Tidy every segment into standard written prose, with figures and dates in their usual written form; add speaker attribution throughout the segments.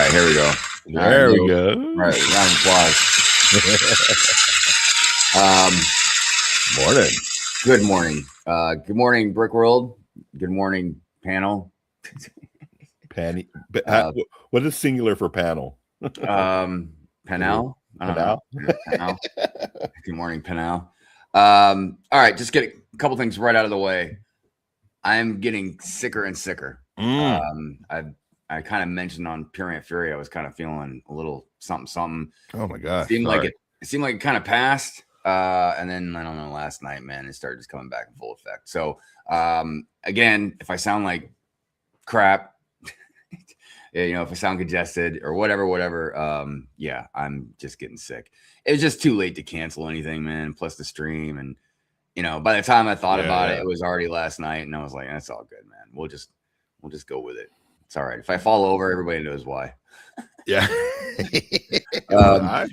Speaker 1: right, here we go.
Speaker 2: There we go.
Speaker 1: All right, round of applause.
Speaker 2: Morning.
Speaker 1: Good morning. Good morning, Brick World. Good morning, panel.
Speaker 2: Panny. What is singular for panel?
Speaker 1: Panel. I don't know. Panel. Good morning, panel. All right, just get a couple things right out of the way. I'm getting sicker and sicker. I kind of mentioned on Pure Ant Fury, I was kind of feeling a little something.
Speaker 2: Oh my gosh.
Speaker 1: It seemed like it kind of passed. And then I don't know, last night, man, it started just coming back in full effect. So again, if I sound like crap, if I sound congested or whatever, yeah, I'm just getting sick. It was just too late to cancel anything, man. Plus the stream, and by the time I thought about it, it was already last night, and I was like, that's all good, man. We'll just go with it. It's all right. If I fall over, everybody knows why.
Speaker 2: Yeah.
Speaker 1: Yeah,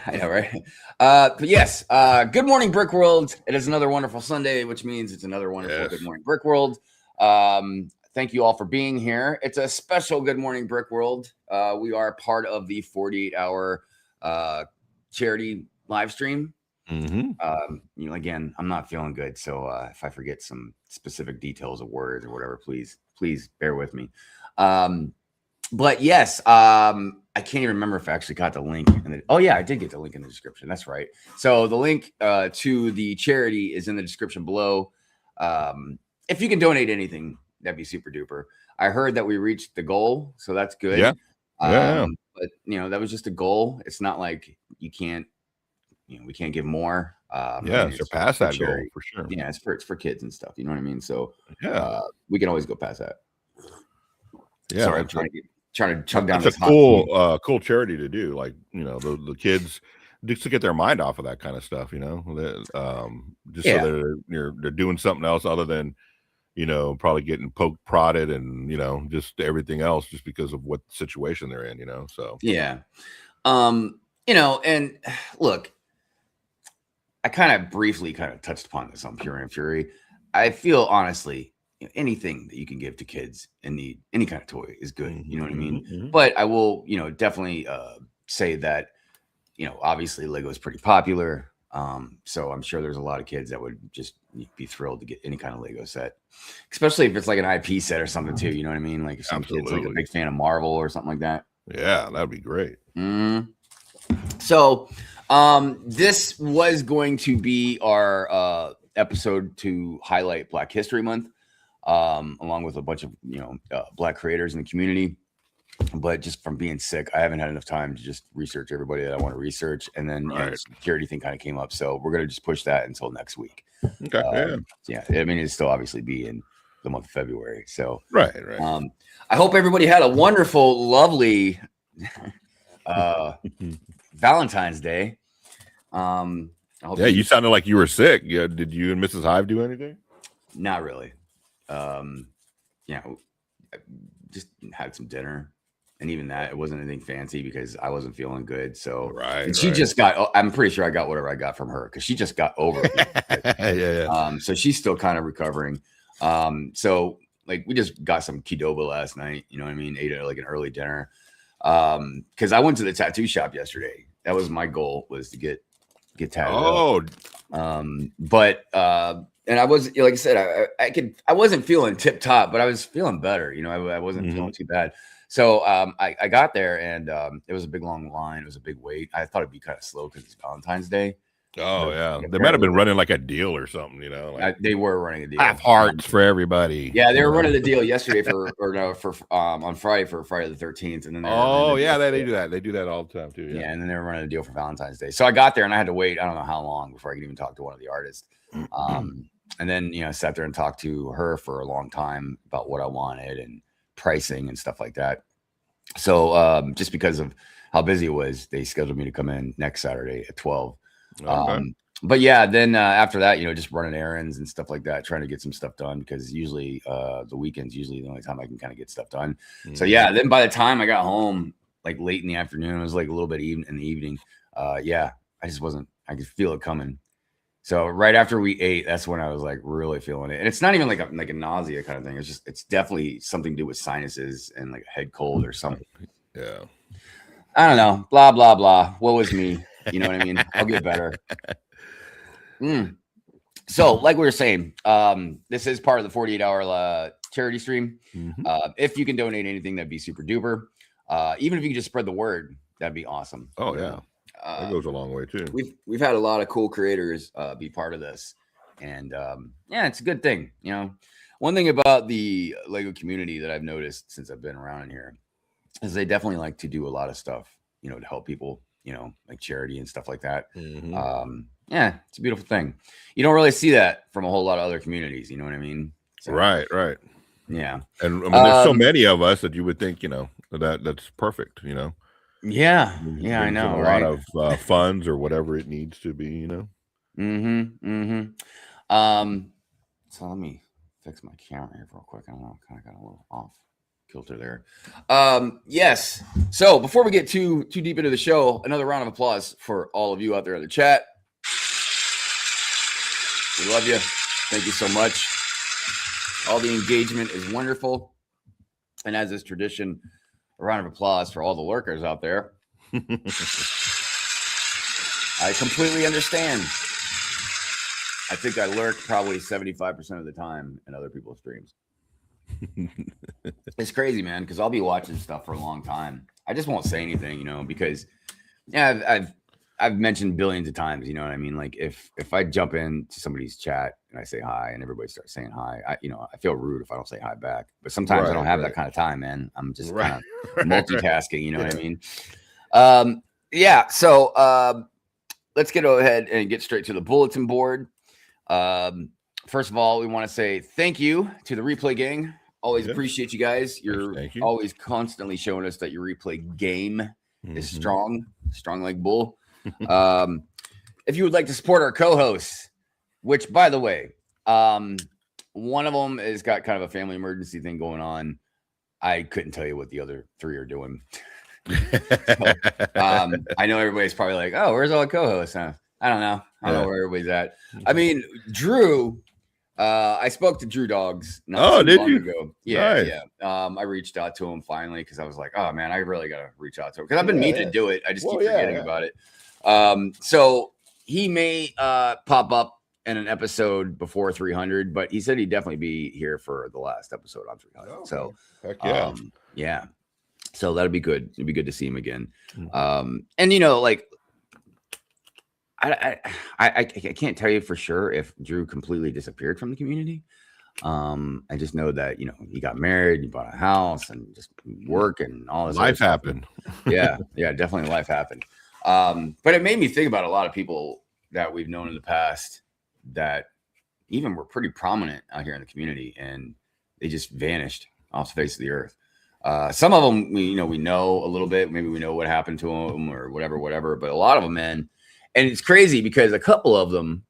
Speaker 1: I know, right? But yes, good morning, Brick World. It is another wonderful Sunday, which means it's another wonderful Good Morning Brick World. Thank you all for being here. It's a special Good Morning Brick World. We are part of the 48-hour charity live stream. Again, I'm not feeling good, so if I forget some specific details of words or whatever, please bear with me. But yes, I can't even remember if I actually got the link. I did get the link in the description. That's right. So the link to the charity is in the description below. If you can donate anything, that'd be super duper. I heard that we reached the goal, so that's good.
Speaker 2: Yeah.
Speaker 1: But that was just a goal. It's not like you can't. We can't give more.
Speaker 2: Surpass that goal for sure.
Speaker 1: Yeah, it's for kids and stuff. You know what I mean? So we can always go past that.
Speaker 2: Yeah,
Speaker 1: sorry, I'm trying to chug down
Speaker 2: this. It's a cool charity to do. Like the kids just to get their mind off of that kind of stuff. So they're doing something else other than probably getting poked, prodded, and just everything else just because of what situation they're in. So
Speaker 1: yeah, and look. I kind of briefly touched upon this on Pure and Fury. I feel honestly, anything that you can give to kids in need, any kind of toy is good. You know what I mean? Mm-hmm. But I will, definitely say that, obviously Lego is pretty popular. So I'm sure there's a lot of kids that would just be thrilled to get any kind of Lego set, especially if it's like an IP set or something too. You know what I mean? Like if some kid's like a big fan of Marvel or something like that.
Speaker 2: Yeah, that'd be great.
Speaker 1: So this was going to be our episode to highlight Black History Month, along with a bunch of Black creators in the community. But just from being sick, I haven't had enough time to just research everybody that I want to research, and then the security thing kind of came up, so we're gonna just push that until next week.
Speaker 2: Okay.
Speaker 1: I mean, it'll still obviously be in the month of February. So
Speaker 2: right.
Speaker 1: I hope everybody had a wonderful, lovely Valentine's Day.
Speaker 2: You sounded like you were sick. Yeah, did you and Mrs. Hive do anything?
Speaker 1: Not really. Just had some dinner, and even that, it wasn't anything fancy because I wasn't feeling good. So she just got. I'm pretty sure I got whatever I got from her because she just got over it. So she's still kind of recovering. So we just got some Qdoba last night. You know what I mean? Ate like an early dinner. Because I went to the tattoo shop yesterday. That was my goal, was to get tattooed. And I was, like I said, I wasn't feeling tip top, but I was feeling better. I wasn't feeling too bad. So I got there, and it was a big long line. It was a big wait. I thought it'd be kind of slow because it's Valentine's Day.
Speaker 2: Oh, yeah. They might have been running like a deal or something,
Speaker 1: they were running a deal.
Speaker 2: Half hearts for everybody.
Speaker 1: Yeah, they were running the deal yesterday on Friday for Friday the 13th. And then
Speaker 2: they do that. They do that all the time, too.
Speaker 1: Yeah, and then they were running a deal for Valentine's Day. So I got there, and I had to wait, I don't know how long before I could even talk to one of the artists. And then, sat there and talked to her for a long time about what I wanted and pricing and stuff like that. So just because of how busy it was, they scheduled me to come in next Saturday at 12. But yeah, then after that, just running errands and stuff like that, trying to get some stuff done, because usually the weekend's usually the only time I can kind of get stuff done. So yeah, then by the time I got home, like late in the afternoon, it was like a little bit in the evening. I just wasn't, I could feel it coming. So right after we ate, that's when I was like really feeling it. And it's not even like a nausea kind of thing. It's definitely something to do with sinuses and like a head cold or something.
Speaker 2: Yeah.
Speaker 1: I don't know. Blah, blah, blah. What was me? You know what I mean? I'll get better. So, like we were saying, this is part of the 48-hour charity stream. If you can donate anything, that'd be super duper. Even if you can just spread the word, that'd be awesome.
Speaker 2: Oh, yeah. That goes a long way, too.
Speaker 1: We've had a lot of cool creators be part of this. And yeah, it's a good thing. You know, one thing about the Lego community that I've noticed since I've been around in here is they definitely like to do a lot of stuff, you know, to help people, you know, like charity and stuff like that. Yeah, it's a beautiful thing. You don't really see that from a whole lot of other communities. You know what I mean?
Speaker 2: So, right.
Speaker 1: Yeah.
Speaker 2: And I mean, there's so many of us that you would think, you know, that's perfect, you know?
Speaker 1: Yeah. Yeah, I know.
Speaker 2: A lot of funds or whatever it needs to be, you know?
Speaker 1: So let me fix my camera here real quick. I don't know, kind of got a little off kilter there. Yes. So before we get too deep into the show, another round of applause for all of you out there in the chat. We love you. Thank you so much. All the engagement is wonderful. And as is tradition, a round of applause for all the lurkers out there. I completely understand. I think I lurk probably 75% of the time in other people's streams. It's crazy, man, because I'll be watching stuff for a long time. I just won't say anything, you know, because yeah, I've mentioned billions of times, you know what I mean? Like if I jump into somebody's chat and I say hi and everybody starts saying hi, I feel rude if I don't say hi back. But sometimes I don't have that kind of time, man. I'm just kind of multitasking, you know what I mean? Yeah, so let's get ahead and get straight to the bulletin board. First of all, we want to say thank you to the replay gang. Always appreciate you guys. You're always constantly showing us that your replay game is strong like bull. If you would like to support our co-hosts, which by the way, one of them has got kind of a family emergency thing going on. I couldn't tell you what the other three are doing. So, I know everybody's probably like, oh, where's all the co-hosts? I don't know. I don't know where everybody's at. I mean, Drew, I spoke to Drew Dogs not too long ago. Yeah. I reached out to him finally because I was like, oh man, I really gotta reach out to him because I've been meaning to do it. I just keep forgetting about it. So he may pop up in an episode before 300, but he said he'd definitely be here for the last episode on 300. Okay. So
Speaker 2: heck yeah.
Speaker 1: Yeah. So that'd be good. It'd be good to see him again. And you know, like I can't tell you for sure if Drew completely disappeared from the community. I just know that, you know, he got married, he bought a house and just work and all this
Speaker 2: life happened.
Speaker 1: Yeah, definitely life happened. But it made me think about a lot of people that we've known in the past that even were pretty prominent out here in the community and they just vanished off the face of the earth. Some of them we know a little bit, maybe we know what happened to them or whatever, but a lot of them, man. And it's crazy because a couple of them,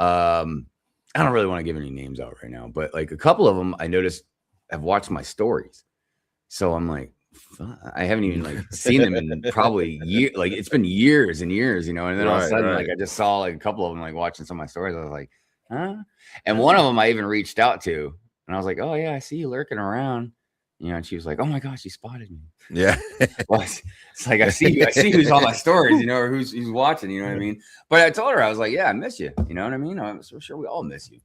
Speaker 1: I don't really want to give any names out right now, but like a couple of them I noticed have watched my stories. So I'm like, I haven't even like seen them in probably like it's been years and years, you know. And then all of a sudden, like I just saw like a couple of them like watching some of my stories. I was like, huh? And one of them I even reached out to, and I was like, oh yeah, I see you lurking around. You know, and she was like, "Oh my gosh, you spotted me."
Speaker 2: Yeah.
Speaker 1: Well, it's like I see who's on my stories, you know, or who's watching, you know what I mean? But I told her, I was like, "Yeah, I miss you." You know what I mean? I'm sure we all miss you.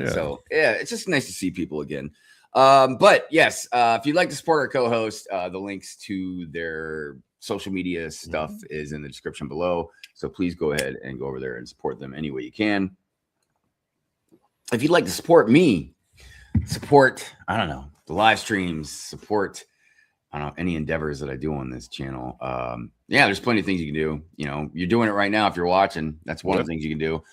Speaker 1: So yeah, it's just nice to see people again. But yes, if you'd like to support our co-host, the links to their social media stuff is in the description below. So please go ahead and go over there and support them any way you can. If you'd like to support me, I don't know, the live streams, support, I don't know, any endeavors that I do on this channel. Yeah, there's plenty of things you can do. You know, you're doing it right now. If you're watching, that's one of the things you can do.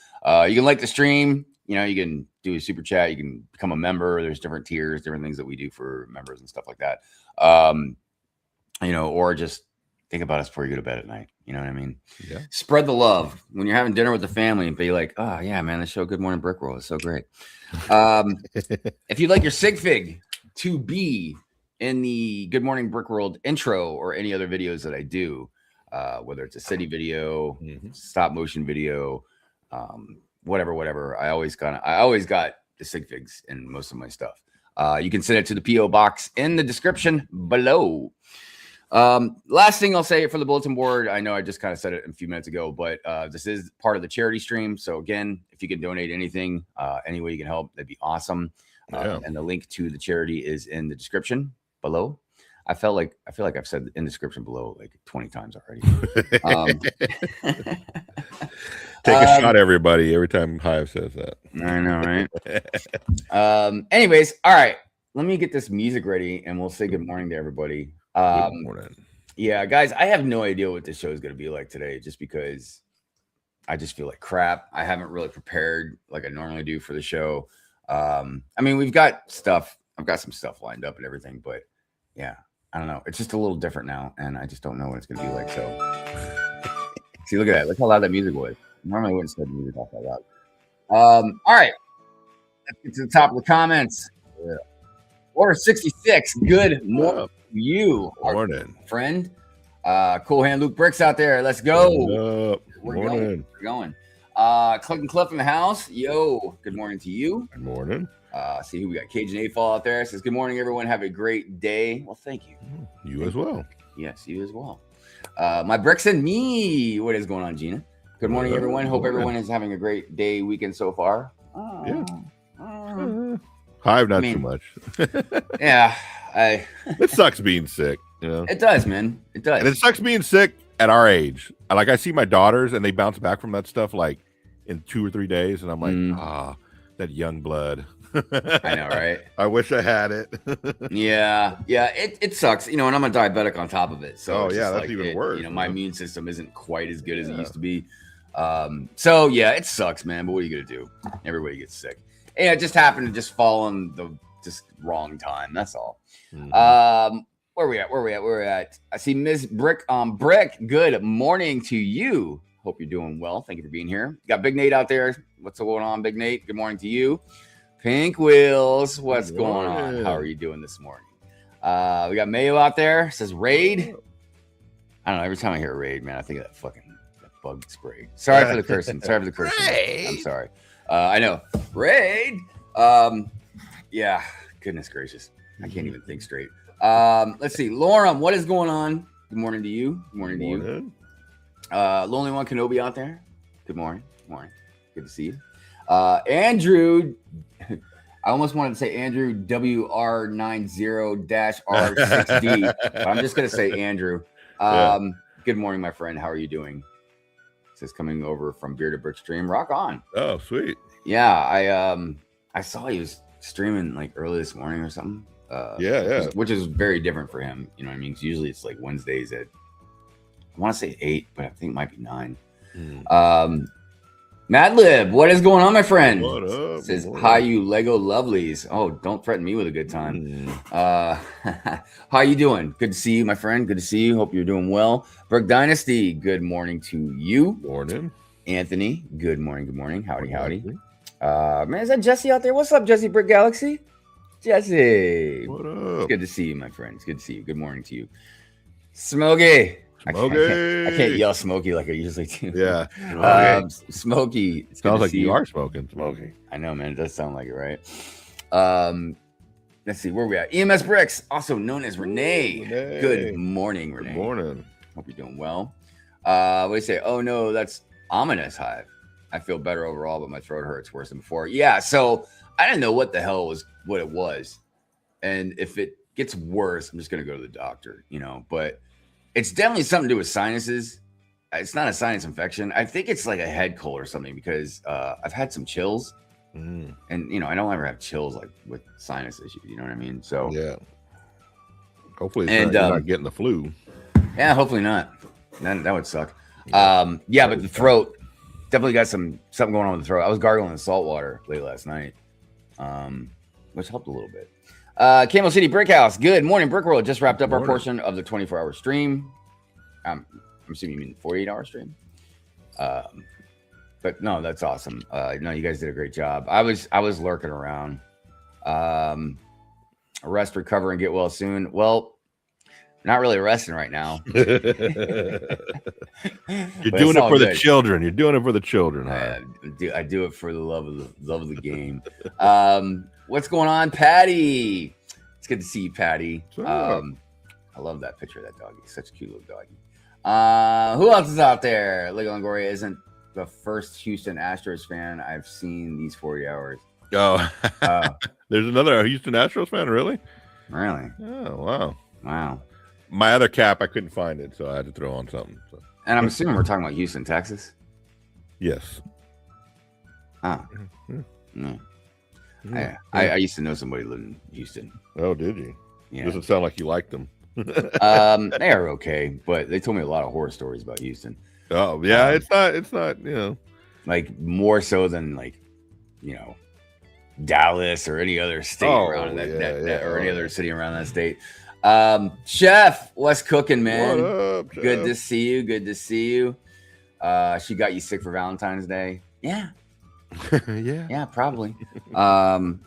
Speaker 1: You can like the stream, you know, you can do a super chat, you can become a member. There's different tiers, different things that we do for members and stuff like that. You know, or just think about us before you go to bed at night. You know what I mean?
Speaker 2: Yeah.
Speaker 1: Spread the love when you're having dinner with the family and be like, oh yeah, man, the show Good Morning Brick Roll is so great. If you'd like your sig fig to be in the Good Morning Brick World intro or any other videos that I do, whether it's a city video, stop motion video, whatever, I always got the sig figs in most of my stuff. You can send it to the P.O. box in the description below. Last thing I'll say for the bulletin board, I know I just kind of said it a few minutes ago, but this is part of the charity stream. So again, if you can donate anything, any way you can help, that'd be awesome. And the link to the charity is in the description below. I feel like I've said in the description below like 20 times already.
Speaker 2: Take a shot, everybody, every time Hive says that.
Speaker 1: I know, right? Anyways, all right. Let me get this music ready and we'll say good morning to everybody.
Speaker 2: Good morning.
Speaker 1: Yeah, guys, I have no idea what this show is going to be like today just because I just feel like crap. I haven't really prepared like I normally do for the show. I mean, we've got stuff. I've got some stuff lined up and everything, but yeah, I don't know. It's just a little different now, and I just don't know what it's going to be like. So, see, look at that. Look how loud that music was. Normally, I wouldn't start the music off that loud. All right, let's get to the top of the comments. Yeah. Order 66. Good morning to you,
Speaker 2: morning,
Speaker 1: friend. Cool hand Luke Bricks out there. Let's go.
Speaker 2: We're going.
Speaker 1: We're going. Click and Cliff in the house. Yo, good morning to you.
Speaker 2: Good morning.
Speaker 1: See who we got. Cajun A-Fall out there. Says, good morning, everyone. Have a great day. Well, thank you.
Speaker 2: You as well.
Speaker 1: Yes, you as well. My Bricks and me. What is going on, Gina? Good morning, everyone. Hope everyone is having a great day, weekend so far.
Speaker 2: Yeah. Hive, not too much.
Speaker 1: Yeah.
Speaker 2: It sucks being sick. You know?
Speaker 1: It does, man. It does.
Speaker 2: And it sucks being sick at our age. Like I see my daughters and they bounce back from that stuff like in 2 or 3 days. And I'm like, that young blood.
Speaker 1: I know, right?
Speaker 2: I wish I had it.
Speaker 1: Yeah. It sucks, you know, and I'm a diabetic on top of it. So
Speaker 2: that's
Speaker 1: like
Speaker 2: even worse.
Speaker 1: You know, my immune system isn't quite as good as it used to be. So yeah, it sucks, man. But what are you gonna do? Everybody gets sick. And it just happened to just fall on the just wrong time. That's all. Where we at? I see Ms. Brick. Brick, good morning to you. Hope you're doing well. Thank you for being here. Got Big Nate out there. What's going on, Big Nate? Good morning to you. Pink Wheels, what's going on? How are you doing this morning? We got Mayo out there. Says raid. I don't know. Every time I hear raid, man, I think of that bug spray. Sorry for the cursing. I'm sorry. I know. Raid. Yeah. Goodness gracious. I can't even think straight. Let's see. Lauren, what is going on? Good morning to you. Good morning to you. Lonely One Kenobi out there. Good morning. Good morning. Good to see you. Andrew, I almost wanted to say Andrew WR90-R6D, but I'm just going to say Andrew. Good morning, my friend. How are you doing? This is coming over from Bearded Brick Stream. Rock on.
Speaker 2: Oh, sweet.
Speaker 1: Yeah, I saw he was streaming like early this morning or something. Which is very different for him. You know what I mean? 'Cause usually it's like Wednesdays at, I want to say 8, but I think it might be 9. Madlib, what is going on, my friend?
Speaker 2: What up?
Speaker 1: Says, hi, you Lego lovelies. Oh, don't threaten me with a good time. How you doing? Good to see you, my friend. Good to see you. Hope you're doing well. Brook Dynasty, good morning to you.
Speaker 2: Morning.
Speaker 1: Anthony, good morning. Good morning. Howdy. Man, is that Jesse out there? What's up, Jesse Brick Galaxy? Jesse.
Speaker 2: What up?
Speaker 1: It's good to see you, my friend. It's good to see you. Good morning to you. Smokey. I can't yell Smokey like I usually do.
Speaker 2: Yeah.
Speaker 1: Smokey.
Speaker 2: It sounds like you are smoking, Smokey.
Speaker 1: I know, man. It does sound like it, right? Let's see. Where are we at? EMS Bricks, also known as Renee. Good morning, Renee.
Speaker 2: Good morning.
Speaker 1: Hope you're doing well. What do you say? Oh, no, that's ominous, Hive. I feel better overall, but my throat hurts worse than before. Yeah, so I didn't know what it was. And if it gets worse, I'm just going to go to the doctor, you know, but it's definitely something to do with sinuses. It's not a sinus infection. I think it's like a head cold or something because I've had some chills. And, you know, I don't ever have chills like with sinus issues. You know what I mean? So,
Speaker 2: yeah. Hopefully you're not getting the flu.
Speaker 1: Yeah, hopefully not. That would suck. Yeah, but the throat definitely got something going on with the throat. I was gargling in salt water late last night, which helped a little bit. Camel City Brick House. Good morning, Brick World. Just wrapped up our portion of the 24-hour stream. I'm assuming you mean 48-hour stream. But no, that's awesome. No, you guys did a great job. I was lurking around. Rest, recover, and get well soon. Well, not really resting right now.
Speaker 2: You're doing it for the children. You're doing it for the children.
Speaker 1: I do it for the love of the game. What's going on, Patty? It's good to see you, Patty.
Speaker 2: Sure.
Speaker 1: I love that picture of that doggy. Such a cute little doggy. Who else is out there? Lego Longoria isn't the first Houston Astros fan I've seen these 40 hours.
Speaker 2: Oh, there's another Houston Astros fan, really?
Speaker 1: Really?
Speaker 2: Oh, wow.
Speaker 1: Wow.
Speaker 2: My other cap, I couldn't find it, so I had to throw on something. So.
Speaker 1: And I'm assuming we're talking about Houston, Texas.
Speaker 2: Yes.
Speaker 1: Oh. I used to know somebody who lived in Houston.
Speaker 2: Oh, did you?
Speaker 1: Yeah.
Speaker 2: Doesn't sound like you liked them.
Speaker 1: They are okay, but they told me a lot of horror stories about Houston.
Speaker 2: Oh, yeah, it's not,
Speaker 1: like more so than like, Dallas or any other state around that or any other city around that state. Chef, what's cooking, man?
Speaker 2: What up, Chef?
Speaker 1: Good to see you. Good to see you. She got you sick for Valentine's Day. Yeah. Yeah, probably. I'm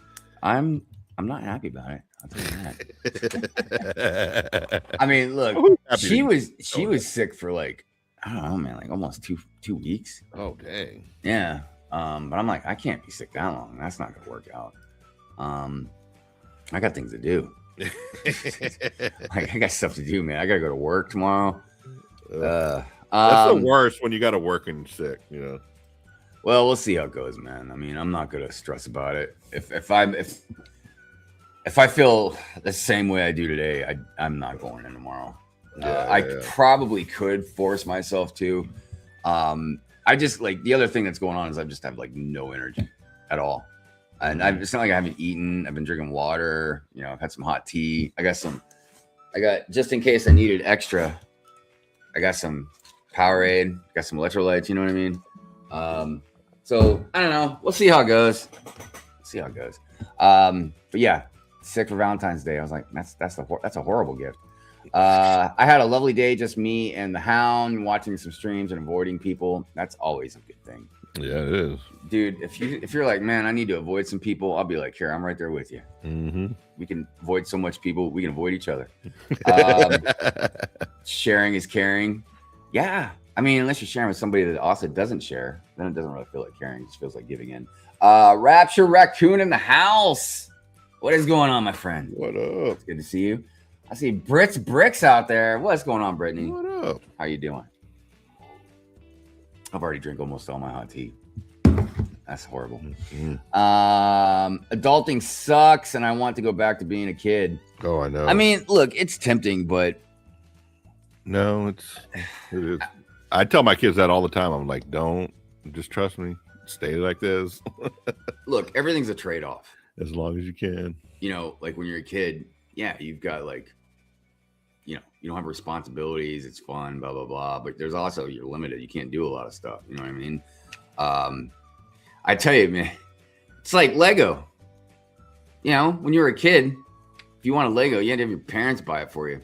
Speaker 1: not happy about it. I'll tell you that. I mean, look, she was sick for like, I don't know, man, like almost two weeks.
Speaker 2: Oh, dang.
Speaker 1: Yeah. But I'm like, I can't be sick that long. That's not gonna work out. I got things to do. I got stuff to do, man. I gotta go to work tomorrow.
Speaker 2: That's the worst when you gotta work and sick,
Speaker 1: Well, we'll see how it goes, man. I mean, I'm not gonna stress about it. If I feel the same way I do today, I'm not going in tomorrow. I probably could force myself to. I just like the other thing that's going on is I just have like no energy at all, and it's not like I haven't eaten. I've been drinking water. I've had some hot tea. I got just in case I needed extra. I got some Powerade. Got some electrolytes. You know what I mean? So I don't know. We'll see how it goes. But yeah, sick for Valentine's Day. I was like, that's a horrible gift. I had a lovely day, just me and the hound, watching some streams and avoiding people. That's always a good thing.
Speaker 2: Yeah, it is,
Speaker 1: dude. If you're like, man, I need to avoid some people, I'll be like, here, I'm right there with you.
Speaker 2: Mm-hmm.
Speaker 1: We can avoid so much people. We can avoid each other. Sharing is caring. Yeah. I mean, unless you're sharing with somebody that also doesn't share, then it doesn't really feel like caring. It just feels like giving in. Rapture Raccoon in the house. What is going on, my friend?
Speaker 2: What up?
Speaker 1: It's good to see you. I see Bricks out there. What's going on, Brittany?
Speaker 2: What up?
Speaker 1: How you doing? I've already drank almost all my hot tea. That's horrible.
Speaker 2: Mm-hmm.
Speaker 1: Adulting sucks, and I want to go back to being a kid.
Speaker 2: Oh, I know.
Speaker 1: I mean, look, it's tempting, but
Speaker 2: no, it is. I tell my kids that all the time. I'm like, don't, just trust me. Stay like this.
Speaker 1: Look, everything's a trade-off.
Speaker 2: As long as you can.
Speaker 1: Like when you're a kid, yeah, you've got like, you don't have responsibilities. It's fun, blah, blah, blah. But there's also, you're limited. You can't do a lot of stuff. You know what I mean? I tell you, man, it's like Lego. When you were a kid, if you wanted Lego, you had to have your parents buy it for you.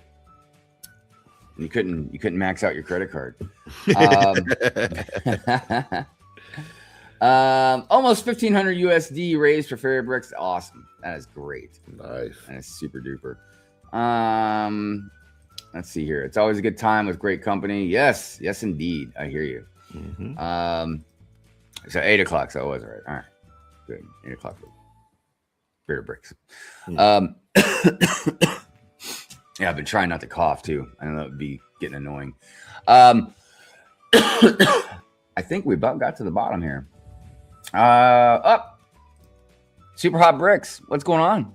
Speaker 1: And you couldn't max out your credit card. Almost 1,500 USD raised for Fairy Bricks. Awesome. That is great.
Speaker 2: Nice.
Speaker 1: That is super duper. Let's see here. It's always a good time with great company. Yes, indeed. I hear you.
Speaker 2: Mm-hmm.
Speaker 1: So 8 o'clock. So I was right. All right. Good. 8 o'clock. Fairy Bricks.
Speaker 2: Mm-hmm.
Speaker 1: Yeah, I've been trying not to cough too. I know that would be getting annoying. I think we about got to the bottom here. Up. Super Hot Bricks. What's going on?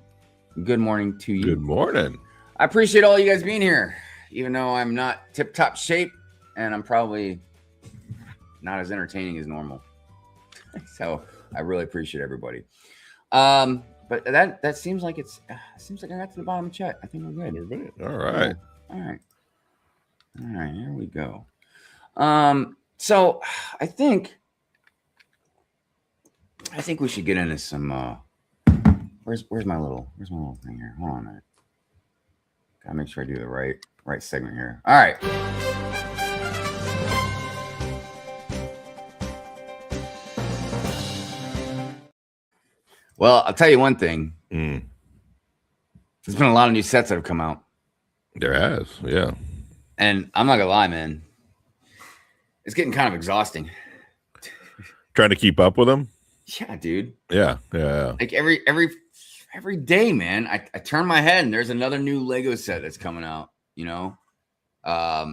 Speaker 1: Good morning to you.
Speaker 2: Good morning.
Speaker 1: I appreciate all you guys being here, even though I'm not tip-top shape and I'm probably not as entertaining as normal. So I really appreciate everybody. But that seems like I got to the bottom of chat. I think we're good.
Speaker 2: All right.
Speaker 1: All right. Here we go. So I think we should get into some. Where's my little thing here? Hold on a minute. Gotta make sure I do the right segment here. All right. Well, I'll tell you one thing. There's been a lot of new sets that have come out.
Speaker 2: There has, yeah.
Speaker 1: And I'm not gonna lie, man. It's getting kind of exhausting.
Speaker 2: Trying to keep up with them?
Speaker 1: Yeah, dude.
Speaker 2: Yeah.
Speaker 1: Like every every day, man, I turn my head and there's another new Lego set that's coming out. You know, I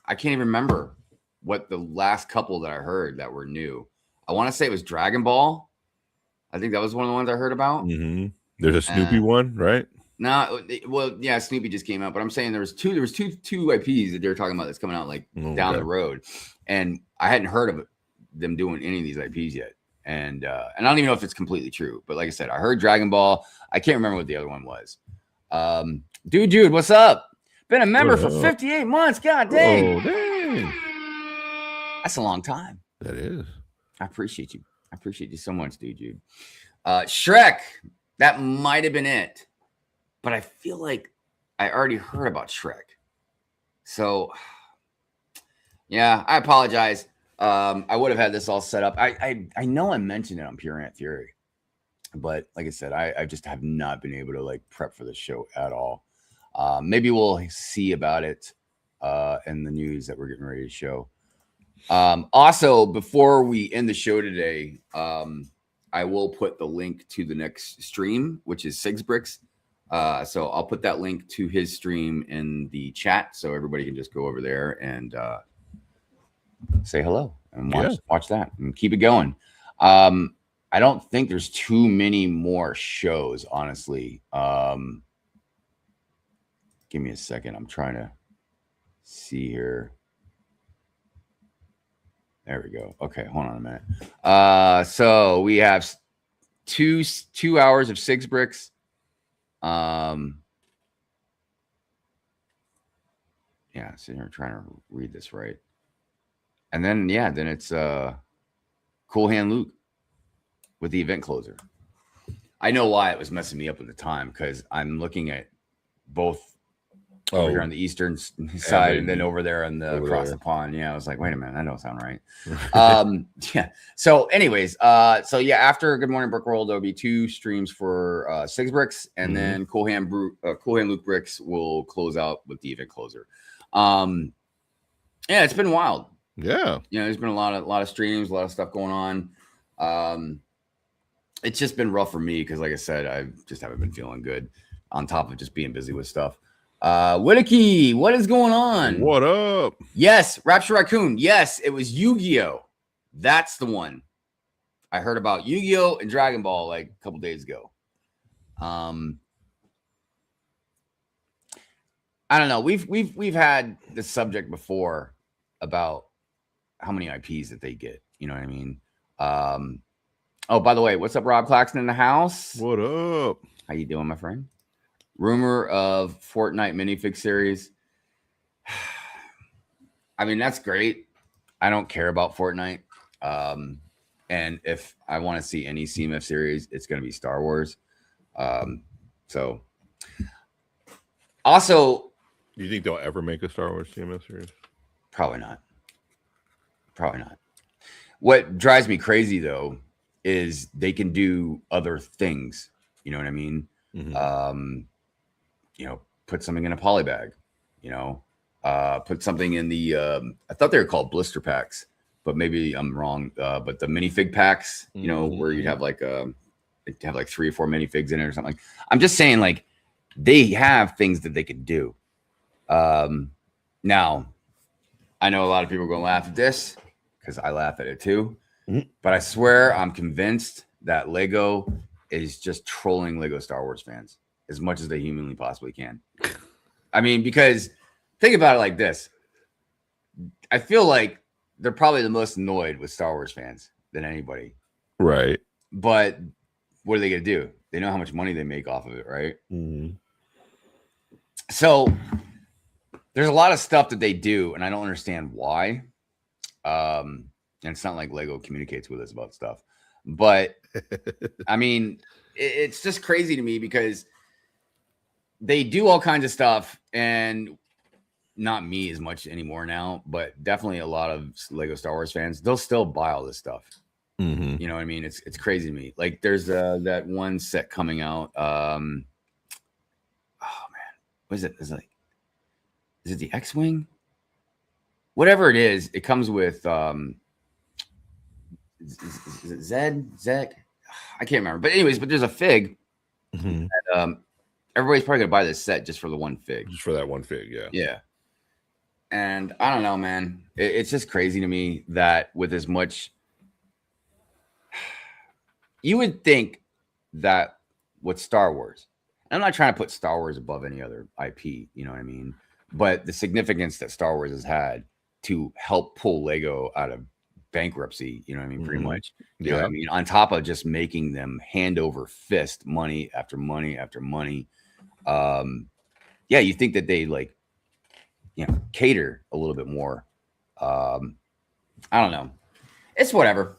Speaker 1: can't even remember what the last couple that I heard that were new. I want to say it was Dragon Ball. I think that was one of the ones I heard about.
Speaker 2: Mm-hmm. There's a Snoopy one, right?
Speaker 1: No, well, yeah, Snoopy just came out, but I'm saying there was two IPs that they were talking about that's coming out like down the road, and I hadn't heard of them doing any of these IPs yet, and I don't even know if it's completely true, but like I said, I heard Dragon Ball. I can't remember what the other one was. Dude, what's up? Been a member for 58 months. God dang.
Speaker 2: Oh, dang.
Speaker 1: That's a long time.
Speaker 2: That is.
Speaker 1: I appreciate you. I appreciate you so much, dude. Shrek. That might have been it. But I feel like I already heard about Shrek. So, yeah, I apologize. I would have had this all set up. I know I mentioned it on Pure Ant Theory. But like I said, I just have not been able to like prep for the show at all. Maybe we'll see about it in the news that we're getting ready to show. Also, before we end the show today, I will put the link to the next stream, which is Sigs Bricks. So I'll put that link to his stream in the chat so everybody can just go over there and say hello and watch that and keep it going. I don't think there's too many more shows, honestly. Give me a second. I'm trying to see here. There we go. Okay, hold on a minute. So we have two hours of Sigs Bricks. Yeah, sitting here trying to read this right. And then then it's Cool Hand Luke with the event closer. I know why it was messing me up at the time because I'm looking at both over here on the eastern side and then over there on the across the pond. Yeah, I was like, wait a minute, that don't sound right. Yeah. So, anyways, after Good Morning Brickworld, there'll be 2 streams for Sigs Bricks, and then Cool Hand Luke Bricks will close out with the event closer. Yeah, it's been wild.
Speaker 2: Yeah.
Speaker 1: You know, there's been a lot of streams, a lot of stuff going on. It's just been rough for me because, like I said, I just haven't been feeling good on top of just being busy with stuff. Whittaky, what is going on?
Speaker 2: What up?
Speaker 1: Yes, Rapture Raccoon. Yes, it was Yu-Gi-Oh! That's the one. I heard about Yu-Gi-Oh! And Dragon Ball like a couple days ago. I don't know. We've had this subject before about how many IPs that they get. You know what I mean? Oh, by the way, what's up, Rob Claxton in the house?
Speaker 2: What up?
Speaker 1: How you doing, my friend? Rumor of Fortnite minifig series. I mean, that's great. I don't care about Fortnite. And if I want to see any CMF series, it's going to be Star Wars. So also,
Speaker 2: do you think they'll ever make a Star Wars CMF series?
Speaker 1: Probably not. Probably not. What drives me crazy though is they can do other things. You know what I mean? You know, put something in a poly bag, you know, put something in the, I thought they were called blister packs, but maybe I'm wrong. But the minifig packs, you know, where you'd have like, have like 3 or 4 minifigs in it or something. I'm just saying like they have things that they could do. Now I know a lot of people are going to laugh at this because I laugh at it too, but I swear I'm convinced that Lego is just trolling Lego Star Wars fans as much as they humanly possibly can. I mean, because think about it like this. I feel like they're probably the most annoyed with Star Wars fans than anybody.
Speaker 2: Right.
Speaker 1: But what are they going to do? They know how much money they make off of it, right? So there's a lot of stuff that they do, and I don't understand why. And it's not like Lego communicates with us about stuff. But, I mean, it's just crazy to me because they do all kinds of stuff, and not me as much anymore now, but definitely a lot of Lego Star Wars fans, they'll still buy all this stuff. You know what I mean? It's crazy to me. Like there's that one set coming out. Oh man, what is it? Is it the X-Wing? Whatever it is, it comes with is it Zed? I can't remember. But anyways, there's a fig
Speaker 2: Mhm.
Speaker 1: And, everybody's probably gonna buy this set just for the one fig.
Speaker 2: Just for that one fig, yeah.
Speaker 1: Yeah. And I don't know, man. It's just crazy to me that with as much, you would think that with Star Wars, I'm not trying to put Star Wars above any other IP, you know what I mean? But the significance that Star Wars has had to help pull Lego out of bankruptcy, you know what I mean? Pretty much, you know what I mean? On top of just making them hand over fist money after money after money. Yeah, you think that they like, cater a little bit more. I don't know. It's whatever.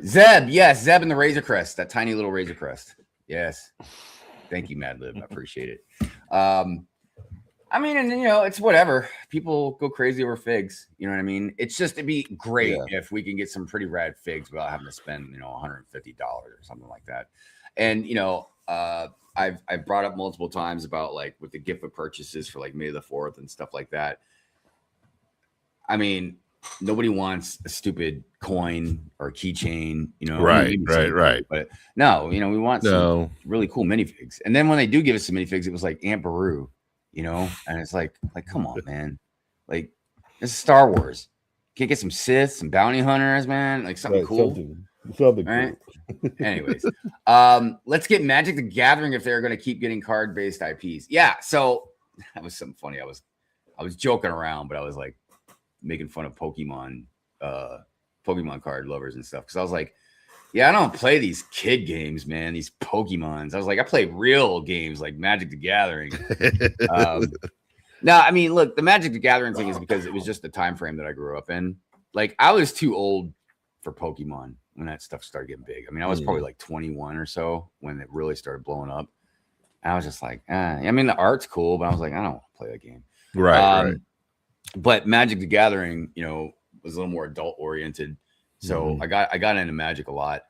Speaker 1: Zeb, yes, Zeb and the Razor Crest, that tiny little Razor Crest. Yes. Thank you, Mad Lib. I appreciate it. I mean, and it's whatever. People go crazy over figs. You know what I mean? It's just, it'd be great if we can get some pretty rad figs without having to spend, $150 or something like that. And I've brought up multiple times about like with the gift of purchases for like May the 4th and stuff like that. I mean, nobody wants a stupid coin or a keychain,
Speaker 2: Right.
Speaker 1: But no, we want some really cool minifigs. And then when they do give us some minifigs, it was like Aunt Beru, and it's like, come on, man. Like, this is Star Wars. Can't get some Sith, some bounty hunters, man. Like something cool.
Speaker 3: Something
Speaker 1: right? Cool. Anyways, let's get Magic the Gathering if they're going to keep getting card-based IPs. Yeah, so that was something funny. I was joking around, but I was like making fun of Pokemon card lovers and stuff, because I was like, yeah, I don't play these kid games, man, these Pokemons. I was like, I play real games like Magic the Gathering. No, I mean, look, the Magic the Gathering thing is because it was just the time frame that I grew up in. Like, I was too old for Pokemon when that stuff started getting big. I mean, I was probably like 21 or so when it really started blowing up. And I was just like, I mean, the art's cool, but I was like, I don't want to play that game.
Speaker 2: Right.
Speaker 1: But Magic the Gathering, was a little more adult oriented. So I got into Magic a lot.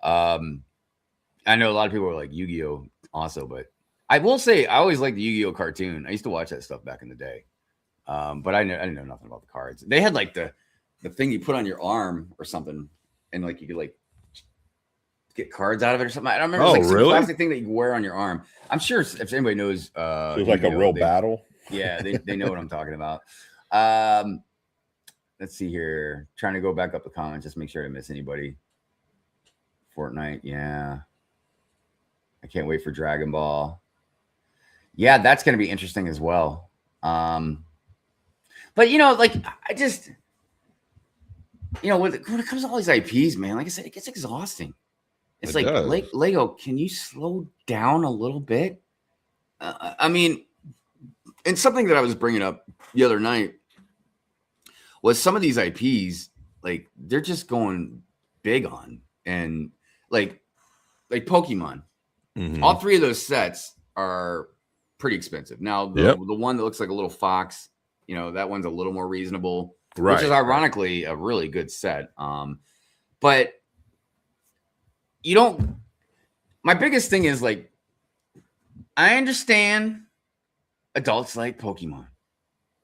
Speaker 1: I know a lot of people are like Yu-Gi-Oh! Also, but I will say I always liked the Yu-Gi-Oh! Cartoon. I used to watch that stuff back in the day. But I didn't know nothing about the cards. They had like the thing you put on your arm or something, and like you could like get cards out of it or something. I don't remember. It was like some plastic thing that you wear on your arm. I'm sure if anybody knows,
Speaker 3: so it's like a real battle.
Speaker 1: Yeah, they know what I'm talking about. Let's see here. Trying to go back up the comments, just make sure I didn't miss anybody. Fortnite, yeah. I can't wait for Dragon Ball. Yeah, that's going to be interesting as well. But like I just, when it comes to all these IPs, man, like I said, it gets exhausting. It's like Lego, can you slow down a little bit? I mean, and something that I was bringing up the other night was some of these IPs, like they're just going big on, and like Pokemon. All three of those sets are pretty expensive. Now the one that looks like a little fox, that one's a little more reasonable, which is ironically a really good set. But my biggest thing is like, I understand adults like Pokemon.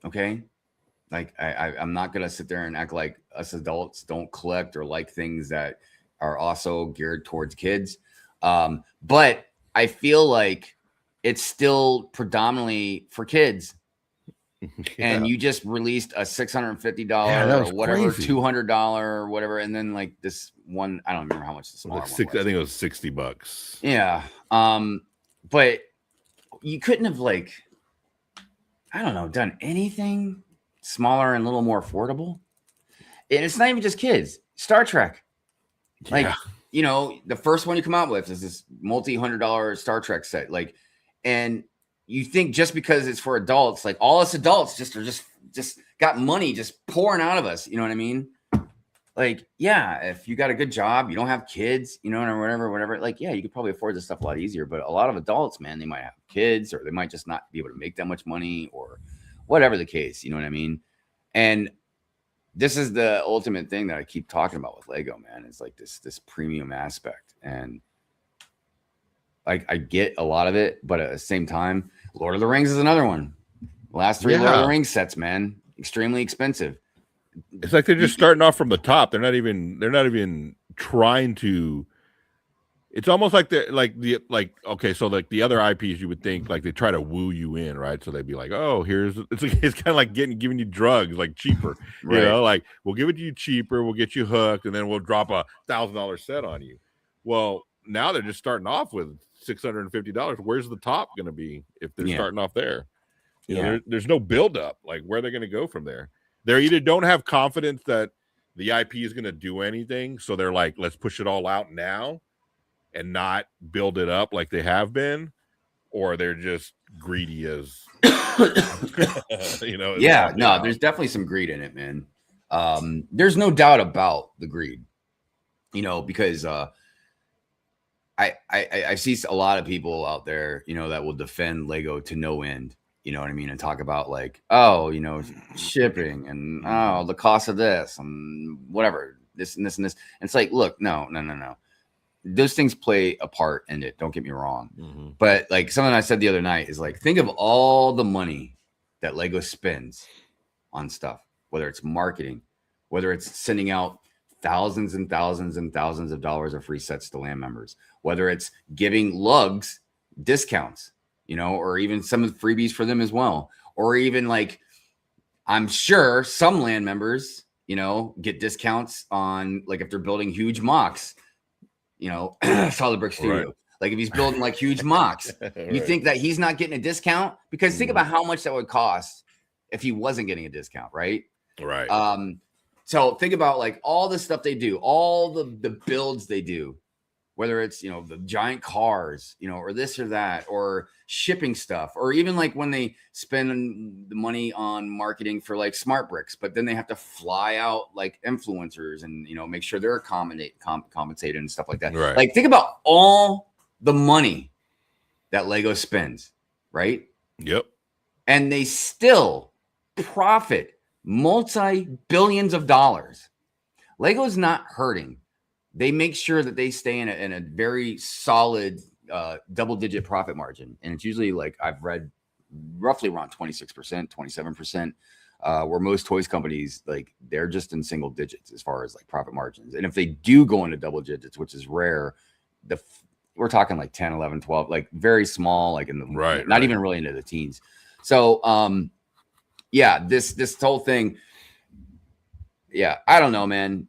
Speaker 1: Okay. Like I'm not going to sit there and act like us adults don't collect or like things that are also geared towards kids. But I feel like it's still predominantly for kids. And you just released a $650 or whatever, crazy. $200 or whatever. And then like this one, I don't remember how much the smaller one was.
Speaker 2: I think it was $60.
Speaker 1: Yeah. But you couldn't have like, I don't know, done anything smaller and a little more affordable. And it's not even just kids. Star Trek. Like, the first one you come out with is this multi-$100 Star Trek set. Like, and you think just because it's for adults, like all us adults just got money just pouring out of us. You know what I mean? Like, yeah, if you got a good job, you don't have kids, or whatever. Like, yeah, you could probably afford this stuff a lot easier. But a lot of adults, man, they might have kids, or they might just not be able to make that much money, or whatever the case. You know what I mean? And this is the ultimate thing that I keep talking about with Lego, man. It's like this premium aspect. And like, I get a lot of it, but at the same time, Lord of the Rings is another one. The last three Lord of the Rings sets, man, extremely expensive.
Speaker 2: It's like they're just starting off from the top. They're not even trying to it's almost like okay, so like the other IPs, you would think like they try to woo you in, right? So they'd be like, oh, it's kind of like giving you drugs, like cheaper,
Speaker 1: Right.
Speaker 2: you know, like we'll give it to you cheaper, we'll get you hooked, and then we'll drop $1,000 set on you. Well, now they're just starting off with $650. Where's the top going to be if they're starting off there? You know, there's no buildup. Like, where are they going to go from there? They either don't have confidence that the IP is going to do anything, so they're like, let's push it all out now and not build it up like they have been, or they're just greedy as you know.
Speaker 1: Yeah, no, there's definitely some greed in it, man. There's no doubt about the greed, you know, because I see a lot of people out there, you know, that will defend Lego to no end. You know what I mean? And talk about like, oh, you know, shipping and oh, the cost of this and whatever, this and this and this. And it's like, look, no. Those things play a part in it. Don't get me wrong. But like something I said the other night is like, think of all the money that Lego spends on stuff, whether it's marketing, whether it's sending out thousands and thousands and thousands of dollars of free sets to LAN members, whether it's giving lugs discounts, you know, or even some of the freebies for them as well. Or even like, I'm sure some LAN members, you know, get discounts on like if they're building huge mocks, you know, Solid Brick Studio. Right. Like if he's building like huge mocks, you think that he's not getting a discount? Because think about how much that would cost if he wasn't getting a discount, right?
Speaker 2: Right.
Speaker 1: So think about like all the stuff they do, all the builds they do, whether it's, you know, the giant cars, you know, or this or that, or shipping stuff, or even like when they spend the money on marketing for like smart bricks, but then they have to fly out like influencers and, you know, make sure they're compensated and stuff like that.
Speaker 2: Right.
Speaker 1: Like think about all the money that Lego spends, right?
Speaker 2: Yep.
Speaker 1: And they still profit multi-billions of dollars. Lego's not hurting. They make sure that they stay in a very solid double-digit profit margin. And it's usually like I've read roughly around 26%, 27%, where most toys companies, like they're just in single digits as far as like profit margins. And if they do go into double digits, which is rare, we're talking like 10, 11, 12, like very small, like in the not even really into the teens. So yeah, this whole thing, yeah, I don't know, man.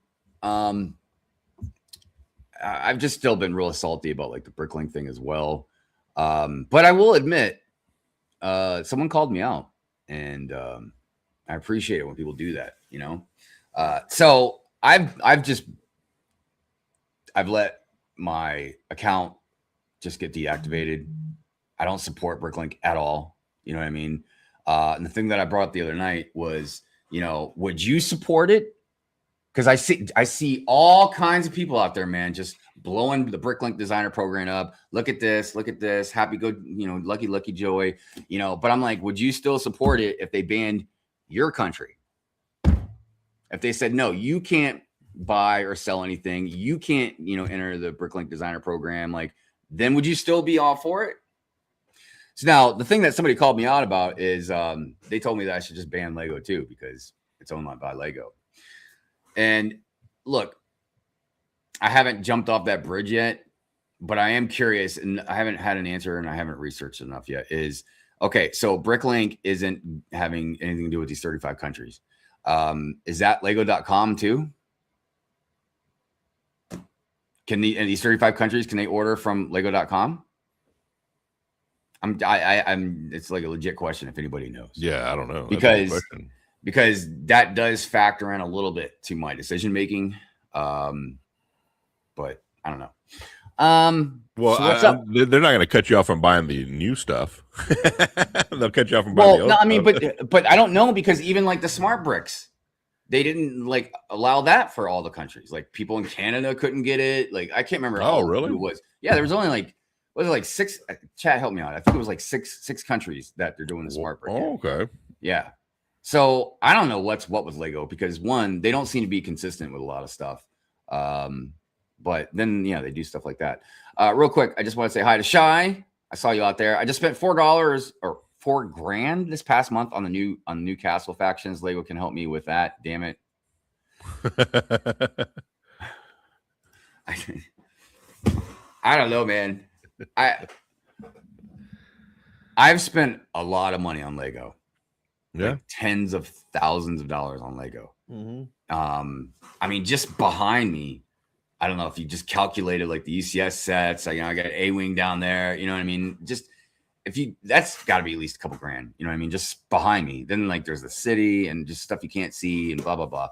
Speaker 1: I've just still been real salty about like the Bricklink thing as well. But I will admit, someone called me out, and I appreciate it when people do that, you know? So I've let my account just get deactivated. I don't support Bricklink at all. You know what I mean? And the thing that I brought up the other night was, you know, would you support it? Because I see all kinds of people out there, man, just blowing the Bricklink designer program up. Look at this, happy, good, you know, lucky joy, you know. But I'm like, would you still support it if they banned your country? If they said, no, you can't buy or sell anything, you can't, you know, enter the Bricklink designer program, like, then would you still be all for it? So now the thing that somebody called me out about is they told me that I should just ban Lego too, because it's owned by Lego. And look, I haven't jumped off that bridge yet, but I am curious, and I haven't had an answer, and I haven't researched enough yet. Is okay, so Bricklink isn't having anything to do with these 35 countries. Is that Lego.com too? Can these 35 countries, can they order from Lego.com? It's like a legit question if anybody knows.
Speaker 2: Yeah, I don't know.
Speaker 1: Because that does factor in a little bit to my decision making. But I don't know.
Speaker 2: Well, so they're not going to cut you off from buying the new stuff. They'll cut you off from buying the old stuff.
Speaker 1: I mean, but I don't know, because even like the smart bricks, they didn't like allow that for all the countries. Like people in Canada couldn't get it. Like I can't remember.
Speaker 2: Oh, really?
Speaker 1: Who it was. Yeah, there was only like, was it like six? Chat, help me out. I think it was like six countries that they're doing the smart brick.
Speaker 2: Oh, okay.
Speaker 1: Yeah. So I don't know what with Lego, because one, they don't seem to be consistent with a lot of stuff. But then, yeah, they do stuff like that. Real quick, I just want to say hi to Shy. I saw you out there. I just spent $4 or $4,000 this past month on the new Castle factions. Lego can help me with that. Damn it. I don't know, man. I've spent a lot of money on Lego.
Speaker 2: Yeah,
Speaker 1: like tens of thousands of dollars on Lego.
Speaker 3: Mm-hmm.
Speaker 1: I mean, just behind me, I don't know if you just calculated like the UCS sets. You know, I got A-wing down there. You know what I mean? Just if you, that's got to be at least a couple grand. You know what I mean? Just behind me. Then like there's the city and just stuff you can't see and blah blah blah.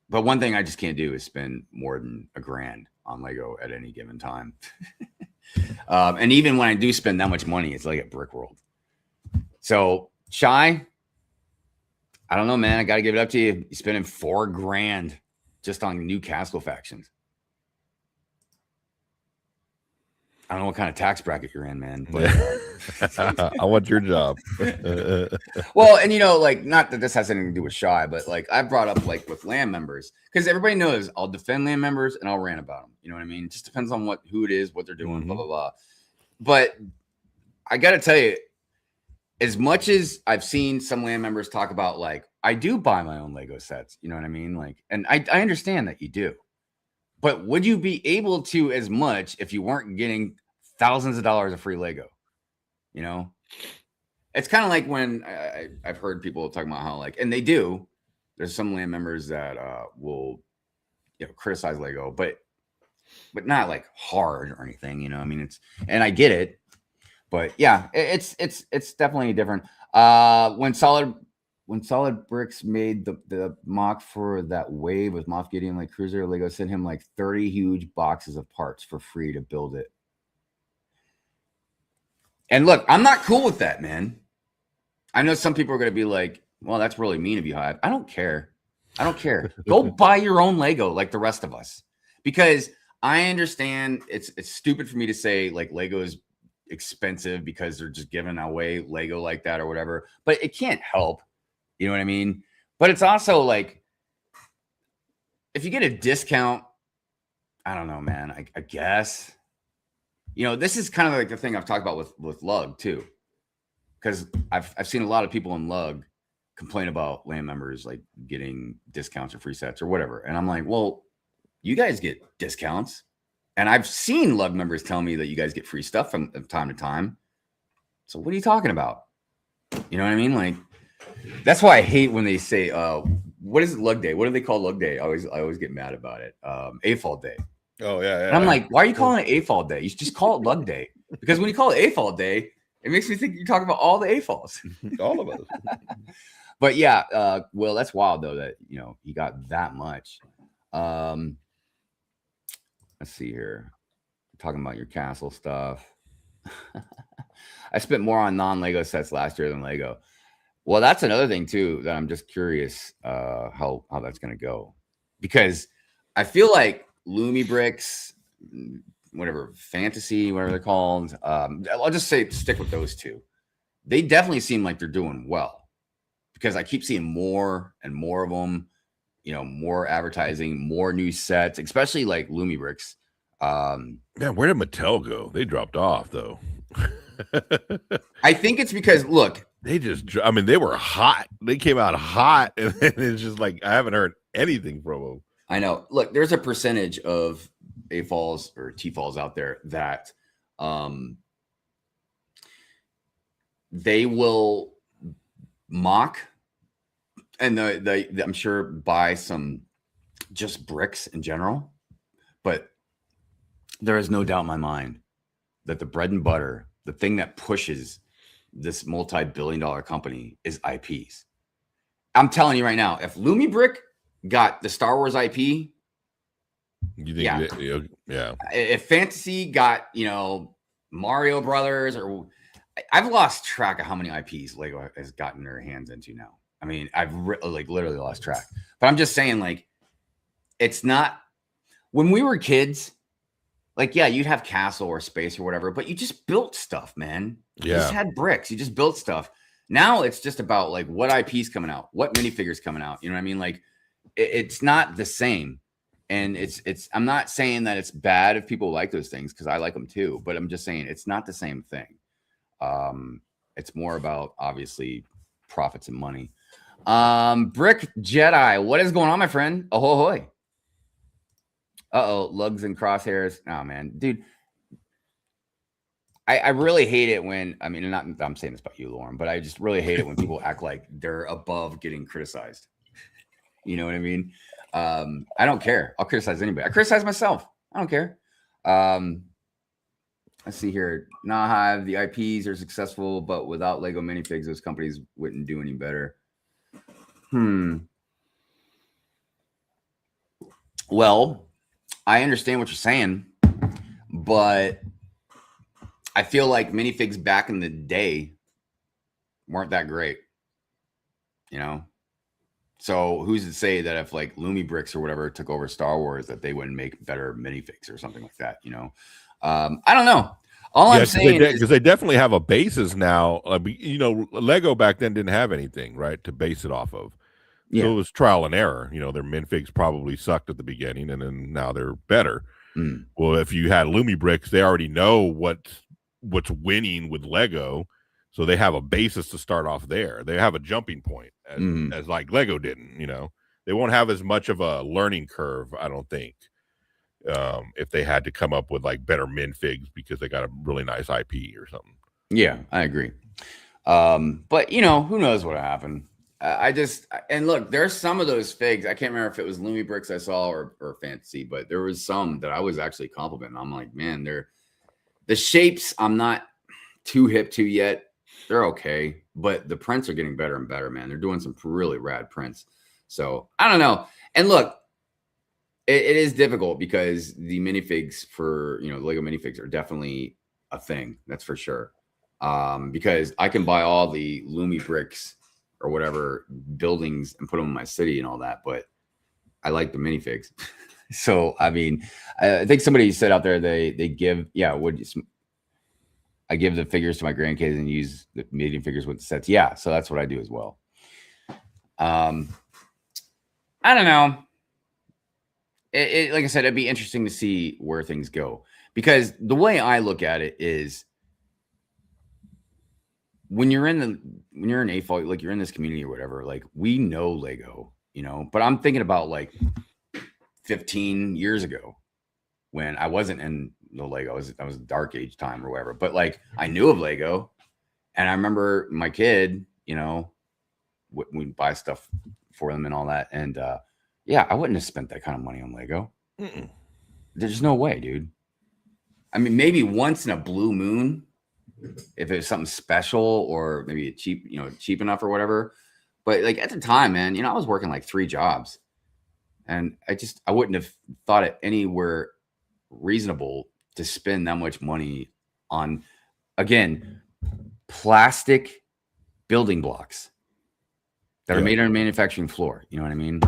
Speaker 1: But one thing I just can't do is spend more than $1,000 on Lego at any given time. And even when I do spend that much money, it's like at Brick World. So Shy, I don't know, man. I got to give it up to you. You're spending $4,000 just on new Castle factions. I don't know what kind of tax bracket you're in, man. But
Speaker 3: I want your job.
Speaker 1: well, and you know, like, not that this has anything to do with Shy, but like I brought up like with land members, because everybody knows I'll defend land members and I'll rant about them. You know what I mean? It just depends on who it is, what they're doing, blah blah blah. But I got to tell you, as much as I've seen some land members talk about, like, I do buy my own Lego sets, you know what I mean? Like, and I understand that you do, but would you be able to as much if you weren't getting thousands of dollars of free Lego? You know, it's kind of like when I've heard people talking about how, like, and they do, there's some land members that will, you know, criticize Lego, but not like hard or anything, you know. I mean, it's, and I get it. But yeah, it's definitely different. When Solid Bricks made the mock for that wave with Moff Gideon like Cruiser, Lego sent him like 30 huge boxes of parts for free to build it. And look, I'm not cool with that, man. I know some people are going to be like, well, that's really mean of you, Hive. I don't care. Go buy your own Lego like the rest of us. Because I understand it's stupid for me to say like Lego is expensive because they're just giving away Lego like that or whatever, but it can't help, you know what I mean? But it's also like, if you get a discount, I don't know, man, I guess, you know, this is kind of like the thing I've talked about with Lug too, because I've seen a lot of people in Lug complain about land members like getting discounts or free sets or whatever, and I'm like, well, you guys get discounts. And I've seen Lug members tell me that you guys get free stuff from time to time. So what are you talking about? You know what I mean? Like, that's why I hate when they say, what is it, Lug Day? What do they call Lug Day? I always get mad about it. AFOL Day.
Speaker 2: Oh, yeah.
Speaker 1: And I'm like, why are you calling it AFOL Day? You should just call it Lug Day. Because when you call it AFOL Day, it makes me think you're talking about all the AFOLs.
Speaker 3: All of us.
Speaker 1: But yeah, Will, that's wild, though, that, you know, he got that much. Let's see here. Talking about your castle stuff. I spent more on non-Lego sets last year than Lego. Well, that's another thing too that I'm just curious how that's going to go, because I feel like Lumi bricks, whatever, fantasy, whatever they're called. I'll just say stick with those two. They definitely seem like they're doing well, because I keep seeing more and more of them. You know, more advertising, more new sets, especially like Lumi bricks.
Speaker 2: Man, where did Mattel go? They dropped off though.
Speaker 1: I think it's because, look,
Speaker 2: they were hot. They came out hot, and it's just like I haven't heard anything from them.
Speaker 1: I know. Look, there's a percentage of AFOLs or TFOLs out there that they will mock, and I'm sure buy some just bricks in general, but there is no doubt in my mind that the bread and butter, the thing that pushes this multi-billion-dollar company, is IPs. I'm telling you right now, if Lumi Brick got the Star Wars IP,
Speaker 2: you think? Yeah.
Speaker 1: If Fantasy got, you know, Mario Brothers, or I've lost track of how many IPs Lego has gotten their hands into now. I mean, I've literally lost track. But I'm just saying, like, it's not, when we were kids, like, yeah, you'd have Castle or Space or whatever, but you just built stuff, man. You just had bricks. You just built stuff. Now it's just about like what IP's coming out, what minifigures coming out. You know what I mean? Like, it's not the same. And I'm not saying that it's bad if people like those things, because I like them too, but I'm just saying it's not the same thing. It's more about, obviously, profits and money. Brick Jedi, what is going on, my friend? Ahoy. Lugs and crosshairs. Oh man, dude. I really hate it when, I mean, not I'm saying this about you, Lauren, but I just really hate it when people act like they're above getting criticized. You know what I mean? I don't care. I'll criticize anybody. I criticize myself. I don't care. Let's see here. Nahive, the IPs are successful, but without Lego minifigs, those companies wouldn't do any better. Well, I understand what you're saying, but I feel like minifigs back in the day weren't that great, you know? So who's to say that if like Lumi Bricks or whatever took over Star Wars, that they wouldn't make better minifigs or something like that, you know? I don't know. All I'm saying is
Speaker 2: because they definitely have a basis now. You know, Lego back then didn't have anything, right, to base it off of. Yeah. So it was trial and error. You know, their minifigs probably sucked at the beginning, and then now they're better. Well, if you had Lumi Bricks, they already know what's winning with Lego, so they have a basis to start off there. They have a jumping point, as like Lego didn't. You know, they won't have as much of a learning curve, I don't think, if they had to come up with like better minifigs because they got a really nice IP or something.
Speaker 1: Yeah, I agree. But you know, who knows what happened? And look, there's some of those figs. I can't remember if it was Lumi Bricks I saw or Fantasy, but there was some that I was actually complimenting. I'm like, man, the shapes I'm not too hip to yet. They're okay, but the prints are getting better and better, man. They're doing some really rad prints. So I don't know. And look, it is difficult because the minifigs for, you know, the Lego minifigs are definitely a thing. That's for sure. Because I can buy all the Lumi Bricks or whatever buildings and put them in my city and all that, but I like the minifigs. So, I mean, I think somebody said out there, they give, I give the figures to my grandkids and use the medium figures with the sets. Yeah. So that's what I do as well. I don't know. Like I said, it'd be interesting to see where things go, because the way I look at it is, when you're in AFOL, like you're in this community or whatever, like we know Lego, you know, but I'm thinking about like 15 years ago when I wasn't in the Lego. I was dark age time or whatever, but like I knew of Lego, and I remember my kid, you know, we buy stuff for them and all that. And yeah, I wouldn't have spent that kind of money on Lego. There's no way, dude. I mean, maybe once in a blue moon, if it was something special or maybe cheap enough or whatever. But like at the time, man, you know, I was working like 3 jobs, and I wouldn't have thought it anywhere reasonable to spend that much money on, again, plastic building blocks that are made on a manufacturing floor. You know what I mean?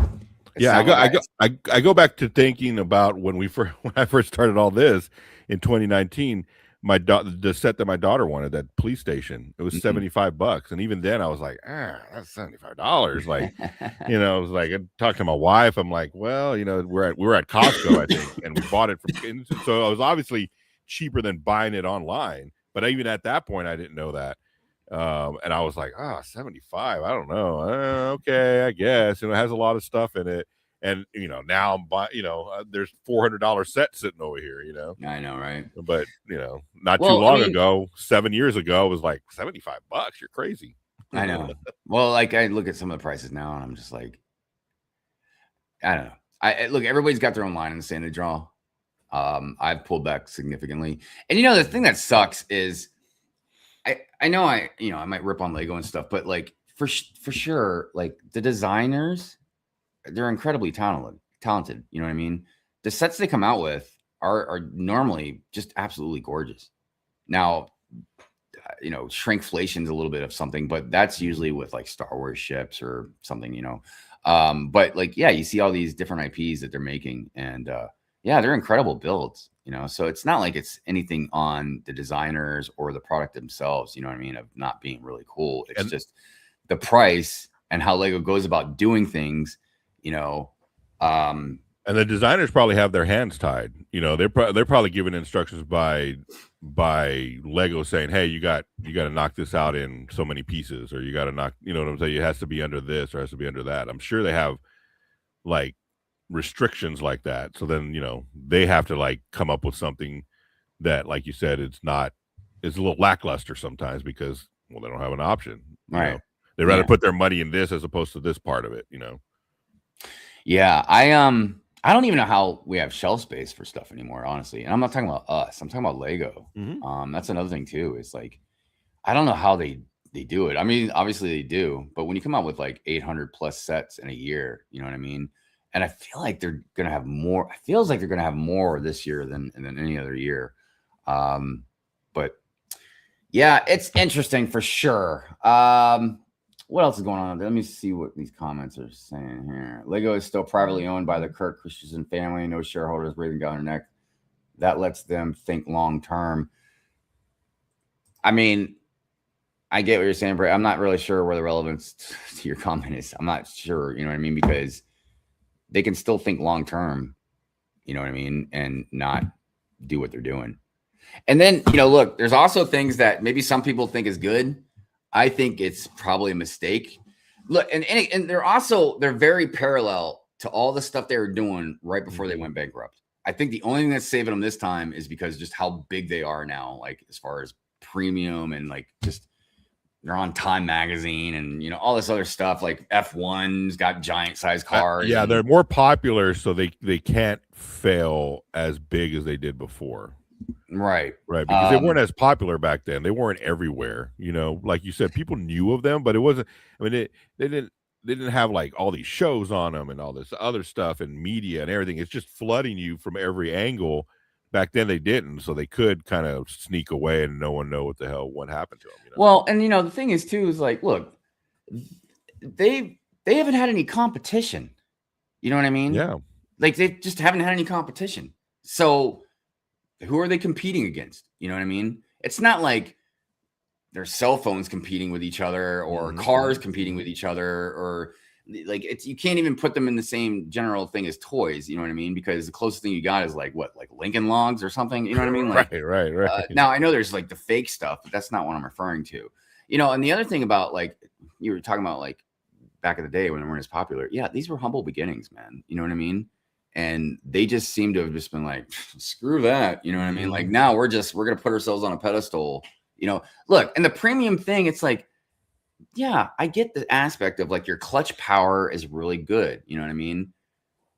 Speaker 2: I go back to thinking about when I first started all this in 2019. The set that my daughter wanted, that police station, it was $75, and even then I was like, that's $75. Like, you know, I was like, I talked to my wife. I'm like, well, you know, we were at Costco, I think, and we bought it from. So it was obviously cheaper than buying it online. But even at that point, I didn't know that, and I was like, 75. I don't know. Okay, I guess. And it has a lot of stuff in it. And, you know, now I'm buying, you know, there's $400 set sitting over here, you know.
Speaker 1: I know, right?
Speaker 2: But, you know, not too long ago, 7 years ago, it was like $75. You're crazy.
Speaker 1: I know. Well, like I look at some of the prices now and I'm just like, I don't know. Look, everybody's got their own line in the sand they draw. I've pulled back significantly. And, you know, the thing that sucks is I know I might rip on Lego and stuff, but like for sure, like the designers, they're incredibly talented. You know what I mean? The sets they come out with are normally just absolutely gorgeous. Now, you know, shrinkflation's a little bit of something, but that's usually with like Star Wars ships or something, you know. But like, yeah, you see all these different IPs that they're making, and yeah, they're incredible builds, you know. So it's not like it's anything on the designers or the product themselves, you know what I mean, of not being really cool. It's just the price and how Lego goes about doing things. You know, and
Speaker 2: the designers probably have their hands tied. You know, they're probably given instructions by Lego saying, "Hey, you got to knock this out in so many pieces, or you got to knock." You know what I'm saying? It has to be under this, or it has to be under that. I'm sure they have like restrictions like that. So then, you know, they have to like come up with something that, like you said, it's a little lackluster sometimes because, well, they don't have an option. You know? They'd rather put their money in this as opposed to this part of it, you know?
Speaker 1: Yeah. I don't even know how we have shelf space for stuff anymore, honestly. And I'm not talking about us. I'm talking about Lego. That's another thing too. It's like, I don't know how they do it. I mean, obviously they do, but when you come out with like 800 plus sets in a year, you know what I mean? And I feel like they're going to have more. It feels like they're going to have more this year than any other year. But yeah, it's interesting for sure. What else is going on? Let me see what these comments are saying here. Lego is still privately owned by the Kirk Christensen family. No shareholders breathing down their neck. That lets them think long term. I mean, I get what you're saying, Brett. I'm not really sure where the relevance to your comment is. I'm not sure, you know what I mean? Because they can still think long term, you know what I mean, and not do what they're doing. And then, you know, look, there's also things that maybe some people think is good. I think it's probably a mistake. Look, and they're very parallel to all the stuff they were doing right before they went bankrupt. I think the only thing that's saving them this time is because just how big they are now, like as far as premium and like just they're on Time Magazine and, you know, all this other stuff like F1's got giant size cars.
Speaker 2: Yeah, they're more popular, so they can't fail as big as they did before.
Speaker 1: Right.
Speaker 2: Because they weren't as popular back then. They weren't everywhere. You know, like you said, people knew of them, but it wasn't. I mean, they didn't have like all these shows on them and all this other stuff and media and everything. It's just flooding you from every angle. Back then they didn't, so they could kind of sneak away and no one know what happened to them. You know?
Speaker 1: Well, and you know the thing is too is like, look, they haven't had any competition. You know what I mean?
Speaker 2: Yeah.
Speaker 1: Like they just haven't had any competition. So who are they competing against? You know what I mean? It's not like there's cell phones competing with each other or cars competing with each other or like you can't even put them in the same general thing as toys. You know what I mean? Because the closest thing you got is like Lincoln Logs or something. You know what I mean? Like,
Speaker 2: right.
Speaker 1: Now I know there's like the fake stuff, but that's not what I'm referring to. You know, and the other thing about like you were talking about like back in the day when they weren't as popular. Yeah, these were humble beginnings, man. You know what I mean? And they just seem to have just been like, screw that. You know what I mean? Like now we're going to put ourselves on a pedestal, you know, look, and the premium thing, it's like, yeah, I get the aspect of like your clutch power is really good. You know what I mean?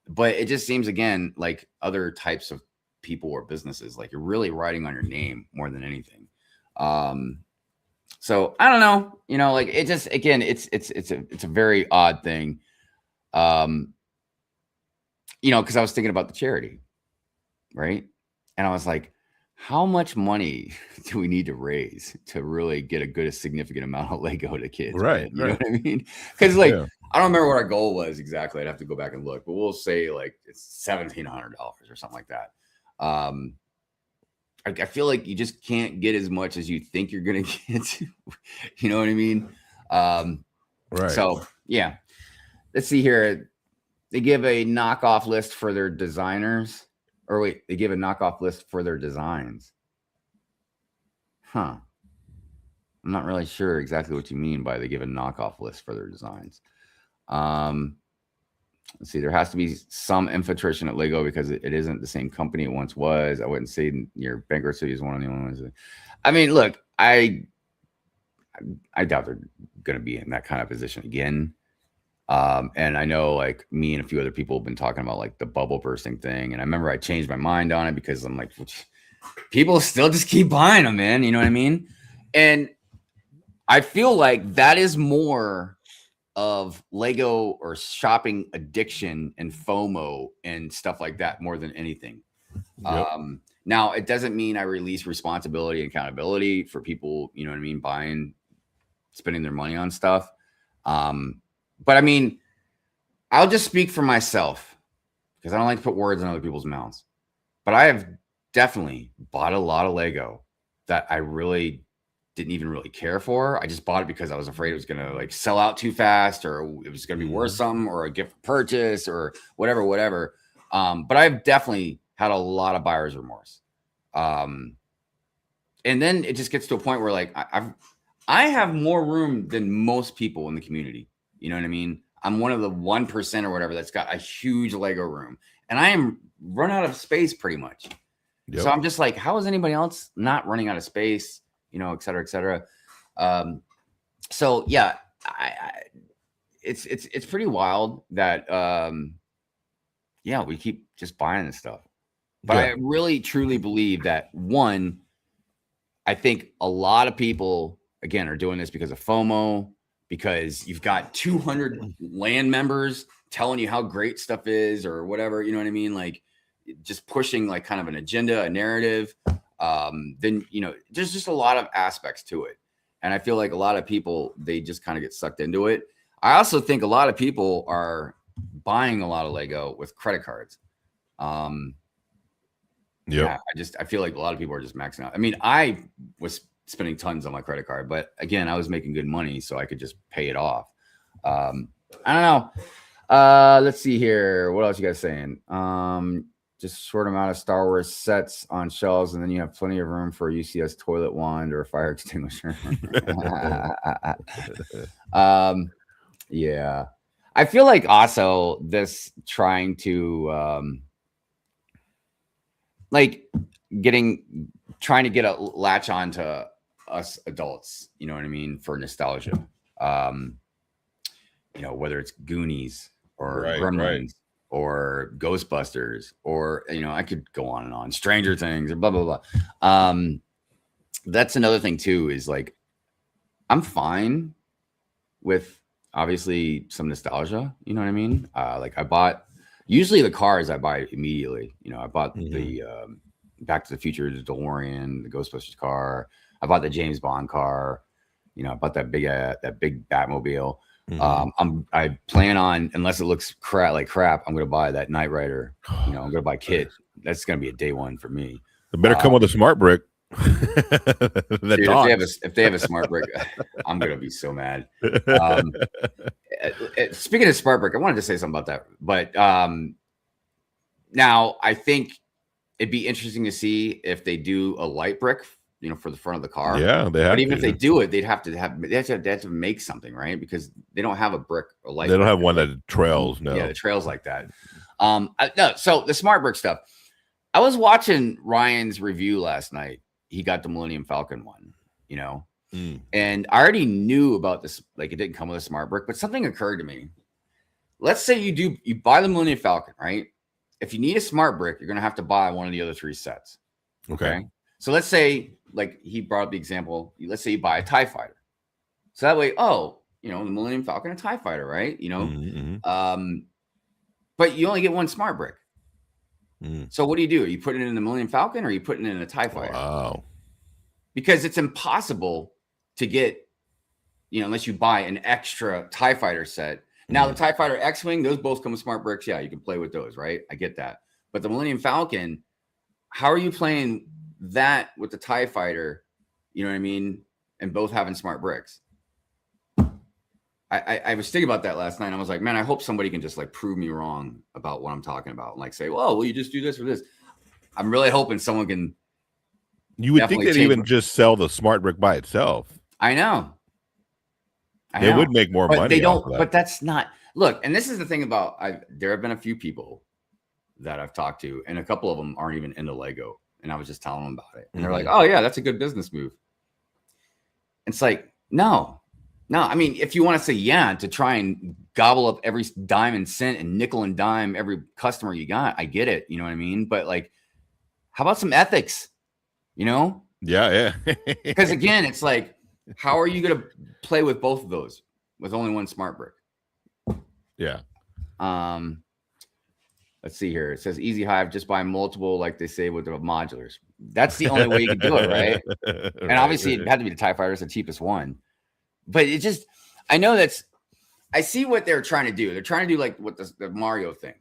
Speaker 1: But it just seems again, like other types of people or businesses, like you're really riding on your name more than anything. So I don't know, you know, like it just, again, it's a very odd thing. You know, because I was thinking about the charity, right? And I was like, how much money do we need to raise to really get a significant amount of Lego to kids?
Speaker 2: Right.
Speaker 1: You know what I mean? Because like, I don't remember what our goal was exactly. I'd have to go back and look, but we'll say like it's $1,700 or something like that. I feel like you just can't get as much as you think you're going to get. You know what I mean?
Speaker 2: Right.
Speaker 1: So yeah, let's see here. They give a knockoff list for their designers. Or wait, they give a knockoff list for their designs. Huh. I'm not really sure exactly what you mean by they give a knockoff list for their designs. Let's see. There has to be some infiltration at Lego because it isn't the same company it once was. I wouldn't say your bankruptcy is one of the only ones. I mean, look, I doubt they're going to be in that kind of position again. And I know like me and a few other people have been talking about like the bubble bursting thing. And I remember I changed my mind on it because I'm like, people still just keep buying them, man. You know what I mean? And I feel like that is more of Lego or shopping addiction and FOMO and stuff like that more than anything.
Speaker 2: Yep.
Speaker 1: Now it doesn't mean I release responsibility and accountability for people, you know what I mean? Spending their money on stuff. But I mean, I'll just speak for myself because I don't like to put words in other people's mouths. But I have definitely bought a lot of Lego that I really didn't even really care for. I just bought it because I was afraid it was going to like sell out too fast or it was going to be worth something or a gift purchase or whatever. But I've definitely had a lot of buyer's remorse. And then it just gets to a point where like I have more room than most people in the community. You know what I mean? I'm one of the 1% or whatever that's got a huge Lego room, and I am run out of space pretty much. So I'm just like, how is anybody else not running out of space? You know, et cetera, et cetera. So yeah, it's pretty wild that we keep just buying this stuff. But I really truly believe that one, I think a lot of people again are doing this because of FOMO, because you've got 200 land members telling you how great stuff is or whatever, you know what I mean? Like just pushing like kind of an agenda, a narrative. Then, you know, there's just a lot of aspects to it. And I feel like a lot of people, they just kind of get sucked into it. I also think a lot of people are buying a lot of Lego with credit cards. Yeah, I feel like a lot of people are just maxing out. I mean, I was spending tons on my credit card, but again, I was making good money, so I could just pay it off. I don't know. Let's see here. What else you guys saying? Just short amount of Star Wars sets on shelves, and then you have plenty of room for a UCS toilet wand or a fire extinguisher. Yeah. I feel like also this trying to trying to get a latch on to us adults, you know what I mean, for nostalgia. You know, whether it's Goonies or Gremlins or Ghostbusters, or, you know, I could go on and on, Stranger Things or blah, blah, blah. That's another thing too, is like, I'm fine with obviously some nostalgia, you know what I mean? Like I bought, usually the cars I buy immediately, you know, I bought the Back to the Future, the DeLorean, the Ghostbusters car. I bought the James Bond car, you know, I bought that big Batmobile. I plan on, unless it looks like crap, I'm going to buy that Knight Rider. You know, I'm going to buy Kit. That's going to be a day one for me.
Speaker 2: It better come with a smart brick.
Speaker 1: Dude, if they have a smart brick, I'm going to be so mad. Speaking of smart brick, I wanted to say something about that. But now I think it'd be interesting to see if they do a light brick, you know, for the front of the car.
Speaker 2: Yeah, they have.
Speaker 1: But even if they do it, they have to make something, right? Because they don't have a brick or light.
Speaker 2: They don't have one that trails. No,
Speaker 1: yeah, the trails like that. No. So the smart brick stuff. I was watching Ryan's review last night. He got the Millennium Falcon one, you know, and I already knew about this. Like, it didn't come with a smart brick, but something occurred to me. Let's say you buy the Millennium Falcon, right? If you need a smart brick, you're going to have to buy one of the other 3 sets. Okay. So let's say, like he brought up the example, let's say you buy a TIE Fighter. So that way, you know, the Millennium Falcon, a TIE Fighter, right? You know, but you only get one smart brick. So what do? You put it in the Millennium Falcon, or you put it in a TIE Fighter?
Speaker 2: Wow.
Speaker 1: Because it's impossible to get, you know, unless you buy an extra TIE Fighter set. Now the TIE Fighter X-Wing, those both come with smart bricks. Yeah, you can play with those, right? I get that. But the Millennium Falcon, how are you playing that with the TIE Fighter? You know what I mean? And both having smart bricks. I was thinking about that last night. I was like, man, I hope somebody can just like prove me wrong about what I'm talking about, and like say, well, you just do this or this. I'm really hoping someone can.
Speaker 2: You would think they'd even just sell the smart brick by itself.
Speaker 1: I know.
Speaker 2: They would make more money.
Speaker 1: They don't. But that's not. Look, and this is the thing about. There have been a few people that I've talked to, and a couple of them aren't even into Lego, and I was just telling them about it, and they're like, "Oh yeah, that's a good business move." It's like, no. I mean, if you want to say to try and gobble up every dime and cent and nickel and dime every customer you got, I get it. You know what I mean? But like, how about some ethics? You know?
Speaker 2: Yeah.
Speaker 1: Because again, it's like, how are you going to play with both of those with only one smart brick?
Speaker 2: Yeah.
Speaker 1: Let's see here. It says Easy Hive, just buy multiple, like they say with the modulars. That's the only way you can do it, right? And obviously, it had to be the TIE Fighter, the cheapest one. But it just, I know I see what they're trying to do. They're trying to do like what the Mario thing.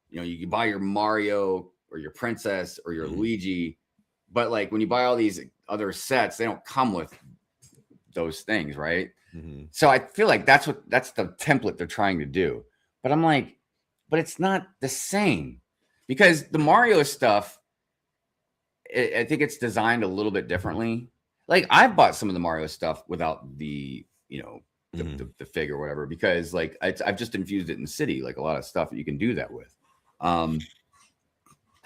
Speaker 1: You know, you can buy your Mario or your Princess or your Luigi, but like when you buy all these other sets, they don't come with those things, right? So I feel like that's the template they're trying to do. But I'm like, but it's not the same, because the Mario stuff, I think it's designed a little bit differently. Like I bought some of the Mario stuff without the, you know, the fig or whatever, because like I've just infused it in the city, like a lot of stuff that you can do that with.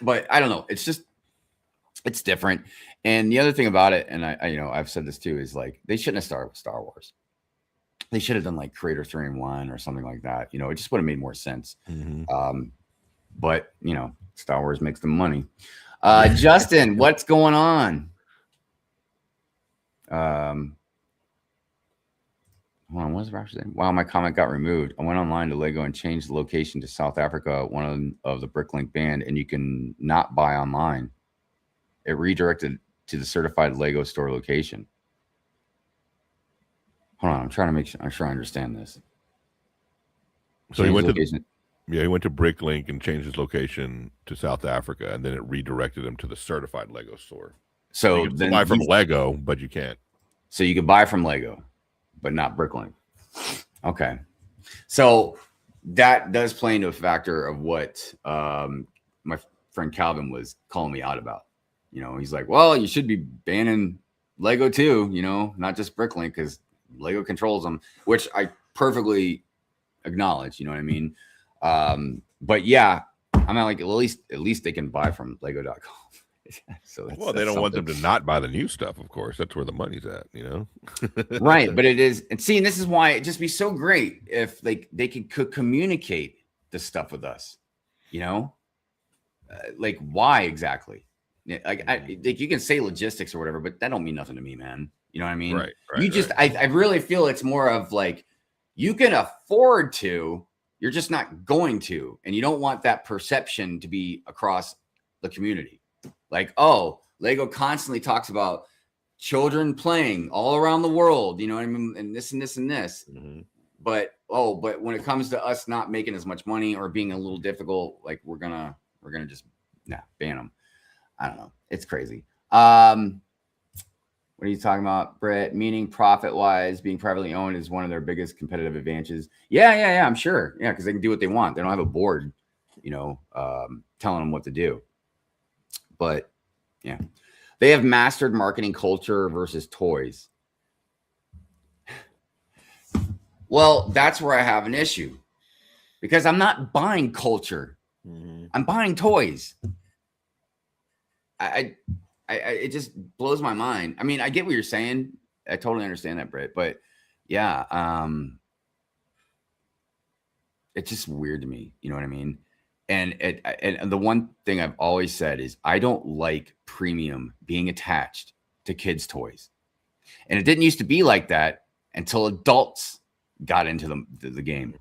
Speaker 1: But I don't know. It's different. And the other thing about it, and I I've said this too, is like they shouldn't have started with Star Wars. They should have done like Creator 3-in-1 or something like that. It just would have made more sense. But Star Wars makes the money. Justin, what's going on? Hold on, what was Rapture saying? Wow, my comment got removed. I went online to Lego and changed the location to South Africa, one of the Bricklink band, and you can not buy online. It redirected to the certified Lego store location. Hold on, I'm trying to make sure I understand this.
Speaker 2: So he went to Bricklink and changed his location to South Africa, and then it redirected him to the certified Lego store.
Speaker 1: So
Speaker 2: you can buy from Lego, but you can't.
Speaker 1: So you can buy from Lego, but not Bricklink. Okay. So that does play into a factor of what my friend Calvin was calling me out about. He's like, well, you should be banning Lego too, not just Bricklink, because Lego controls them, which I perfectly acknowledge, you know what I mean? But yeah, I'm like, at least they can buy from Lego.com. So
Speaker 2: they don't want them to not buy the new stuff, of course. That's where the money's at,
Speaker 1: Right. But it is, and see, and this is why it'd just be so great if they could communicate this stuff with us, like why exactly? Like you can say logistics or whatever, but that don't mean nothing to me, man. You know what I mean?
Speaker 2: Right.
Speaker 1: I really feel it's more of like, you can afford to, you're just not going to, and you don't want that perception to be across the community. Like, oh, Lego constantly talks about children playing all around the world, you know what I mean? And this and this and this. But when it comes to us not making as much money or being a little difficult, like we're gonna just ban them. I don't know. It's crazy. What are you talking about, Brett? Meaning profit-wise, being privately owned is one of their biggest competitive advantages. Yeah, I'm sure. Yeah, because they can do what they want. They don't have a board, telling them what to do. But yeah, they have mastered marketing culture versus toys. Well, that's where I have an issue, because I'm not buying culture. I'm buying toys. It just blows my mind. I mean, I get what you're saying. I totally understand that, Britt. But yeah, it's just weird to me. You know what I mean? And the one thing I've always said is I don't like premium being attached to kids' toys. And it didn't used to be like that until adults got into the game.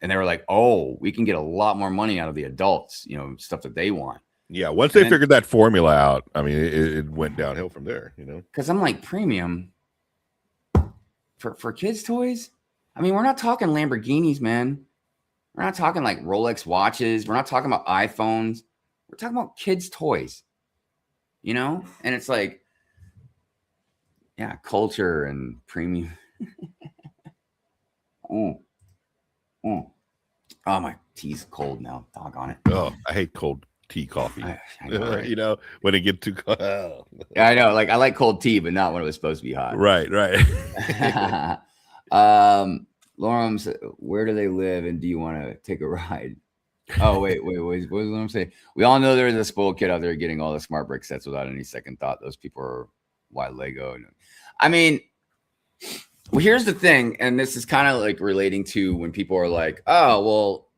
Speaker 1: And they were like, oh, we can get a lot more money out of the adults, stuff that they want.
Speaker 2: Yeah, once they figured that formula out, I mean, it went downhill from there,
Speaker 1: Because I'm like, premium for kids' toys? I mean, we're not talking Lamborghinis, man. We're not talking like Rolex watches. We're not talking about iPhones. We're talking about kids' toys, And it's like, yeah, culture and premium. Oh, my tea's cold now. Doggone it.
Speaker 2: Oh, I hate cold tea coffee.
Speaker 1: I know, right?
Speaker 2: When it gets too cold. Oh.
Speaker 1: Yeah, I know. Like I like cold tea, but not when it was supposed to be hot.
Speaker 2: Right.
Speaker 1: Lorem, where do they live, and do you want to take a ride? Oh, wait. What was Lorem saying? We all know there's a spoiled kid out there getting all the smart brick sets without any second thought. Those people are why Lego. I mean, well, here's the thing, and this is kind of like relating to when people are like, oh, well,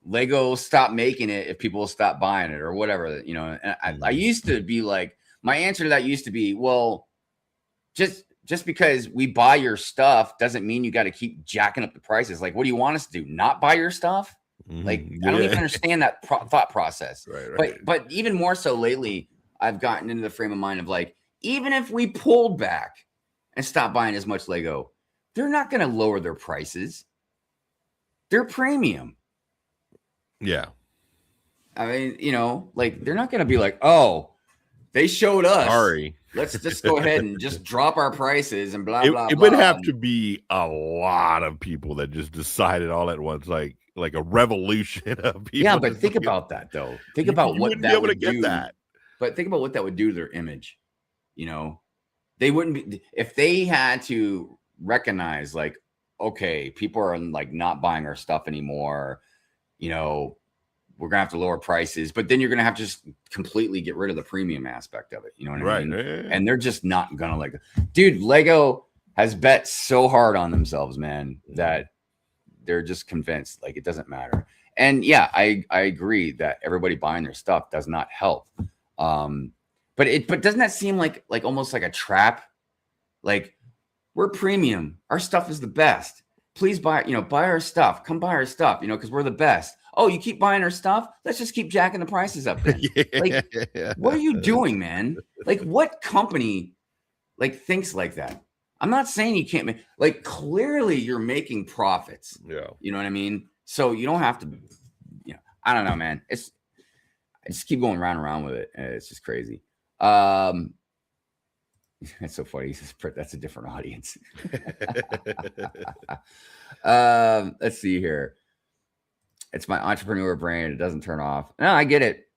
Speaker 1: Lego will stop making it if people will stop buying it or whatever, And I used to be like, my answer to that used to be, well, just because we buy your stuff doesn't mean you got to keep jacking up the prices. Like, what do you want us to do? Not buy your stuff? Like, I don't even understand that thought process.
Speaker 2: Right.
Speaker 1: But even more so lately, I've gotten into the frame of mind of like, even if we pulled back and stopped buying as much Lego, they're not going to lower their prices. They're premium.
Speaker 2: Yeah.
Speaker 1: I mean, like they're not going to be like, oh, they showed us.
Speaker 2: Sorry.
Speaker 1: Let's just go ahead and just drop our prices and blah, blah, blah.
Speaker 2: It would have to be a lot of people that just decided all at once, like a revolution of people.
Speaker 1: Yeah, but think about that, though. Think about what that would do. But think about what that would do to their image. They wouldn't be, if they had to recognize like, okay, people are like not buying our stuff anymore. You know, we're gonna have to lower prices, but then you're gonna have to just completely get rid of the premium aspect of it. You know what I mean?
Speaker 2: Yeah.
Speaker 1: And they're just not gonna like, dude, Lego has bet so hard on themselves, man, that they're just convinced like it doesn't matter. And yeah, I agree that everybody buying their stuff does not help. But doesn't that seem like almost like a trap? Like, we're premium, our stuff is the best. Please buy our stuff. Come buy our stuff, because we're the best. Oh, you keep buying our stuff? Let's just keep jacking the prices up then. Like, what are you doing, man? Like, what company thinks like that? I'm not saying you can't make, clearly you're making profits.
Speaker 2: Yeah.
Speaker 1: You know what I mean? So you don't have to, I don't know, man. I just keep going round and round with it. And it's just crazy. That's so funny. He says, that's a different audience. Let's see here. It's my entrepreneur brain. It doesn't turn off. No, I get it.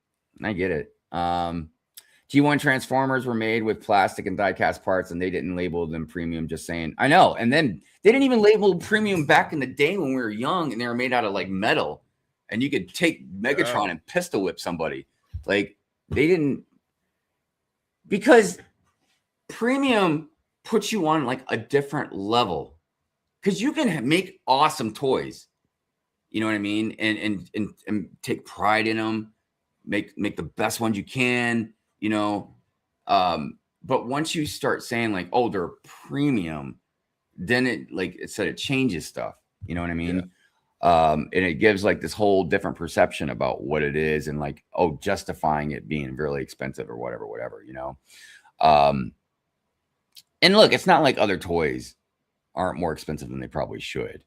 Speaker 1: G1 Transformers were made with plastic and die-cast parts, and they didn't label them premium, just saying. I know. And then they didn't even label premium back in the day when we were young, and they were made out of metal. And you could take Megatron and pistol whip somebody. They didn't, because premium puts you on a different level, because you can make awesome toys. You know what I mean? And take pride in them, make the best ones you can, but once you start saying oh, they're premium, then it changes stuff. You know what I mean? Yeah. And it gives this whole different perception about what it is, and justifying it being really expensive or whatever. And look, it's not like other toys aren't more expensive than they probably should,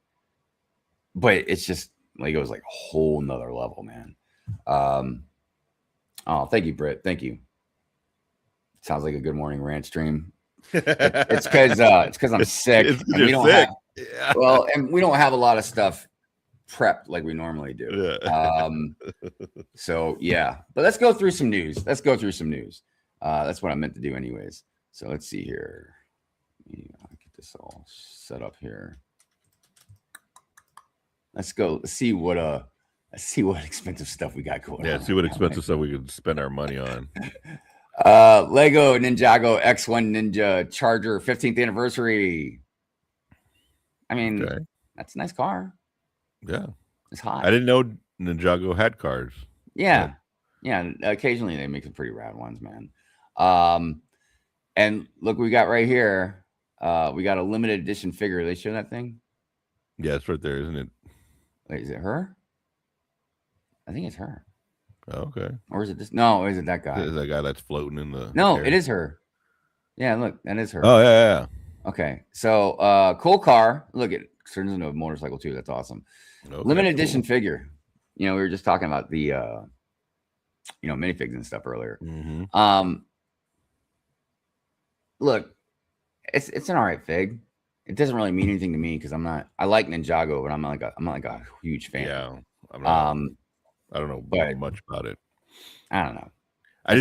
Speaker 1: but it's just Lego's a whole nother level, man. Oh, thank you, Britt. Thank you. Sounds like a good morning rant stream. It's because I'm sick. And we don't have, and we don't have a lot of stuff prepped like we normally do. Yeah. So yeah, but let's go through some news. That's what I meant to do anyways. So let's see here. I'll get this all set up here. Let's go. Let's see what expensive stuff we got going on.
Speaker 2: Yeah, see what expensive stuff we could spend our money on.
Speaker 1: Lego Ninjago X1 Ninja Charger 15th anniversary. I mean, that's a nice car.
Speaker 2: Yeah.
Speaker 1: It's hot.
Speaker 2: I didn't know Ninjago had cars.
Speaker 1: Yeah. Yeah. Occasionally they make some pretty rad ones, man. And look, we got right here. We got a limited edition figure. They show that thing?
Speaker 2: Yeah, it's right there, isn't it?
Speaker 1: Wait, is it her? I think it's her.
Speaker 2: Oh, okay.
Speaker 1: Or is it this? No, is it that guy?
Speaker 2: Is that guy that's floating in the
Speaker 1: No,
Speaker 2: air?
Speaker 1: It is her. Yeah, look, that is her.
Speaker 2: Oh, yeah.
Speaker 1: Okay. So cool car. Look, it turns into a motorcycle too. That's awesome. Okay, limited edition figure. We were just talking about the minifigs and stuff earlier.
Speaker 2: Mm-hmm.
Speaker 1: Look, it's an all right fig. It doesn't really mean anything to me because I like Ninjago, but I'm not a huge fan.
Speaker 2: Yeah. I don't know much about it.
Speaker 1: I don't know.
Speaker 2: I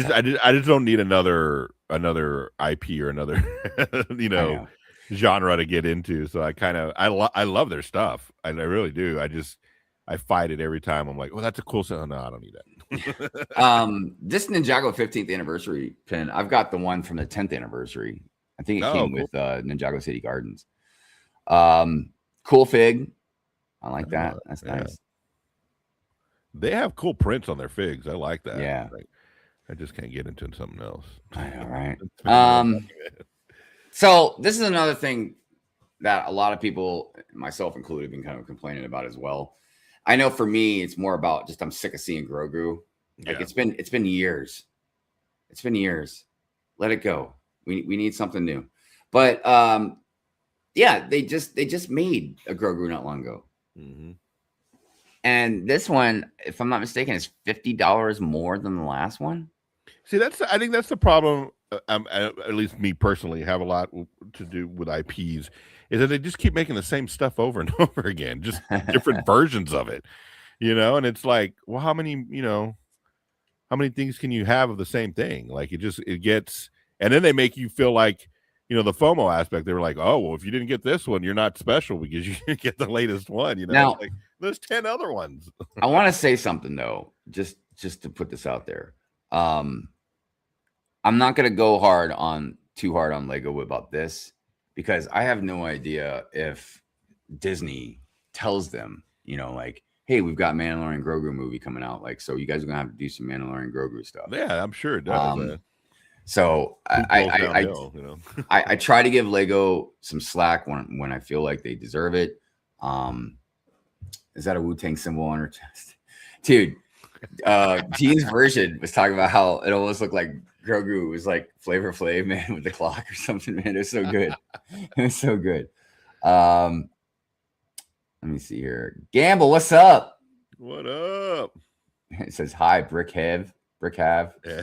Speaker 2: just don't need another IP or another genre to get into. So I love their stuff. I really do. I fight it every time. I'm like, oh, that's a cool set. Oh, no, I don't need that.
Speaker 1: This Ninjago 15th anniversary pin, I've got the one from the 10th anniversary. I think it came with Ninjago City Gardens. Cool fig. I like that. That's nice.
Speaker 2: They have cool prints on their figs. I like that.
Speaker 1: Yeah.
Speaker 2: I just can't get into something else.
Speaker 1: I know, right? So this is another thing that a lot of people, myself included, have been kind of complaining about as well. I know for me, it's more about just I'm sick of seeing Grogu. It's been years. It's been years. Let it go. We need something new. But they just made a Grogu not long ago.
Speaker 2: Mm-hmm.
Speaker 1: And this one, if I'm not mistaken, is $50 more than the last one.
Speaker 2: See, I think that's the problem. At least me personally have a lot to do with IPs, is that they just keep making the same stuff over and over again, just different versions of it, and it's like, well, how many things can you have of the same thing? It gets, and then they make you feel like, the FOMO aspect. They were like, oh, well, if you didn't get this one, you're not special because you didn't get the latest one.
Speaker 1: Now,
Speaker 2: like, there's 10 other ones.
Speaker 1: I want to say something though, just to put this out there. I'm not going to go too hard on Lego about this, because I have no idea if Disney tells them, like, hey, we've got Mandalorian Grogu movie coming out. Like, so you guys are going to have to do some Mandalorian Grogu stuff.
Speaker 2: Yeah, I'm sure it does.
Speaker 1: So I try to give Lego some slack when I feel like they deserve it. Is that a Wu-Tang symbol on her chest? Dude, Gene's version was talking about how it almost looked like Grogu was like Flavor Flav, man, with the clock or something, man. It was so good. It was so good. Let me see here. Gamble, what's up?
Speaker 2: What up?
Speaker 1: It says, hi, Brick Have. Have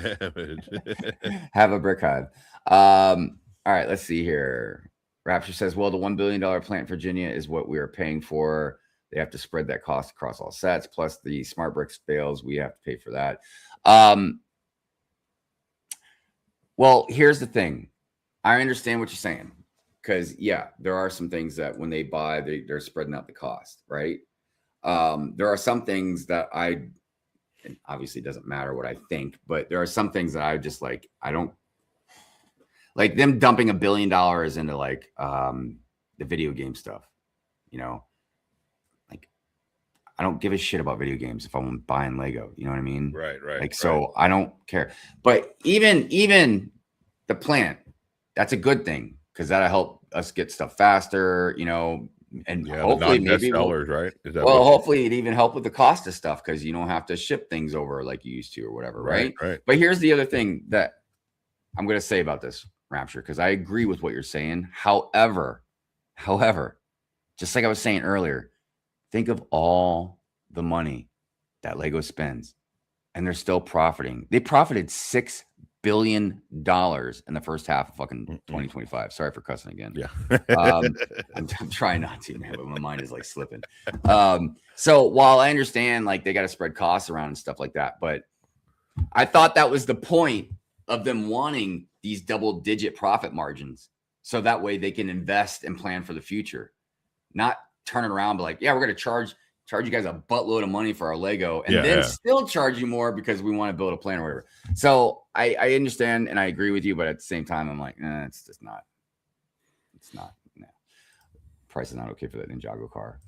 Speaker 1: a Brick Hive. All right, let's see here. Rapture says, well, the $1 billion plant in Virginia is what we are paying for. They have to spread that cost across all sets, plus the smart bricks fails. We have to pay for that. Well, here's the thing. I understand what you're saying, because, yeah, there are some things that when they buy, they're spreading out the cost, right? There are some things that and obviously it doesn't matter what I think, but there are some things that I just like, I don't like them dumping $1 billion into like the video game stuff, like I don't give a shit about video games if I'm buying Lego, you know what I mean?
Speaker 2: Right.
Speaker 1: Like, so I don't care. But even the plant, that's a good thing, because that'll help us get stuff faster, and hopefully maybe
Speaker 2: right?
Speaker 1: Hopefully it even help with the cost of stuff, because you don't have to ship things over like you used to or whatever, right? But here's the other thing that I'm going to say about this, Rapture, because I agree with what you're saying. However, just like I was saying earlier, think of all the money that Lego spends, and they're still profiting. They profited $6 billion in the first half of fucking 2025. Sorry for cussing again.
Speaker 2: Yeah.
Speaker 1: I'm trying not to, man, but my mind is like slipping. So while I understand like they got to spread costs around and stuff like that, but I thought that was the point of them wanting these double-digit profit margins, so that way they can invest and plan for the future, not turn it around, but like, yeah, we're going to charge you guys a buttload of money for our Lego, and then still charge you more because we want to build a plan or whatever. So I understand and I agree with you, but at the same time, I'm like, it's just not. It's not. No. Price is not okay for that Ninjago car.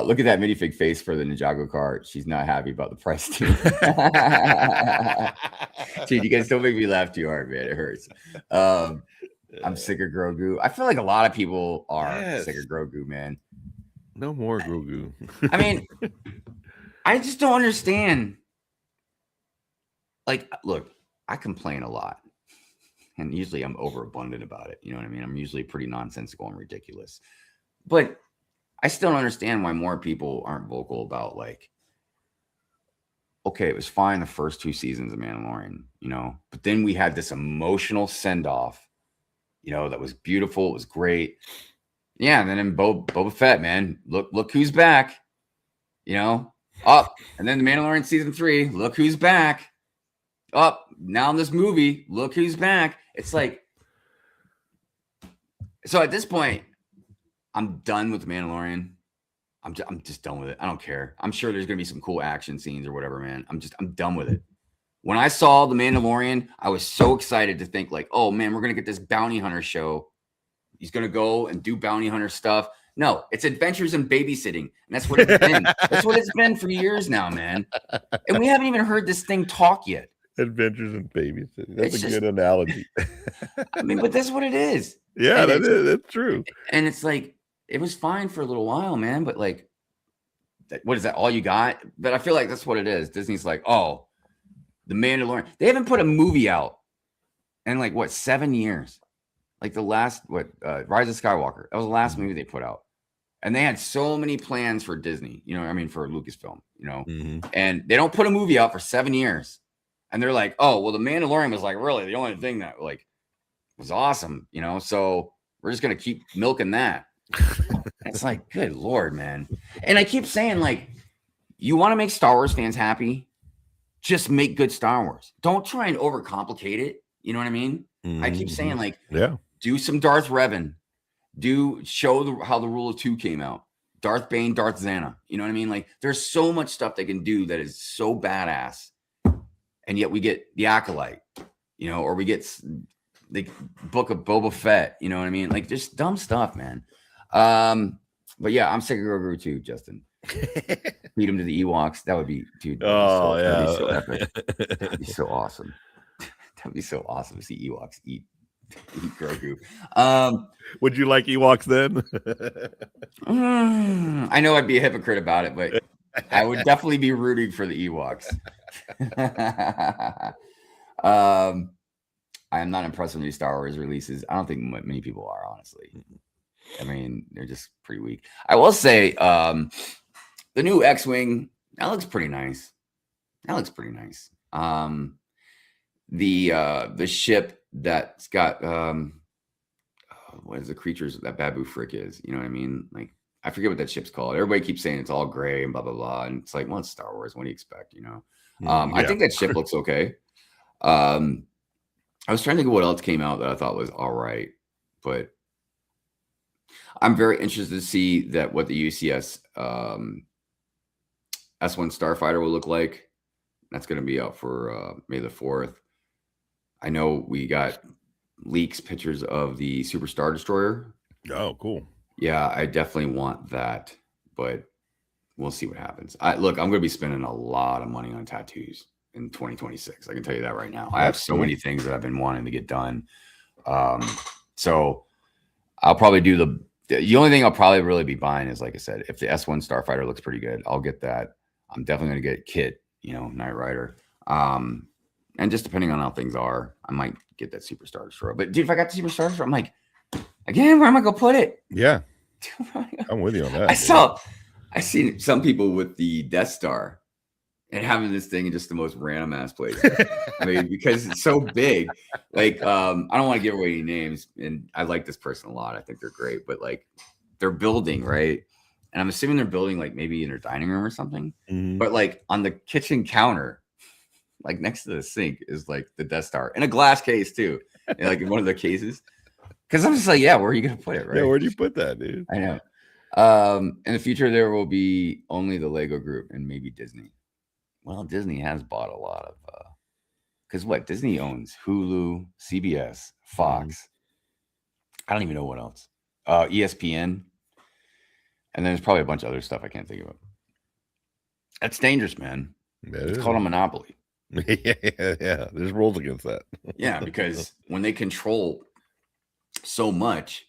Speaker 1: Look at that minifig face for the Ninjago car. She's not happy about the price too. Dude, you guys don't make me laugh too hard, man. It hurts. I'm sick of Grogu. I feel like a lot of people are sick of Grogu, man.
Speaker 2: No more Grogu.
Speaker 1: I mean, I just don't understand. Like, look, I complain a lot, and usually I'm overabundant about it. You know what I mean? I'm usually pretty nonsensical and ridiculous, but I still don't understand why more people aren't vocal about, like, okay, it was fine the first 2 seasons of Mandalorian, but then we had this emotional send-off, that was beautiful. It was great. Yeah, and then in Boba Fett, man, look who's back, up. And then the Mandalorian season 3, look who's back. Up. Now in this movie, look who's back. It's like, so at this point, I'm done with Mandalorian. I'm just done with it. I don't care. I'm sure there's gonna be some cool action scenes or whatever, man. I'm done with it. When I saw The Mandalorian, I was so excited to think like, oh man, we're going to get this bounty hunter show. He's going to go and do bounty hunter stuff. No, it's adventures in babysitting. And that's what it's been. That's what it's been for years now, man. And we haven't even heard this thing talk yet.
Speaker 3: Adventures in babysitting. That's a good analogy.
Speaker 1: I mean, but that's what it is.
Speaker 3: Yeah, that's true.
Speaker 1: And it's like, it was fine for a little while, man. But like, what is that? All you got? But I feel like that's what it is. Disney's like, oh, The Mandalorian. They haven't put a movie out in like 7 years? Like the last Rise of Skywalker. That was the last movie they put out, and they had so many plans for Disney. For Lucasfilm. And they don't put a movie out for 7 years, and they're like, oh well, The Mandalorian was like really the only thing that like was awesome. So we're just gonna keep milking that. It's like, good Lord, man. And I keep saying, like, you want to make Star Wars fans happy? Just make good Star Wars. Don't try and overcomplicate it. You know what I mean? I keep saying, like,
Speaker 3: yeah,
Speaker 1: do some Darth Revan. Show how the Rule of Two came out. Darth Bane, Darth Xana. You know what I mean? Like, there's so much stuff they can do that is so badass. And yet we get the Acolyte, you know, or we get the Book of Boba Fett. You know what I mean? Like, just dumb stuff, man. But yeah, I'm sick of Grogu too, Justin. Feed him to the Ewoks. That would be, dude. That'd be so epic. That'd be so awesome. That'd be so awesome to see Ewoks eat Grogu.
Speaker 3: Would you like Ewoks then?
Speaker 1: I know I'd be a hypocrite about it, but I would definitely be rooting for the Ewoks. I am not impressed with new Star Wars releases. I don't think many people are, honestly. I mean, they're just pretty weak. I will say, the new X-Wing, that looks pretty nice. The ship that's got what is the creatures that Babu Frick is? You know what I mean? Like, I forget what that ship's called. Everybody keeps saying it's all gray and blah blah blah, and it's like, well, it's Star Wars. What do you expect? You know? I think that ship looks okay. I was trying to think of what else came out that I thought was all right, but I'm very interested to see what the UCS S1 Starfighter will look like. That's going to be out for May the 4th. I know we got pictures of the Super Star Destroyer.
Speaker 3: Oh, cool.
Speaker 1: Yeah, I definitely want that, but we'll see what happens. I'm going to be spending a lot of money on tattoos in 2026. I can tell you that right now. I have so many things that I've been wanting to get done. So I'll probably do the only thing I'll probably really be buying is, like I said, if the S1 Starfighter looks pretty good, I'll get that. I'm definitely going to get Kit, Knight Rider. And just depending on how things are, I might get that Super Star Destroyer. But dude, if I got the Super Star Destroyer, I'm like, again, where am I going to put it?
Speaker 3: Yeah. I'm with you on that.
Speaker 1: I seen some people with the Death Star and having this thing in just the most random ass place. I mean, because it's so big. Like, I don't want to give away any names, and I like this person a lot. I think they're great, but like, they're building, right? And I'm assuming they're building like maybe in their dining room or something.
Speaker 3: Mhm.
Speaker 1: But like on the kitchen counter, like next to the sink, is like the Death Star in a glass case too, and like in one of the cases. Because I'm just like, yeah, where are you gonna put it, right?
Speaker 3: Yeah, where do you put that, dude?
Speaker 1: I know. In the future, there will be only the Lego Group and maybe Disney. Well, Disney has bought a lot of, because Disney owns Hulu, CBS, Fox. I don't even know what else. ESPN, and then there's probably a bunch of other stuff I can't think of. That's dangerous, man. It's called a monopoly.
Speaker 3: Yeah. There's rules against that.
Speaker 1: Yeah, because when they control so much,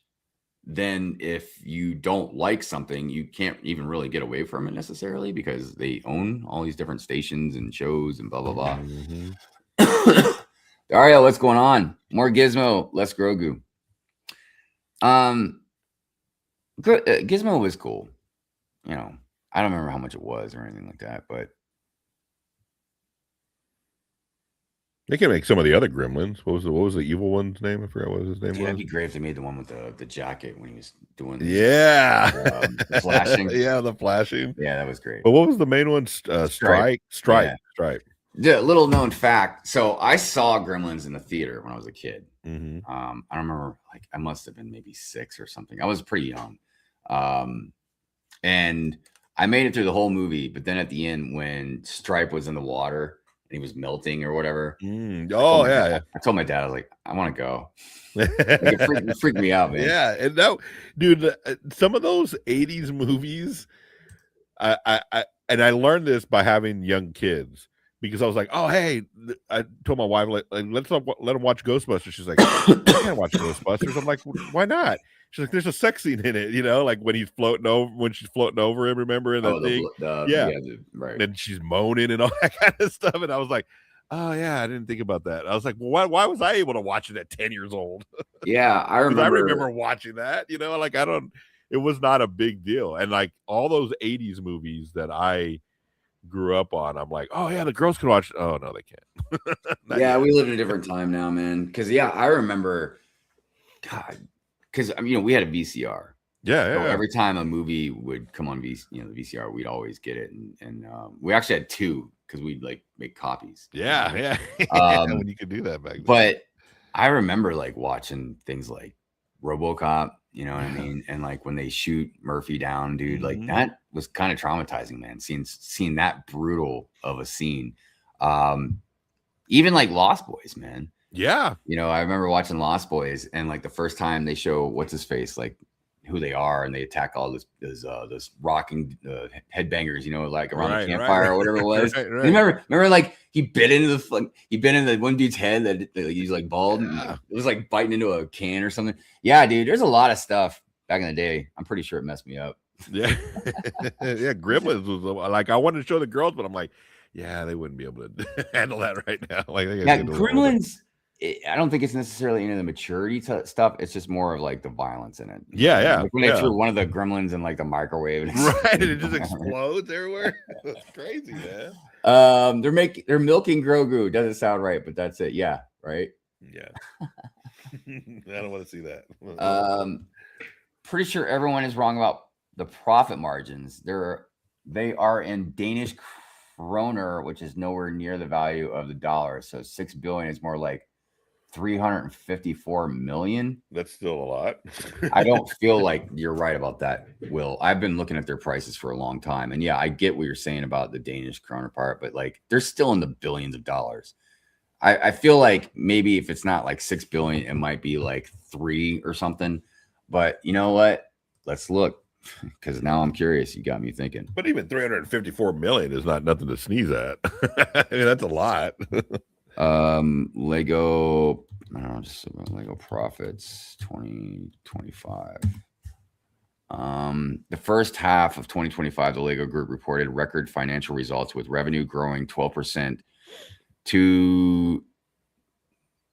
Speaker 1: then if you don't like something, you can't even really get away from it necessarily because they own all these different stations and shows and blah, blah, blah. Dario, what's going on? More Gizmo, less Grogu. Gizmo was cool. I don't remember how much it was or anything like that, but
Speaker 3: They can make some of the other gremlins. What was the evil one's name? I forgot what his name was.
Speaker 1: That'd be great if they made the one with the jacket when he was doing
Speaker 3: the
Speaker 1: flashing.
Speaker 3: Yeah, the flashing.
Speaker 1: Yeah, that was great.
Speaker 3: But what was the main one? Stripe.
Speaker 1: The little known fact. So I saw Gremlins in the theater when I was a kid.
Speaker 3: Mm-hmm.
Speaker 1: I don't remember, like I must have been maybe 6 or something. I was pretty young. And I made it through the whole movie, but then at the end when Stripe was in the water and he was melting or whatever.
Speaker 3: I
Speaker 1: told my dad, I was like, I want to go. It freaked me out, man.
Speaker 3: Yeah, and that, dude, some of those 80s movies, I learned this by having young kids because I was like, oh, hey, I told my wife, like let them watch Ghostbusters. She's like, I can't watch Ghostbusters. I'm like, why not? She's like, there's a sex scene in it, like when she's floating over him, remember? In that thing? Right. And she's moaning and all that kind of stuff. And I was like, oh, yeah, I didn't think about that. I was like, well, why was I able to watch it at 10 years old?
Speaker 1: Yeah, I remember
Speaker 3: watching that, like it was not a big deal. And like all those 80s movies that I grew up on, I'm like, oh, yeah, the girls can watch. Oh, no, they can't.
Speaker 1: Yeah, we live in a different time now, man. Because, yeah, I remember, God, because we had a VCR.
Speaker 3: Yeah.
Speaker 1: So every time a movie would come on the VCR, we'd always get it, and we actually had 2 because we'd like make copies.
Speaker 3: Yeah. When you could do that back then.
Speaker 1: But I remember like watching things like RoboCop, you know what I mean? And like when they shoot Murphy down, dude, like that was kind of traumatizing, man. Seeing that brutal of a scene. Even like Lost Boys, man.
Speaker 3: Yeah.
Speaker 1: You know, I remember watching Lost Boys, and like the first time they show what's his face, like who they are, and they attack all those rocking headbangers, you know, like around the campfire or whatever it was. Remember, like he bit into the one dude's head that he's like bald. Yeah. It was like biting into a can or something. Yeah, dude, there's a lot of stuff back in the day. I'm pretty sure it messed me up.
Speaker 3: Yeah, yeah. Gremlins was like, I wanted to show the girls, but I'm like, yeah, they wouldn't be able to handle that right now. Like,
Speaker 1: Gremlins. I don't think it's necessarily into the maturity stuff. It's just more of like the violence in it.
Speaker 3: Yeah.
Speaker 1: Like when they threw one of the gremlins in like the microwave, and
Speaker 3: it just explodes everywhere. That's crazy, man.
Speaker 1: They're milking Grogu. Doesn't sound right, but that's it. Yeah, right.
Speaker 3: Yeah. I don't want to see that.
Speaker 1: Pretty sure everyone is wrong about the profit margins. They are in Danish kroner, which is nowhere near the value of the dollar. So 6 billion is more like 354 million.
Speaker 3: That's still a lot.
Speaker 1: I don't feel like you're right about that, Will. I've been looking at their prices for a long time, and yeah, I get what you're saying about the Danish kroner part, but like they're still in the billions of dollars. I feel like maybe if it's not like 6 billion, it might be like 3 or something. But you know what? Let's look, because now I'm curious. You got me thinking.
Speaker 3: But even 354 million is not nothing to sneeze at. I mean, that's a lot.
Speaker 1: Lego, I don't know, just Lego profits 2025. The first half of 2025, the Lego Group reported record financial results with revenue growing 12% to.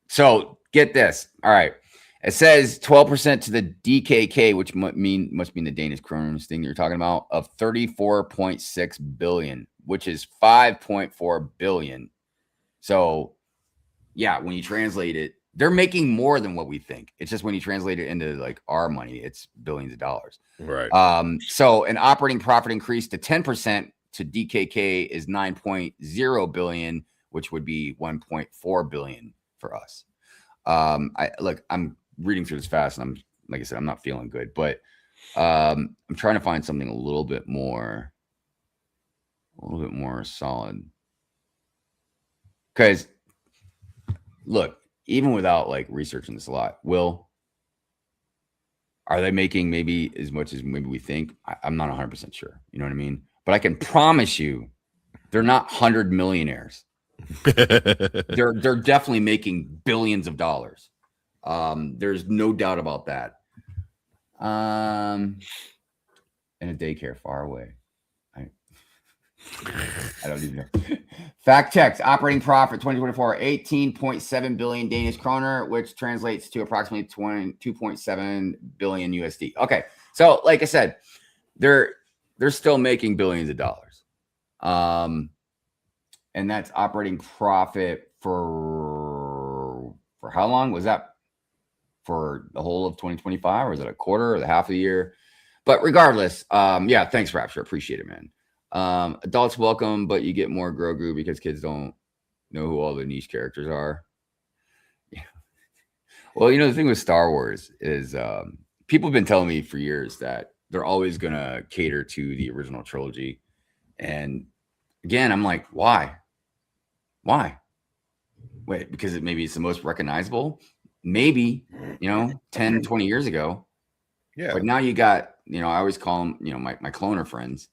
Speaker 1: So get this. All right. It says 12% to the DKK, which must mean the Danish kroner thing you're talking about, of 34.6 billion, which is 5.4 billion. So, yeah, when you translate it, they're making more than what we think. It's just when you translate it into like our money, it's billions of dollars.
Speaker 3: Right.
Speaker 1: So an operating profit increase to 10% to DKK is 9.0 billion, which would be 1.4 billion for us. I'm reading through this fast, and I'm like I said, I'm not feeling good, but I'm trying to find something a little bit more solid. Because look, even without like researching this a lot, are they making maybe as much as maybe we think? I'm not 100% sure. You know what I mean? But I can promise you, they're not 100 millionaires. They're definitely making billions of dollars. There's no doubt about that. In a daycare far away. I don't even know. Fact checks. Operating profit 2024, 18.7 billion Danish kroner, which translates to approximately 22.7 billion USD. Okay. So like I said, they're still making billions of dollars. And that's operating profit for how long? Was that for the whole of 2025, or was it a quarter or the half of the year? But regardless, yeah, thanks, Rapture. Appreciate it, man. Adults welcome, but you get more Grogu because kids don't know who all the niche characters are. Yeah. Well, you know, the thing with Star Wars is people have been telling me for years that they're always going to cater to the original trilogy. And again, I'm like, why? Wait, because maybe it's the most recognizable? Maybe, 10, 20 years ago.
Speaker 3: Yeah.
Speaker 1: But now you got, I always call them, my cloner friends.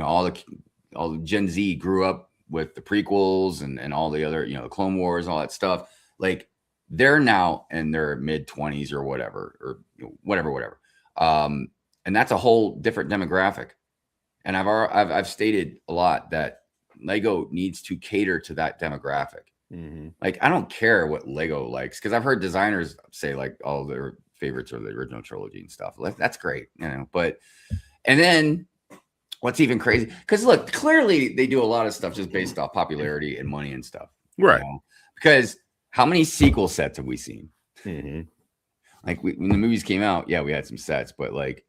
Speaker 1: All the Gen Z grew up with the prequels and all the other, the Clone Wars and all that stuff. Like they're now in their mid-20s or whatever, or whatever. And that's a whole different demographic. And I've stated a lot that Lego needs to cater to that demographic.
Speaker 3: Mm-hmm.
Speaker 1: Like I don't care what Lego likes, because I've heard designers say like all their favorites are the original trilogy and stuff. Like that's great, But and then. What's even crazy? Because look, clearly they do a lot of stuff just based off popularity and money and stuff,
Speaker 3: right?
Speaker 1: Because how many sequel sets have we seen?
Speaker 3: Mm-hmm.
Speaker 1: Like when the movies came out, yeah, we had some sets, but like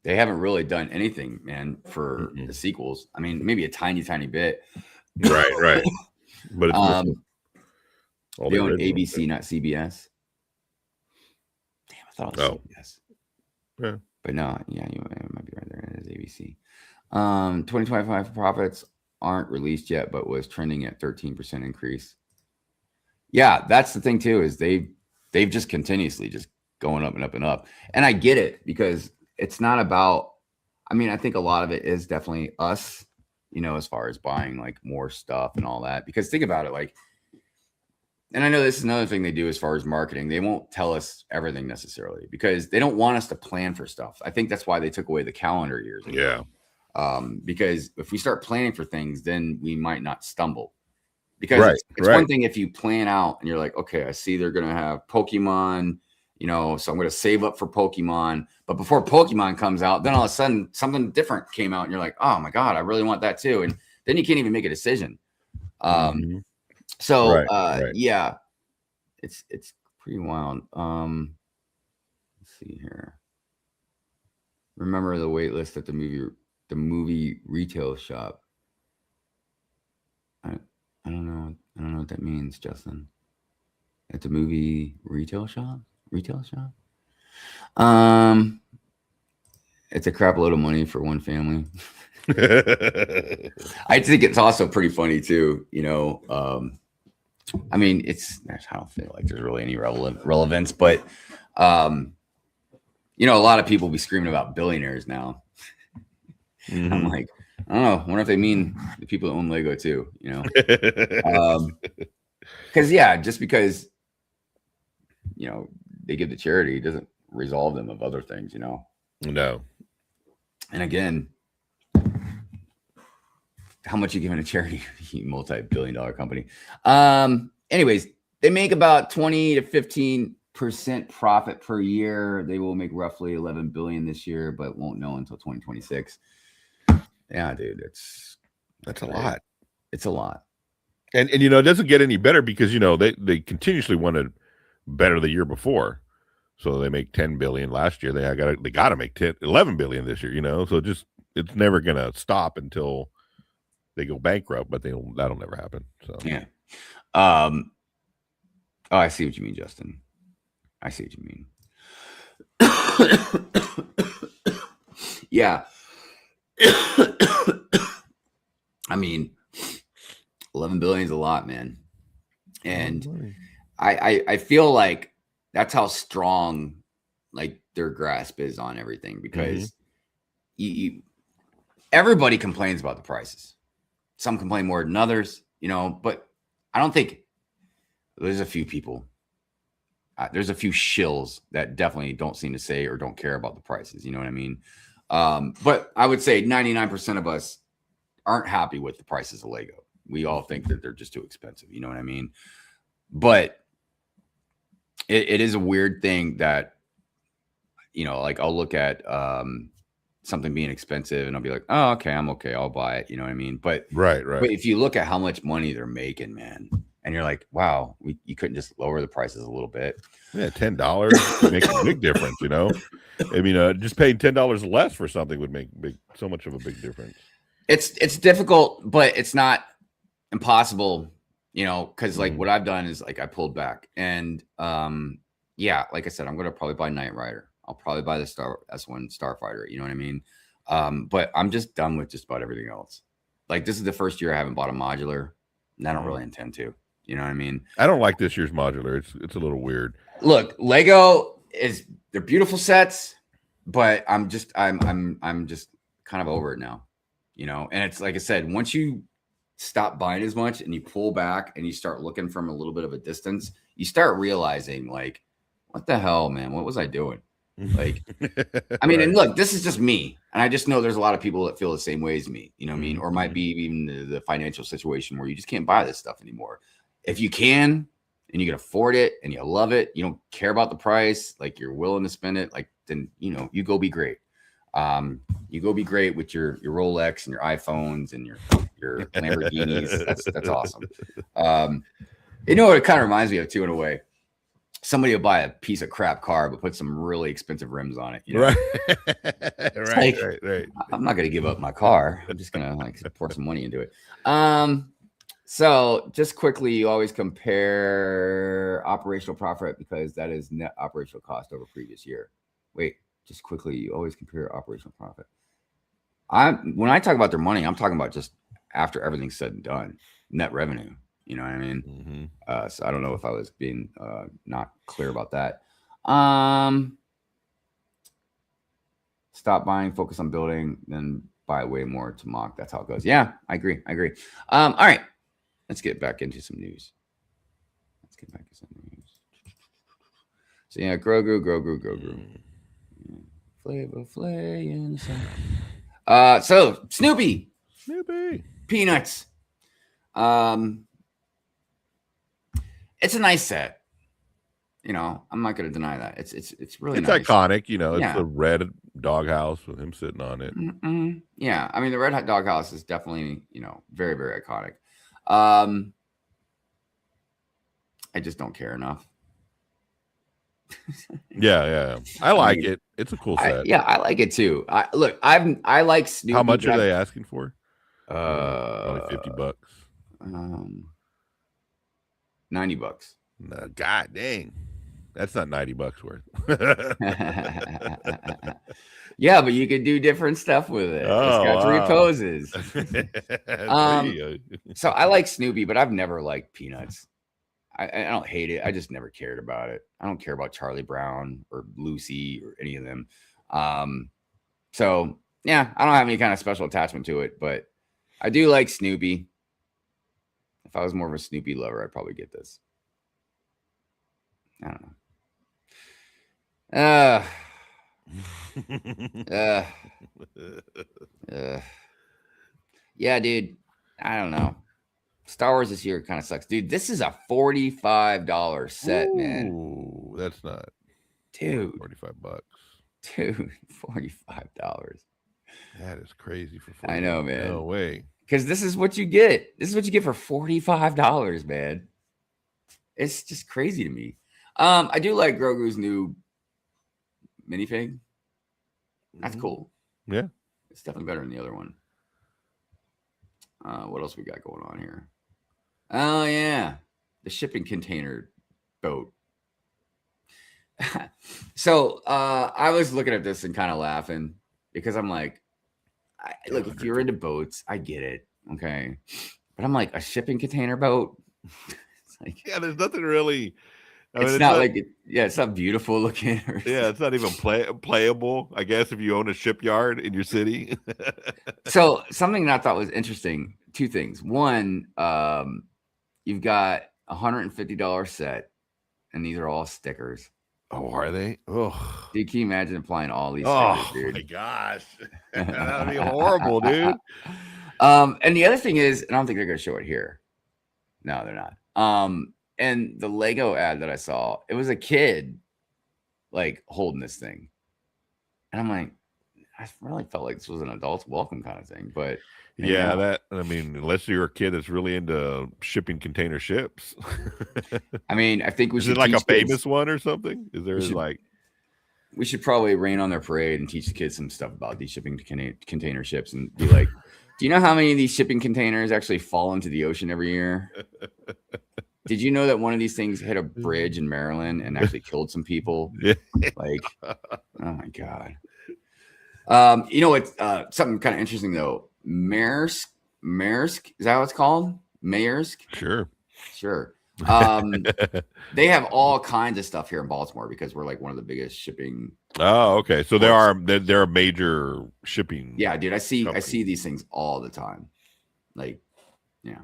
Speaker 1: they haven't really done anything, man, for the sequels. I mean, maybe a tiny bit.
Speaker 3: Right. But it's All
Speaker 1: They
Speaker 3: the
Speaker 1: own
Speaker 3: original
Speaker 1: ABC,
Speaker 3: stuff.
Speaker 1: not CBS. Damn, I thought it was
Speaker 3: Oh.
Speaker 1: CBS.
Speaker 3: Yeah.
Speaker 1: But no, yeah, you might be right there. It is ABC. 2025 profits aren't released yet, but was trending at 13% increase. Yeah, that's the thing too, is they've just continuously just going up and up and up. And I get it, because it's not about, I mean, I think a lot of it is definitely us, you know, as far as buying like more stuff and all that. Because think about it, like, and I know this is another thing they do as far as marketing. They won't tell us everything necessarily because they don't want us to plan for stuff. I think that's why they took away the calendar years ago.
Speaker 3: Yeah.
Speaker 1: Because if we start planning for things, then we might not stumble. Because it's one thing if you plan out and you're like, okay, I see they're going to have Pokemon, you know, so I'm going to save up for Pokemon. But before Pokemon comes out, then all of a sudden something different came out and you're like, oh my God, I really want that too. And then you can't even make a decision. So yeah, it's pretty wild. Let's see here. Remember the wait list at the movie retail shop. I don't know. I don't know what that means, Justin. At the movie retail shop? Retail shop? It's a crap load of money for one family. I think it's also pretty funny too, you know. I mean, I don't feel like there's really any relevance, but you know, a lot of people be screaming about billionaires now. I'm like, I don't know. I wonder if they mean the people that own Lego too, you know? Because yeah, just because, you know, they give to charity doesn't resolve them of other things, you know?
Speaker 3: No.
Speaker 1: And again, how much you giving to charity? Multi-billion-dollar company. Anyways, they make about 20 to 15% profit per year. They will make roughly 11 billion this year, but won't know until 2026. Yeah, dude, that's
Speaker 3: a lot.
Speaker 1: It's a lot.
Speaker 3: And you know, it doesn't get any better because, you know, they continuously wanted better the year before. So they make 10 billion last year. They got to make 11 billion this year, you know. So it's never going to stop until they go bankrupt, but that'll never happen. So
Speaker 1: yeah. Oh, I see what you mean, Justin. I see what you mean. Yeah. I mean, 11 billion is a lot, man. And I feel like that's how strong like their grasp is on everything, because everybody complains about the prices. Some complain more than others, you know, but I don't think there's a few people. There's a few shills that definitely don't seem to say or don't care about the prices. You know what I mean? But I would say 99% of us aren't happy with the prices of Lego. We all think that they're just too expensive. You know what I mean? But it is a weird thing that, you know, like I'll look at something being expensive and I'll be like, oh, okay, I'm okay. I'll buy it. You know what I mean? But But if you look at how much money they're making, man, and you're like, wow, you couldn't just lower the prices a little bit.
Speaker 3: Yeah, $10 makes a big difference, you know? I mean, just paying $10 less for something would make so much of a big difference.
Speaker 1: It's difficult, but it's not impossible, you know, because like what I've done is like I pulled back. And yeah, like I said, I'm gonna probably buy Knight Rider. I'll probably buy the S1 Starfighter, you know what I mean? But I'm just done with just about everything else. Like this is the first year I haven't bought a modular, and I don't really intend to. You know what I mean?
Speaker 3: I don't like this year's modular. It's a little weird.
Speaker 1: Look, Lego they're beautiful sets, but I'm just kind of over it now. You know, and it's like I said, once you stop buying as much and you pull back and you start looking from a little bit of a distance, you start realizing like, what the hell, man? What was I doing? Like, I mean, and look, this is just me. And I just know there's a lot of people that feel the same way as me, you know what I mean? Or might be even the financial situation where you just can't buy this stuff anymore. If you can, and you can afford it and you love it, you don't care about the price, like you're willing to spend it, like, then, you know, you go be great. You go be great with your Rolex and your iPhones and your Lamborghinis. That's awesome. You know what it kind of reminds me of too, in a way. Somebody will buy a piece of crap car but put some really expensive rims on it. You know?
Speaker 3: Right.
Speaker 1: I'm not going to give up my car. I'm just going to like pour some money into it. So just quickly, you always compare operational profit because that is net operational cost over previous year. Wait, just quickly, you always compare operational profit. When I talk about their money, I'm talking about just after everything's said and done, net revenue. You know what I mean? So I don't know if I was being not clear about that. Stop buying, focus on building, then buy way more to mock. That's how it goes. Yeah, I agree. All right. Let's get back into some news. So yeah, Grogu. Flavor Flay. So Snoopy. Peanuts. It's a nice set. You know, I'm not going to deny that. It's really nice.
Speaker 3: Iconic. You know, it's the red doghouse with him sitting on it.
Speaker 1: Yeah, I mean, the red hot doghouse is definitely, you know, very, very iconic. I just don't care enough.
Speaker 3: Yeah. I like it. It's a cool set.
Speaker 1: I like it too. I like Snoopy.
Speaker 3: How much are they asking for? Probably $50.
Speaker 1: $90.
Speaker 3: No, God dang. That's not $90 worth.
Speaker 1: Yeah, but you could do different stuff with it. It's got 3 poses. So I like Snoopy, but I've never liked Peanuts. I don't hate it. I just never cared about it. I don't care about Charlie Brown or Lucy or any of them. So yeah, I don't have any kind of special attachment to it, but I do like Snoopy. If I was more of a Snoopy lover, I'd probably get this. I don't know. Yeah, dude. I don't know. Star Wars this year kind of sucks. Dude, this is a $45 set, man.
Speaker 3: Ooh, that's not.
Speaker 1: Dude.
Speaker 3: $45.
Speaker 1: Dude, $45.
Speaker 3: That is crazy for $45.
Speaker 1: I know, man.
Speaker 3: No way.
Speaker 1: Because this is what you get. This is what you get for $45, man. It's just crazy to me. I do like Grogu's new minifig. That's cool.
Speaker 3: Yeah.
Speaker 1: It's definitely better than the other one. What else we got going on here? Oh, yeah. The shipping container boat. So I was looking at this and kind of laughing because I'm like, look, if you're into boats, I get it. Okay. But I'm like, a shipping container boat? It's like,
Speaker 3: yeah, there's nothing really.
Speaker 1: It's not like, it's not beautiful looking.
Speaker 3: Yeah, it's not even playable, I guess, if you own a shipyard in your city.
Speaker 1: So something that I thought was interesting, 2 things. One, you've got $150 set, and these are all stickers.
Speaker 3: Oh, are they? Oh,
Speaker 1: dude, can you imagine applying all these stickers, dude?
Speaker 3: Oh my gosh. That would be horrible, dude.
Speaker 1: And the other thing is, and I don't think they're gonna show it here. No, they're not. And the Lego ad that I saw, it was a kid like holding this thing. And I'm like, I really felt like this was an adult's welcome kind of thing. But
Speaker 3: yeah, I mean, unless you're a kid that's really into shipping container ships.
Speaker 1: I mean, I think we should.
Speaker 3: Is it like a famous one or something? Is there
Speaker 1: we should probably rain on their parade and teach the kids some stuff about these shipping container ships and be like, do you know how many of these shipping containers actually fall into the ocean every year? Did you know that one of these things hit a bridge in Maryland and actually killed some people? Like, oh my God. You know what? Something kind of interesting though. Maersk, is that what it's called? Maersk? Sure. They have all kinds of stuff here in Baltimore because we're like one of the biggest shipping.
Speaker 3: Oh, okay. So they're a major shipping.
Speaker 1: Yeah, dude. I see these things all the time. Like, yeah.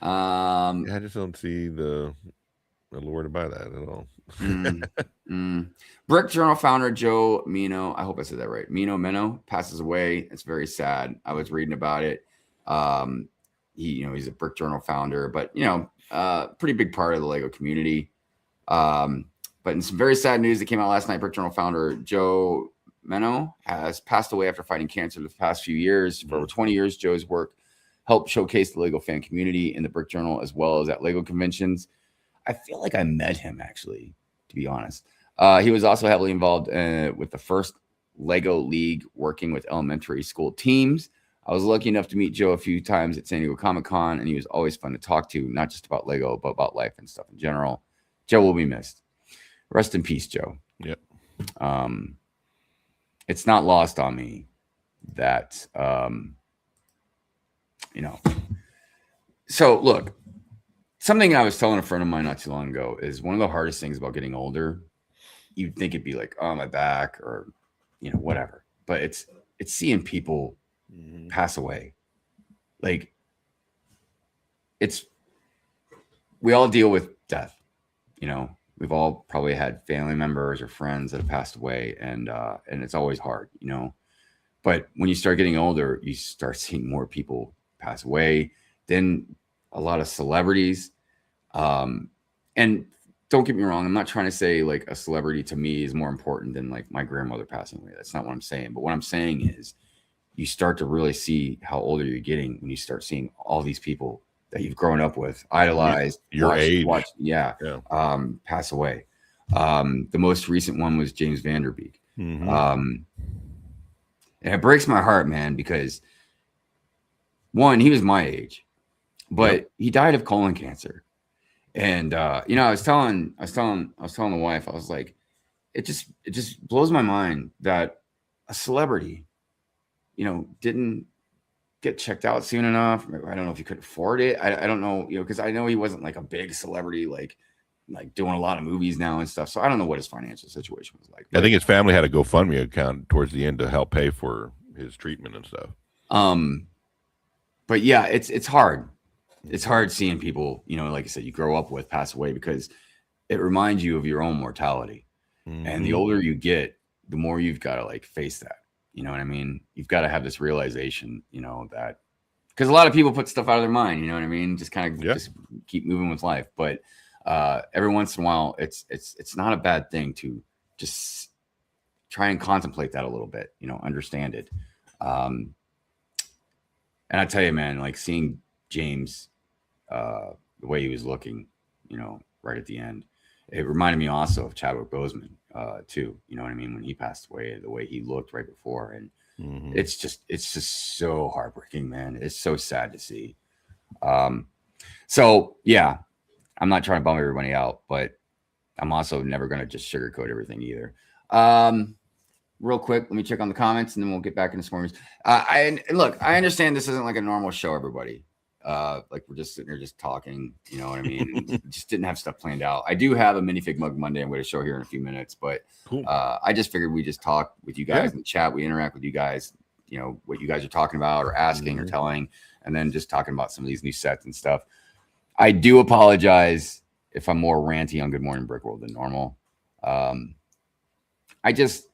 Speaker 3: I just don't see the allure to buy that at all.
Speaker 1: Brick Journal founder Joe Mino, I hope I said that right. Mino passes away. It's very sad. I was reading about it. He's a Brick Journal founder, but pretty big part of the Lego community. But in some very sad news that came out last night, Brick Journal founder Joe Mino has passed away after fighting cancer the past few years. For over 20 years, Joe's work helped showcase the Lego fan community in the Brick Journal as well as at Lego conventions. I feel like I met him, actually, to be honest. He was also heavily involved with the first Lego League, working with elementary school teams. I was lucky enough to meet Joe a few times at San Diego Comic-Con, and he was always fun to talk to, not just about Lego, but about life and stuff in general. Joe will be missed. Rest in peace, Joe.
Speaker 3: Yep.
Speaker 1: It's not lost on me that, so look, something I was telling a friend of mine not too long ago is one of the hardest things about getting older. You'd think it'd be like, oh, my back or, whatever. But it's seeing people pass away. Like, we all deal with death. We've all probably had family members or friends that have passed away, and it's always hard, But when you start getting older, you start seeing more people pass away. Then a lot of celebrities. And don't get me wrong, I'm not trying to say like a celebrity to me is more important than like my grandmother passing away. That's not what I'm saying. But what I'm saying is you start to really see how older you're getting when you start seeing all these people that you've grown up with, idolized,
Speaker 3: your age,
Speaker 1: pass away. The most recent one was James Van Der Beek. And it breaks my heart, man, because one, he was my age, but he died of colon cancer. And I was telling the wife, I was like, it just blows my mind that a celebrity, didn't get checked out soon enough. I don't know if he could afford it. I don't know, because I know he wasn't like a big celebrity, like doing a lot of movies now and stuff. So I don't know what his financial situation was like.
Speaker 3: I think his family had a GoFundMe account towards the end to help pay for his treatment and stuff.
Speaker 1: But yeah, it's hard. It's hard seeing people, like I said, you grow up with pass away, because it reminds you of your own mortality. And the older you get, the more you've got to like face that. You know what I mean? You've got to have this realization, that because a lot of people put stuff out of their mind, you know what I mean? Just kind of just keep moving with life. But every once in a while, it's not a bad thing to just try and contemplate that a little bit, understand it. And I tell you, man, like seeing James, the way he was looking, right at the end, it reminded me also of Chadwick Boseman, too. You know what I mean? When he passed away, the way he looked right before, and it's just so heartbreaking, man. It's so sad to see. So yeah, I'm not trying to bum everybody out, but I'm also never going to just sugarcoat everything either. Real quick, let me check on the comments, and then we'll get back into some more. And look, I understand this isn't like a normal show, everybody. Like we're just sitting here just talking, you know what I mean? Just didn't have stuff planned out. I do have a minifig mug Monday I'm going to show here in a few minutes, but cool. I just figured we just talk with you guys in the chat. We interact with you guys, what you guys are talking about or asking or telling, and then just talking about some of these new sets and stuff. I do apologize if I'm more ranty on Good Morning Brick World than normal. I just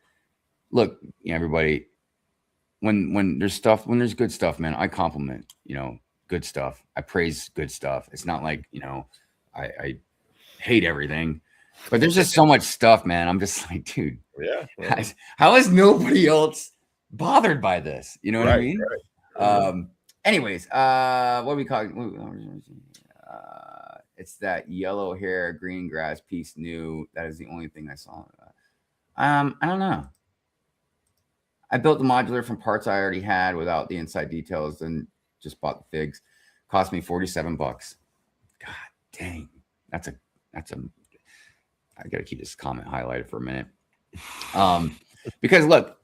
Speaker 1: look, everybody, when there's good stuff, man, I compliment, good stuff. I praise good stuff. It's not like, I hate everything, but there's just so much stuff, man. I'm just like, dude, guys, how is nobody else bothered by this? You know what I mean? Right. Anyways, what are we calling? It's that yellow hair, green grass piece new. That is the only thing I saw. I don't know. I built the modular from parts I already had without the inside details, and just bought the figs. Cost me $47. God dang. That's a I gotta keep this comment highlighted for a minute. Because look,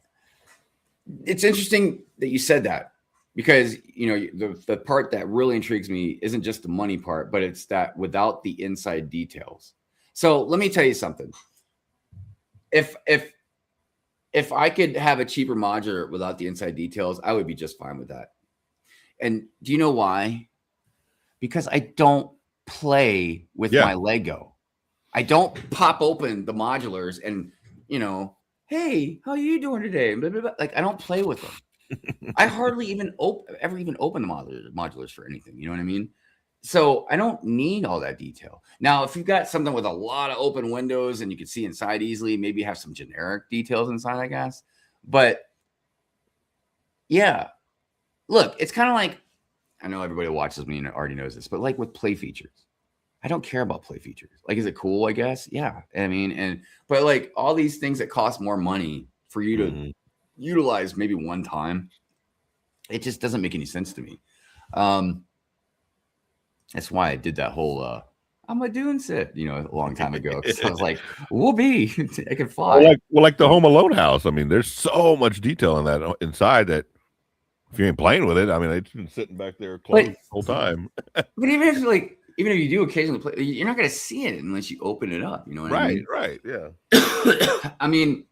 Speaker 1: it's interesting that you said that, because the part that really intrigues me isn't just the money part, but it's that without the inside details. So let me tell you something. If I could have a cheaper modular without the inside details, I would be just fine with that. And do you know why? Because I don't play with my Lego. I don't pop open the modulars and, hey, how are you doing today? Blah, blah, blah. Like, I don't play with them. I hardly even ever open the modulars for anything. You know what I mean? So I don't need all that detail. Now, if you've got something with a lot of open windows and you can see inside easily, maybe have some generic details inside, I guess. But yeah, look, it's kind of like, I know everybody who watches me already knows this, but like with play features, I don't care about play features. Like, is it cool? I guess. Yeah. I mean, but like all these things that cost more money for you to utilize maybe one time. it just doesn't make any sense to me. That's why I did that whole I'm a dune sit, a long time ago. Because I was like, whoopee, I can fly.
Speaker 3: Well, like the Home Alone house. I mean, there's so much detail in that inside that if you ain't playing with it, I mean, they've been sitting back there closed the whole time.
Speaker 1: But even if you do occasionally play, you're not going to see it unless you open it up. You know what I mean?
Speaker 3: Right, yeah.
Speaker 1: I mean,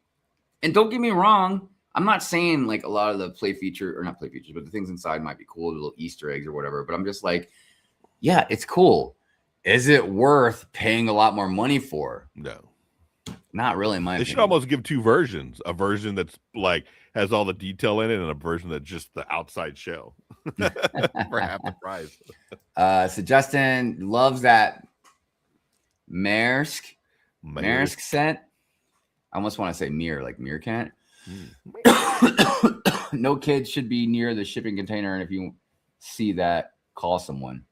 Speaker 1: and don't get me wrong, I'm not saying like a lot of the play feature, or not play features, but the things inside might be cool, little Easter eggs or whatever. But I'm just like, yeah, it's cool. Is it worth paying a lot more money for?
Speaker 3: No.
Speaker 1: Not really, in my opinion.
Speaker 3: They should almost give two versions. A version that's like has all the detail in it, and a version that's just the outside shell for half the price.
Speaker 1: So Justin loves that Maersk scent. I almost want to say mirror, like meerkat. No kids should be near the shipping container, and if you see that, call someone.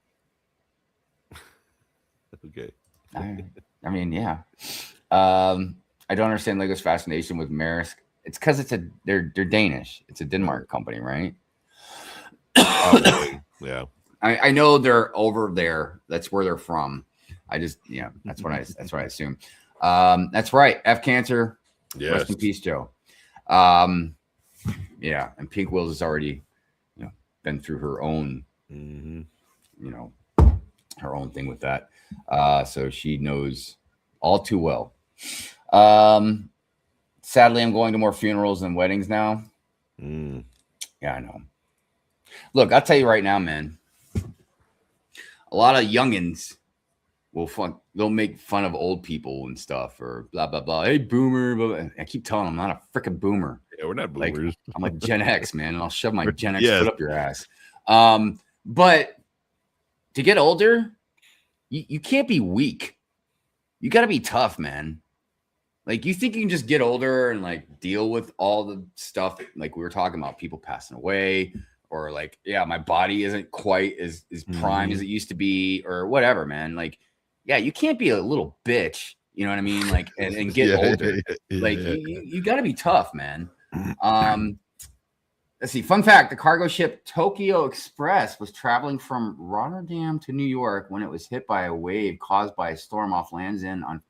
Speaker 3: Okay.
Speaker 1: I mean, yeah. I don't understand Lego's fascination with Maersk. It's because they're Danish. It's a Denmark company, right?
Speaker 3: Yeah.
Speaker 1: I know they're over there. That's where they're from. That's what I assume. That's right. F Cancer.
Speaker 3: Yes.
Speaker 1: Rest in peace, Joe. Yeah, and Pink Wills has already, been through her own, her own thing with that. So she knows all too well. Sadly, I'm going to more funerals than weddings now. Yeah, I know. Look, I'll tell you right now, man. A lot of youngins they'll make fun of old people and stuff, or blah blah blah. Hey, boomer! Blah, blah. I keep telling them I'm not a freaking boomer.
Speaker 3: Yeah, we're not boomers.
Speaker 1: I'm like Gen X, man, and I'll shove my Gen X
Speaker 3: Yes.
Speaker 1: foot up your ass. But to get older, you can't be weak. You got to be tough, man. Like, you think you can just get older and like deal with all the stuff, like we were talking about, people passing away, or like, yeah, my body isn't quite as prime as it used to be, or whatever, man. Like, yeah, you can't be a little bitch, you know what I mean? Like, and get older. Like, you got to be tough, man. Let's see. Fun fact: the cargo ship Tokyo Express was traveling from Rotterdam to New York when it was hit by a wave caused by a storm off Land's End on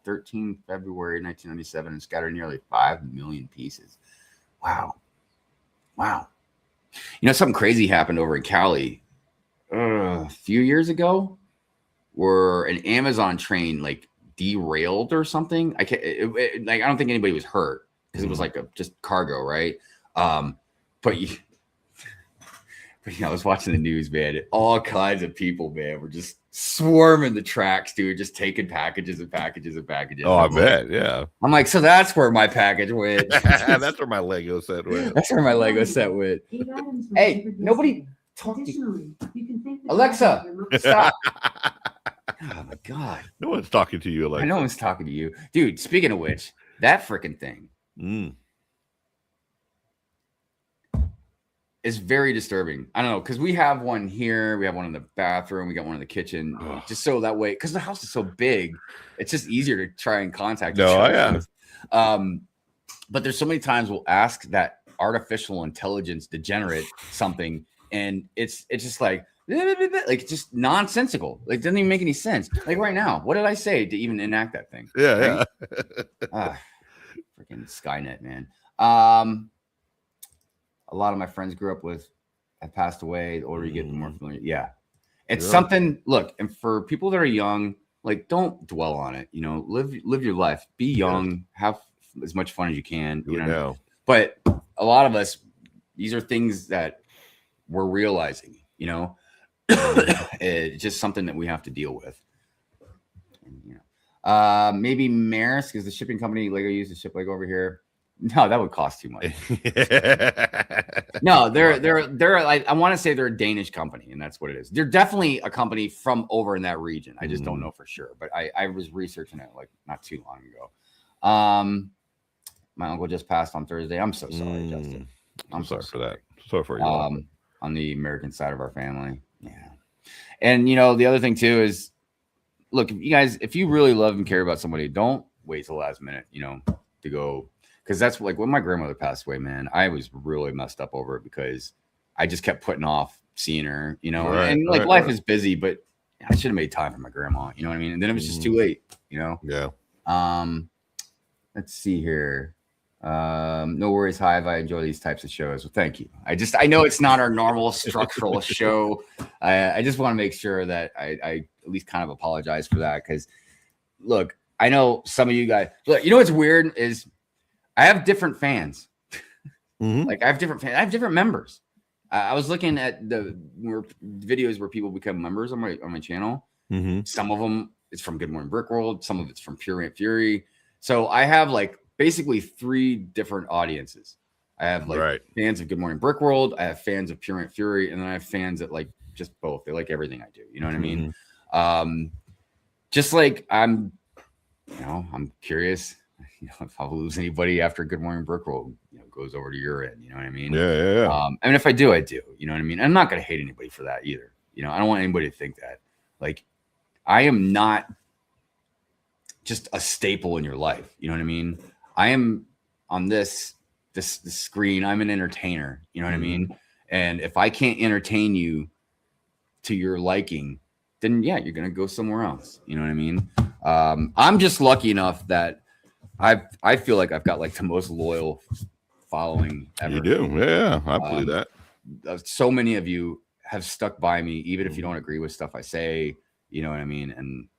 Speaker 1: 13 February 1997 and scattered nearly 5 million pieces. Wow. Something crazy happened over in Cali a few years ago, where an Amazon train like derailed or something. I don't think anybody was hurt because it was like just cargo, right? But I was watching the news, man. All kinds of people, man, were just swarming the tracks, dude, just taking packages and packages and packages.
Speaker 3: Oh, I bet, yeah.
Speaker 1: I'm like, so that's where my package went.
Speaker 3: That's where my Lego set went.
Speaker 1: That's where my Lego set went. Hey, nobody talk to you. Alexa, stop. Oh my God.
Speaker 3: No one's talking to you, Alexa.
Speaker 1: No one's talking to you. Dude, speaking of which, that freaking thing is very disturbing. I don't know, because we have one here, we have one in the bathroom, we got one in the kitchen, just so that way, because the house is so big, it's just easier to try and contact each other. But there's so many times we'll ask that artificial intelligence degenerate something, and it's just like it's just nonsensical. Like, it doesn't even make any sense. Like right now, what did I say to even enact that thing?
Speaker 3: Yeah.
Speaker 1: Freaking Skynet, man. A lot of my friends grew up with have passed away. The older you get, the more familiar. Yeah. It's something. Look, and for people that are young, like, don't dwell on it. Live your life. Be young. Have as much fun as you can. But a lot of us, these are things that we're realizing. It's just something that we have to deal with. Maybe Maersk is the shipping company Lego used to ship Lego over here. No, that would cost too much. No, they're I want to say they're a Danish company, and that's what it is. They're definitely a company from over in that region. I just don't know for sure, but I was researching it like not too long ago. My uncle just passed on Thursday. I'm so sorry, Justin.
Speaker 3: I'm sorry for that. Sorry for you.
Speaker 1: On the American side of our family. Yeah. And the other thing too is, look, if you really love and care about somebody, don't wait till the last minute, to go, because that's like when my grandmother passed away, man, I was really messed up over it because I just kept putting off seeing her, you know,
Speaker 3: Right,
Speaker 1: and like
Speaker 3: right,
Speaker 1: life
Speaker 3: right.
Speaker 1: is busy, but I should have made time for my grandma, you know what I mean? And then it was just too late, you know?
Speaker 3: Yeah.
Speaker 1: Let's see here. No worries, Hive. I enjoy these types of shows. Well, thank you. I know it's not our normal structural show. I just want to make sure that I at least kind of apologize for that, because look, I know some of you guys. Look, you know what's weird is I have different fans. Like I have different members. I was looking at the videos where people become members on my channel. Some of them it's from Good Morning Brick World. Some of it's from Pure Ant Fury. So I have like basically 3 different audiences. I have like fans of Good Morning Brick World. I have fans of Pure Ant Fury, and then I have fans that like just both. They like everything I do. You know what I mean? Just like I'm curious. You know, if I'll lose anybody after Good Morning Brick World, you know, goes over to your end. You know what I mean?
Speaker 3: Yeah.
Speaker 1: I mean, if I do, I do. You know what I mean? I'm not going to hate anybody for that either. You know, I don't want anybody to think that. Like, I am not just a staple in your life. You know what I mean? I am on this screen. I'm an entertainer. You know what I mean? And if I can't entertain you to your liking, then yeah, you're going to go somewhere else. You know what I mean? I'm just lucky enough that I feel like I've got like the most loyal following ever.
Speaker 3: You do, yeah. I believe that.
Speaker 1: So many of you have stuck by me, even if you don't agree with stuff I say. You know what I mean? And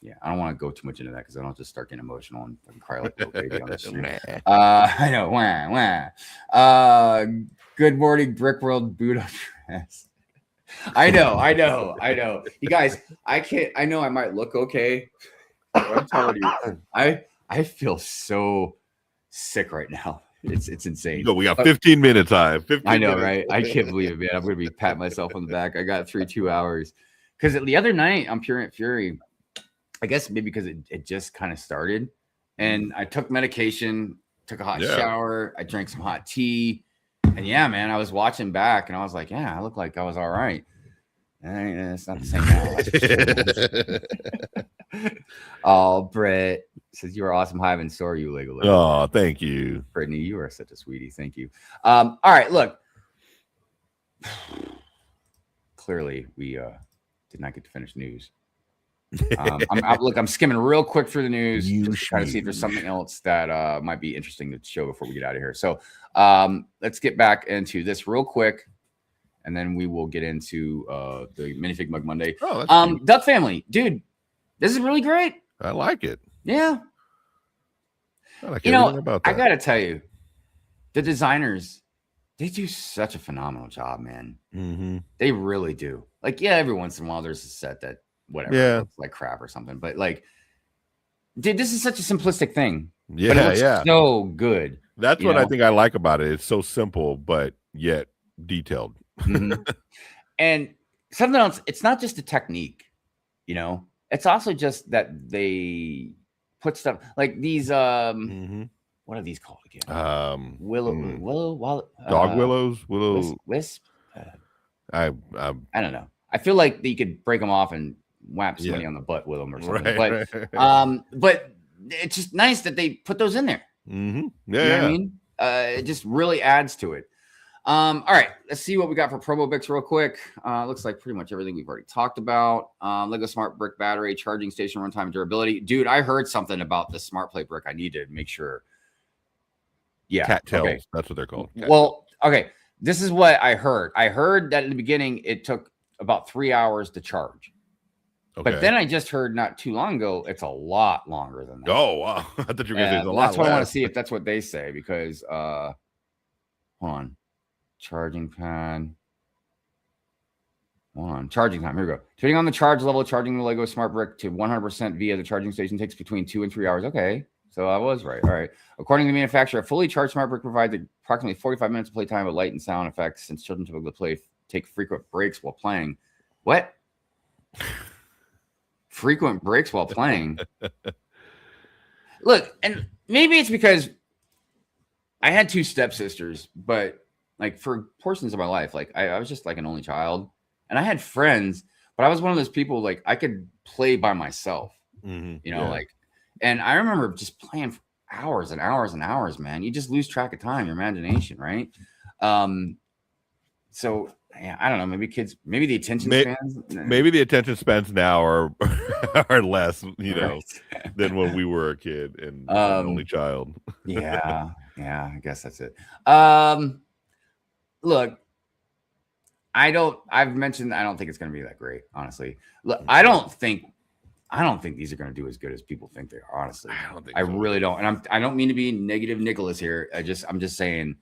Speaker 1: yeah, I don't want to go too much into that because I don't just start getting emotional and cry like a little baby on the stream. I know. Good Morning Brick World, boot up your ass. I know. You guys, I know I might look okay. I'm telling you, I feel so sick right now. It's insane.
Speaker 3: We got 15 minutes, I
Speaker 1: know, right? I can't believe it, man. I'm gonna be patting myself on the back. I got 2 hours. Because the other night on Pure Ant Fury, I guess maybe because it just kind of started, and I took medication, took a hot shower, I drank some hot tea, and yeah, man, I was watching back, and I was like, yeah, I look like I was all right. And it's not the same now. Oh, Brett says you are awesome, Hive, and so are you, Lego.
Speaker 3: Oh, thank you,
Speaker 1: Brittany. You are such a sweetie. Thank you. All right, look. Clearly, we did not get to finish news. I'm skimming real quick through the news just to try to see if there's something else that might be interesting to show before we get out of here. So let's get back into this real quick, and then we will get into the Minifig Mug Monday.
Speaker 3: Oh,
Speaker 1: Duck Family, dude, this is really great.
Speaker 3: I like it.
Speaker 1: Yeah.
Speaker 3: I like
Speaker 1: about that. I gotta tell you, the designers, they do such a phenomenal job, man. They really do. Like, yeah, every once in a while there's a set that whatever looks like crap or something, but like, dude, this is such a simplistic thing.
Speaker 3: Yeah,
Speaker 1: but it looks so good.
Speaker 3: That's what I think I like about it. It's so simple, but yet detailed.
Speaker 1: And something else, it's not just a technique, you know, it's also just that they put stuff like these what are these called again?
Speaker 3: Dog willows,
Speaker 1: wisp.
Speaker 3: I
Speaker 1: don't know. I feel like you could break them off and whap somebody on the butt with them or something. But it's just nice that they put those in there. You know what I mean? It just really adds to it. All right, let's see what we got for promo bits real quick. Looks like pretty much everything we've already talked about. Lego Smart Brick battery, charging station, runtime, durability. Dude, I heard something about the Smart Play brick. I need to make sure. Yeah,
Speaker 3: cattails. That's what they're called.
Speaker 1: Well, okay. This is what I heard. I heard that in the beginning it took about 3 hours to charge. But then I just heard not too long ago it's a lot longer than that.
Speaker 3: Oh, wow. I thought you were going to say it's a lot
Speaker 1: That's what I want to see if that's what they say, because hold on. Charging pad. Hold on. Charging time. Here we go. Turning on the charge level, charging the Lego Smart Brick to 100% via the charging station takes between 2 and 3 hours. Okay. So I was right. All right. According to the manufacturer, a fully charged Smart Brick provides approximately 45 minutes of playtime with light and sound effects, since children typically take frequent breaks while playing. What? Frequent breaks while playing? Look, and maybe it's because I had 2 stepsisters, but like for portions of my life, like I was just like an only child, and I had friends, but I was one of those people, like I could play by myself, you know, like, and I remember just playing for hours and hours and hours, man. You just lose track of time, your imagination, right? So yeah, I don't know. Maybe kids. Maybe the attention spans.
Speaker 3: Maybe the attention spans now are less, than when we were a kid and an only child.
Speaker 1: yeah, I guess that's it. Look, I've mentioned I don't think it's going to be that great. Honestly, look, I don't think these are going to do as good as people think they are. Honestly,
Speaker 3: I don't think
Speaker 1: I really don't. And I don't mean to be negative, Nicholas here. I'm just saying.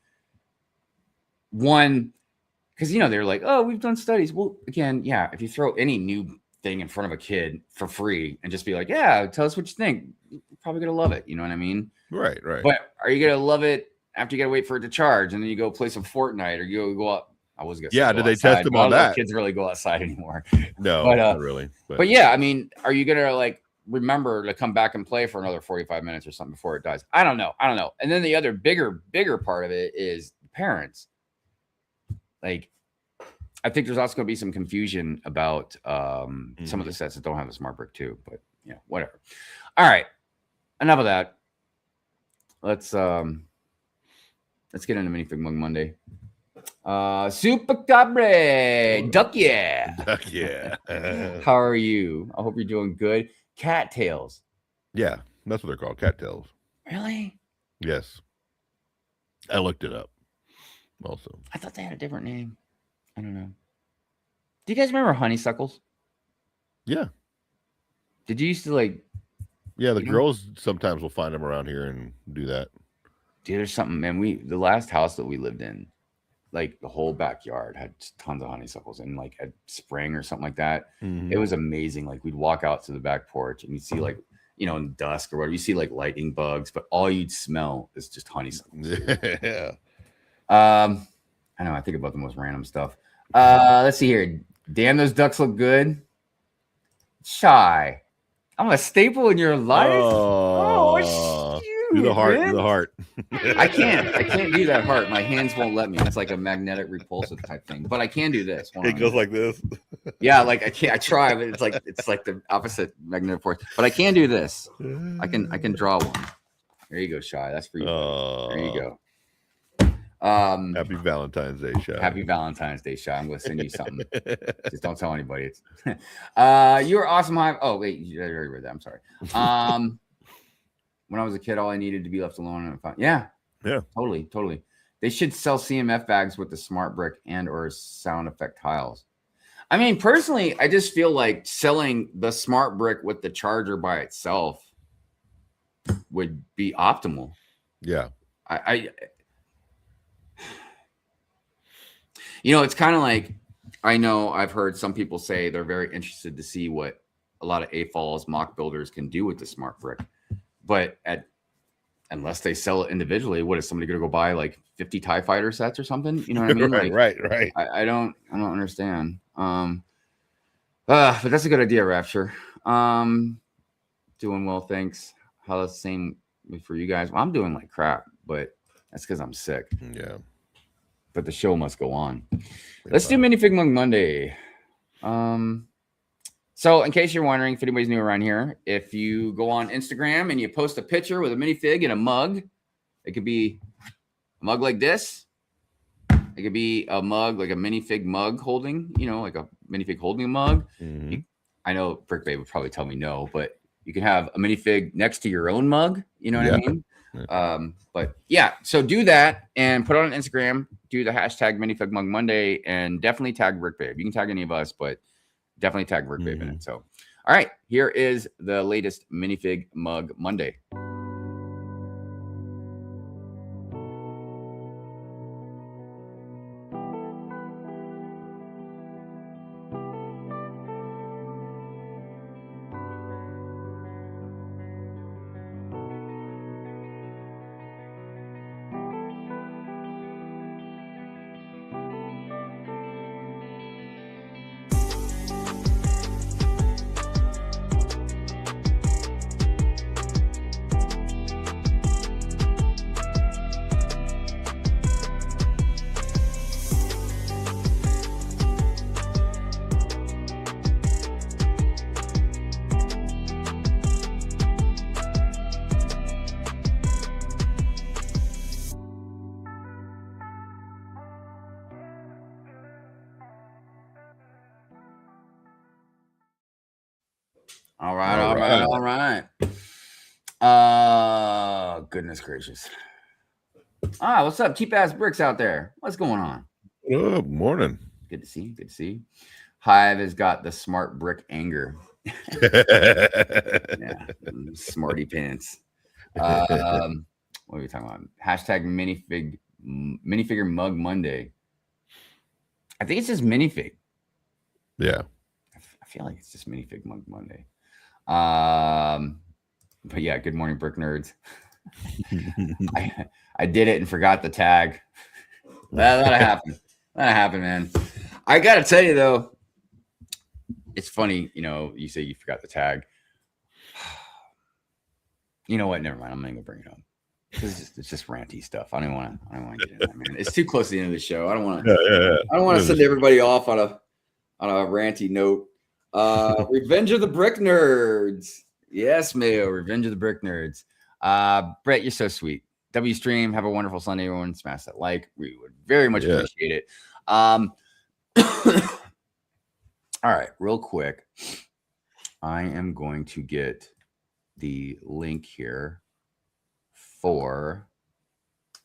Speaker 1: One, because they're like, oh, we've done studies. Well, again, yeah, if you throw any new thing in front of a kid for free and just be like, yeah, tell us what you think, you're probably gonna love it. You know what I mean?
Speaker 3: Right.
Speaker 1: But are you gonna love it after you gotta wait for it to charge and then you go play some Fortnite or you go out? I was gonna say
Speaker 3: did they
Speaker 1: outside,
Speaker 3: test them on that?
Speaker 1: Kids really go outside anymore.
Speaker 3: No,
Speaker 1: but,
Speaker 3: not really.
Speaker 1: But yeah, I mean, are you gonna like remember to come back and play for another 45 minutes or something before it dies? I don't know. And then the other bigger part of it is parents. Like, I think there's also going to be some confusion about some of the sets that don't have the smart brick too, but whatever. All right, enough of that. Let's get into Minifig Mug Monday. Super Cabre, Duck yeah. How are you? I hope you're doing good. Cattails.
Speaker 3: Yeah, that's what they're called, cattails.
Speaker 1: Really?
Speaker 3: Yes. I looked it up. Also,
Speaker 1: I thought they had a different name. I don't know. Do you guys remember honeysuckles?
Speaker 3: Yeah.
Speaker 1: Did you used to like?
Speaker 3: Yeah, the girls sometimes will find them around here and do that.
Speaker 1: Dude, there's something, man. The last house that we lived in, like the whole backyard had tons of honeysuckles, and like at spring or something like that, it was amazing. Like we'd walk out to the back porch and you'd see like in dusk or whatever, you see like lightning bugs, but all you'd smell is just honeysuckles.
Speaker 3: Yeah.
Speaker 1: I know. I think about the most random stuff. Let's see here. Damn, those ducks look good. Shy. I'm a staple in your life. Oh, shoot.
Speaker 3: Do the heart. Do the heart.
Speaker 1: I can't do that heart. My hands won't let me. It's like a magnetic repulsive type thing. But I can do this.
Speaker 3: It goes like this.
Speaker 1: Yeah, like I can't. I try, but it's like the opposite magnetic force. But I can do this. I can draw one. There you go, Shy. That's for you. There you go.
Speaker 3: Happy Valentine's Day, Shy.
Speaker 1: Happy Valentine's Day, Shy. I'm gonna send you something. Just don't tell anybody. You're awesome. Oh wait, you already read that. I'm sorry. When I was a kid, all I needed to be left alone. Yeah, totally. They should sell CMF bags with the smart brick and or sound effect tiles. I mean, personally, I just feel like selling the smart brick with the charger by itself would be optimal.
Speaker 3: Yeah,
Speaker 1: it's kind of like, I know I've heard some people say they're very interested to see what a lot of AFOLs mock builders can do with the smart brick, but unless they sell it individually, what is somebody going to go buy like 50 TIE fighter sets or something? You know what I mean?
Speaker 3: Right.
Speaker 1: I don't understand. But that's a good idea, Rapture. Doing well, thanks. How the same for you guys? Well, I'm doing like crap, but that's because I'm sick.
Speaker 3: Yeah.
Speaker 1: But the show must go on. Let's do Minifig Mug Monday. So in case you're wondering, if anybody's new around here, if you go on Instagram and you post a picture with a minifig and a mug, it could be a mug like this. It could be a mug, like a minifig mug holding, like a minifig holding a mug.
Speaker 3: Mm-hmm.
Speaker 1: I know Brick Babe would probably tell me no, but you can have a minifig next to your own mug. You know what I mean? But yeah, so do that and put it on Instagram. Do the hashtag Minifig Mug Monday and definitely tag Brick Babe. You can tag any of us, but definitely tag Brick Babe in it. So, all right, here is the latest Minifig Mug Monday. All right. Goodness gracious. What's up? Cheap ass bricks out there. What's going on?
Speaker 3: Good morning.
Speaker 1: Good to see you. Hive has got the smart brick anger. Yeah, smarty pants. What are we talking about? Hashtag minifigure mug Monday. I think it's just minifig.
Speaker 3: Yeah.
Speaker 1: I feel like it's just minifig mug Monday. But yeah, good morning, brick nerds. I did it and forgot the tag. That'll happen. That'll happen, man. I gotta tell you though, it's funny, you say you forgot the tag. You know what? Never mind. I'm not gonna bring it up. It's just ranty stuff. I don't want to get into that, man. It's too close to the end of the show. I don't want to. I don't want to send everybody off on a ranty note. Revenge of the Brick Nerds. Yes, Mayo. Revenge of the Brick Nerds. Brett, you're so sweet. W Stream. Have a wonderful Sunday, everyone. Smash that like. We would very much appreciate it. All right, real quick. I am going to get the link here for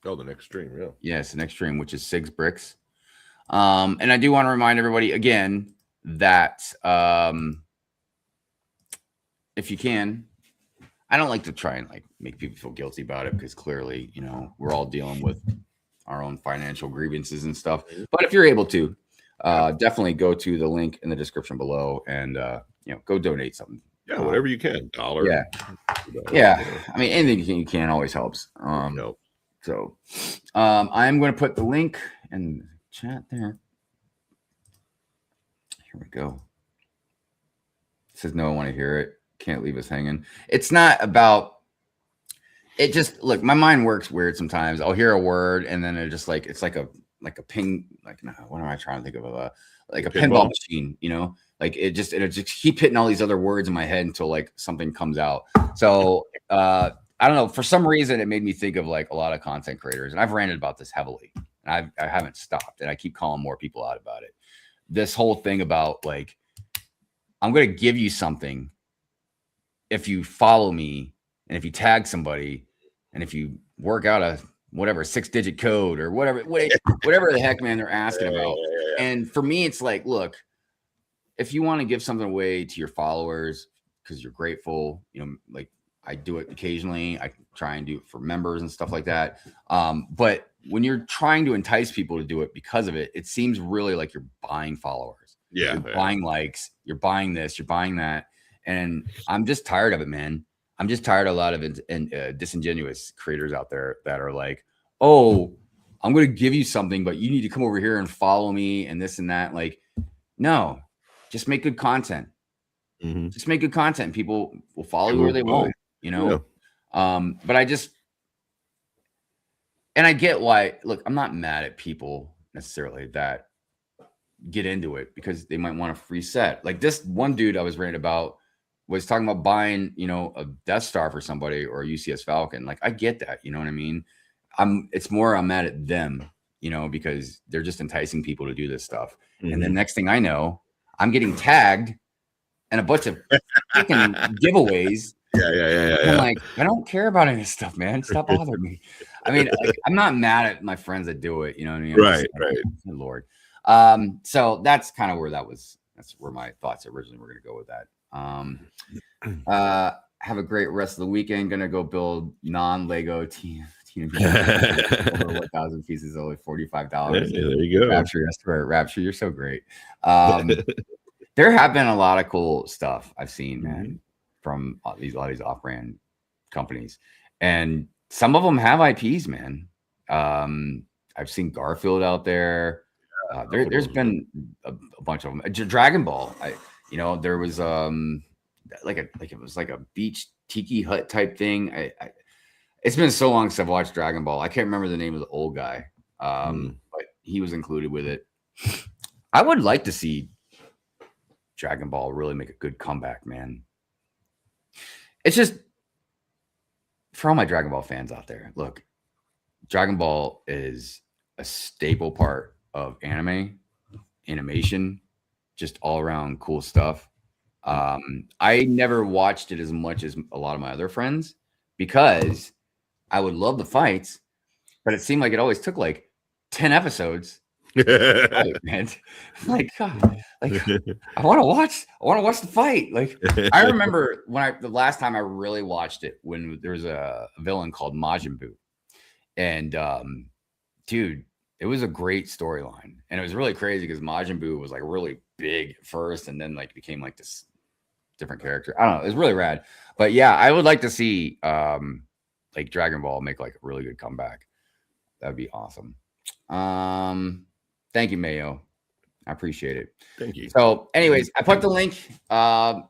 Speaker 3: the next stream.
Speaker 1: Yes, the next stream, which is Sig's Bricks. And I do want to remind everybody again that if you can, I don't like to try and make people feel guilty about it, because clearly, we're all dealing with our own financial grievances and stuff. But if you're able to, definitely go to the link in the description below and go donate something.
Speaker 3: Yeah, whatever you can. $1.
Speaker 1: Yeah. I mean, anything you can always helps. So I'm going to put the link in the chat there. Here we go. It says no, I want to hear it. Can't leave us hanging. It's not about it. Just look, my mind works weird sometimes. I'll hear a word and then it just it's like a ping. What am I trying to think of? Like a pinball machine, it just keep hitting all these other words in my head until something comes out. So I don't know, for some reason it made me think of a lot of content creators, and I've ranted about this heavily, and I haven't stopped, and I keep calling more people out about it. This whole thing about I'm going to give you something if you follow me, and if you tag somebody, and if you work out a 6-digit code or whatever the heck, man, they're asking about. And for me, it's look, if you want to give something away to your followers because you're grateful, I do it occasionally. I try and do it for members and stuff like that. But when you're trying to entice people to do it because of it, it seems really like you're buying followers.
Speaker 3: Yeah.
Speaker 1: You're buying likes. You're buying this. You're buying that. And I'm just tired of it, man. I'm just tired of a lot of disingenuous creators out there that are like, oh, I'm going to give you something, but you need to come over here and follow me and this and that. No, just make good content.
Speaker 3: Mm-hmm.
Speaker 1: Just make good content. People will follow you where they want,
Speaker 3: Yeah.
Speaker 1: But I get why. Look, I'm not mad at people necessarily that get into it because they might want a free set. Like this one dude I was ranting about was talking about buying, a Death Star for somebody or a UCS Falcon. I get that, you know what I mean? It's more I'm mad at them, because they're just enticing people to do this stuff. Mm-hmm. And then next thing I know, I'm getting tagged and a bunch of freaking giveaways.
Speaker 3: Yeah.
Speaker 1: I'm I don't care about any of this stuff, man. Stop bothering me. I mean, I'm not mad at my friends that do it. You know what I mean?
Speaker 3: Right.
Speaker 1: Lord. So that's kind of where that's where my thoughts originally were going to go with that. Have a great rest of the weekend. Gonna go build non-Lego team. Over 1,000 pieces, only $45.
Speaker 3: Yeah, there you go.
Speaker 1: Rapture, you're so great. There have been a lot of cool stuff I've seen, man, from a lot of these off-brand companies, and some of them have IPs, man. I've seen Garfield out there. There's been a bunch of them. Dragon Ball. There was it was like a beach tiki hut type thing. It's been so long since I've watched Dragon Ball. I can't remember the name of the old guy, but he was included with it. I would like to see Dragon Ball really make a good comeback, man. It's just for all my Dragon Ball fans out there. Look, Dragon Ball is a staple part of animation, just all around cool stuff. I never watched it as much as a lot of my other friends because I would love the fights, but it seemed like it always took like 10 episodes. Fight, man. Like, God, like I want to watch the fight. Like, I remember the last time I really watched it when there was a villain called Majin Buu, and dude, it was a great storyline, and it was really crazy because Majin Buu was like really big at first, and then like became like this different character. I don't know, it was really rad. But yeah, I would like to see like Dragon Ball make like a really good comeback. That'd be awesome. Thank you, Mayo. I appreciate it.
Speaker 3: Thank you.
Speaker 1: So, anyways, I put the link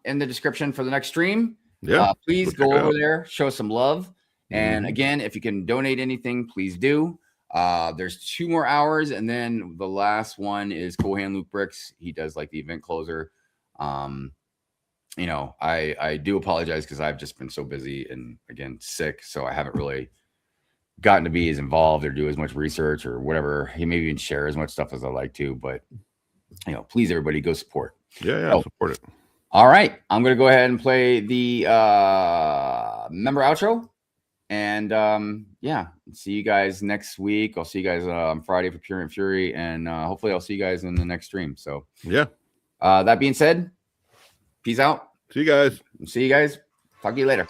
Speaker 1: in the description for the next stream.
Speaker 3: Yeah.
Speaker 1: Please go over there, show some love. And again, if you can donate anything, please do. There's 2 more hours, and then the last one is Cool Hand Luke Bricks. He does like the event closer. You know, I do apologize because I've just been so busy and again sick, so I haven't really gotten to be as involved or do as much research or whatever. He maybe even share as much stuff as I like to, but you know, please everybody go support.
Speaker 3: Yeah, support it.
Speaker 1: All right, I'm gonna go ahead and play the member outro, and yeah, see you guys next week. I'll see you guys on Friday for Pure and Fury, and hopefully I'll see you guys in the next stream. So
Speaker 3: yeah,
Speaker 1: that being said, peace out.
Speaker 3: See you guys.
Speaker 1: See you guys. Talk to you later.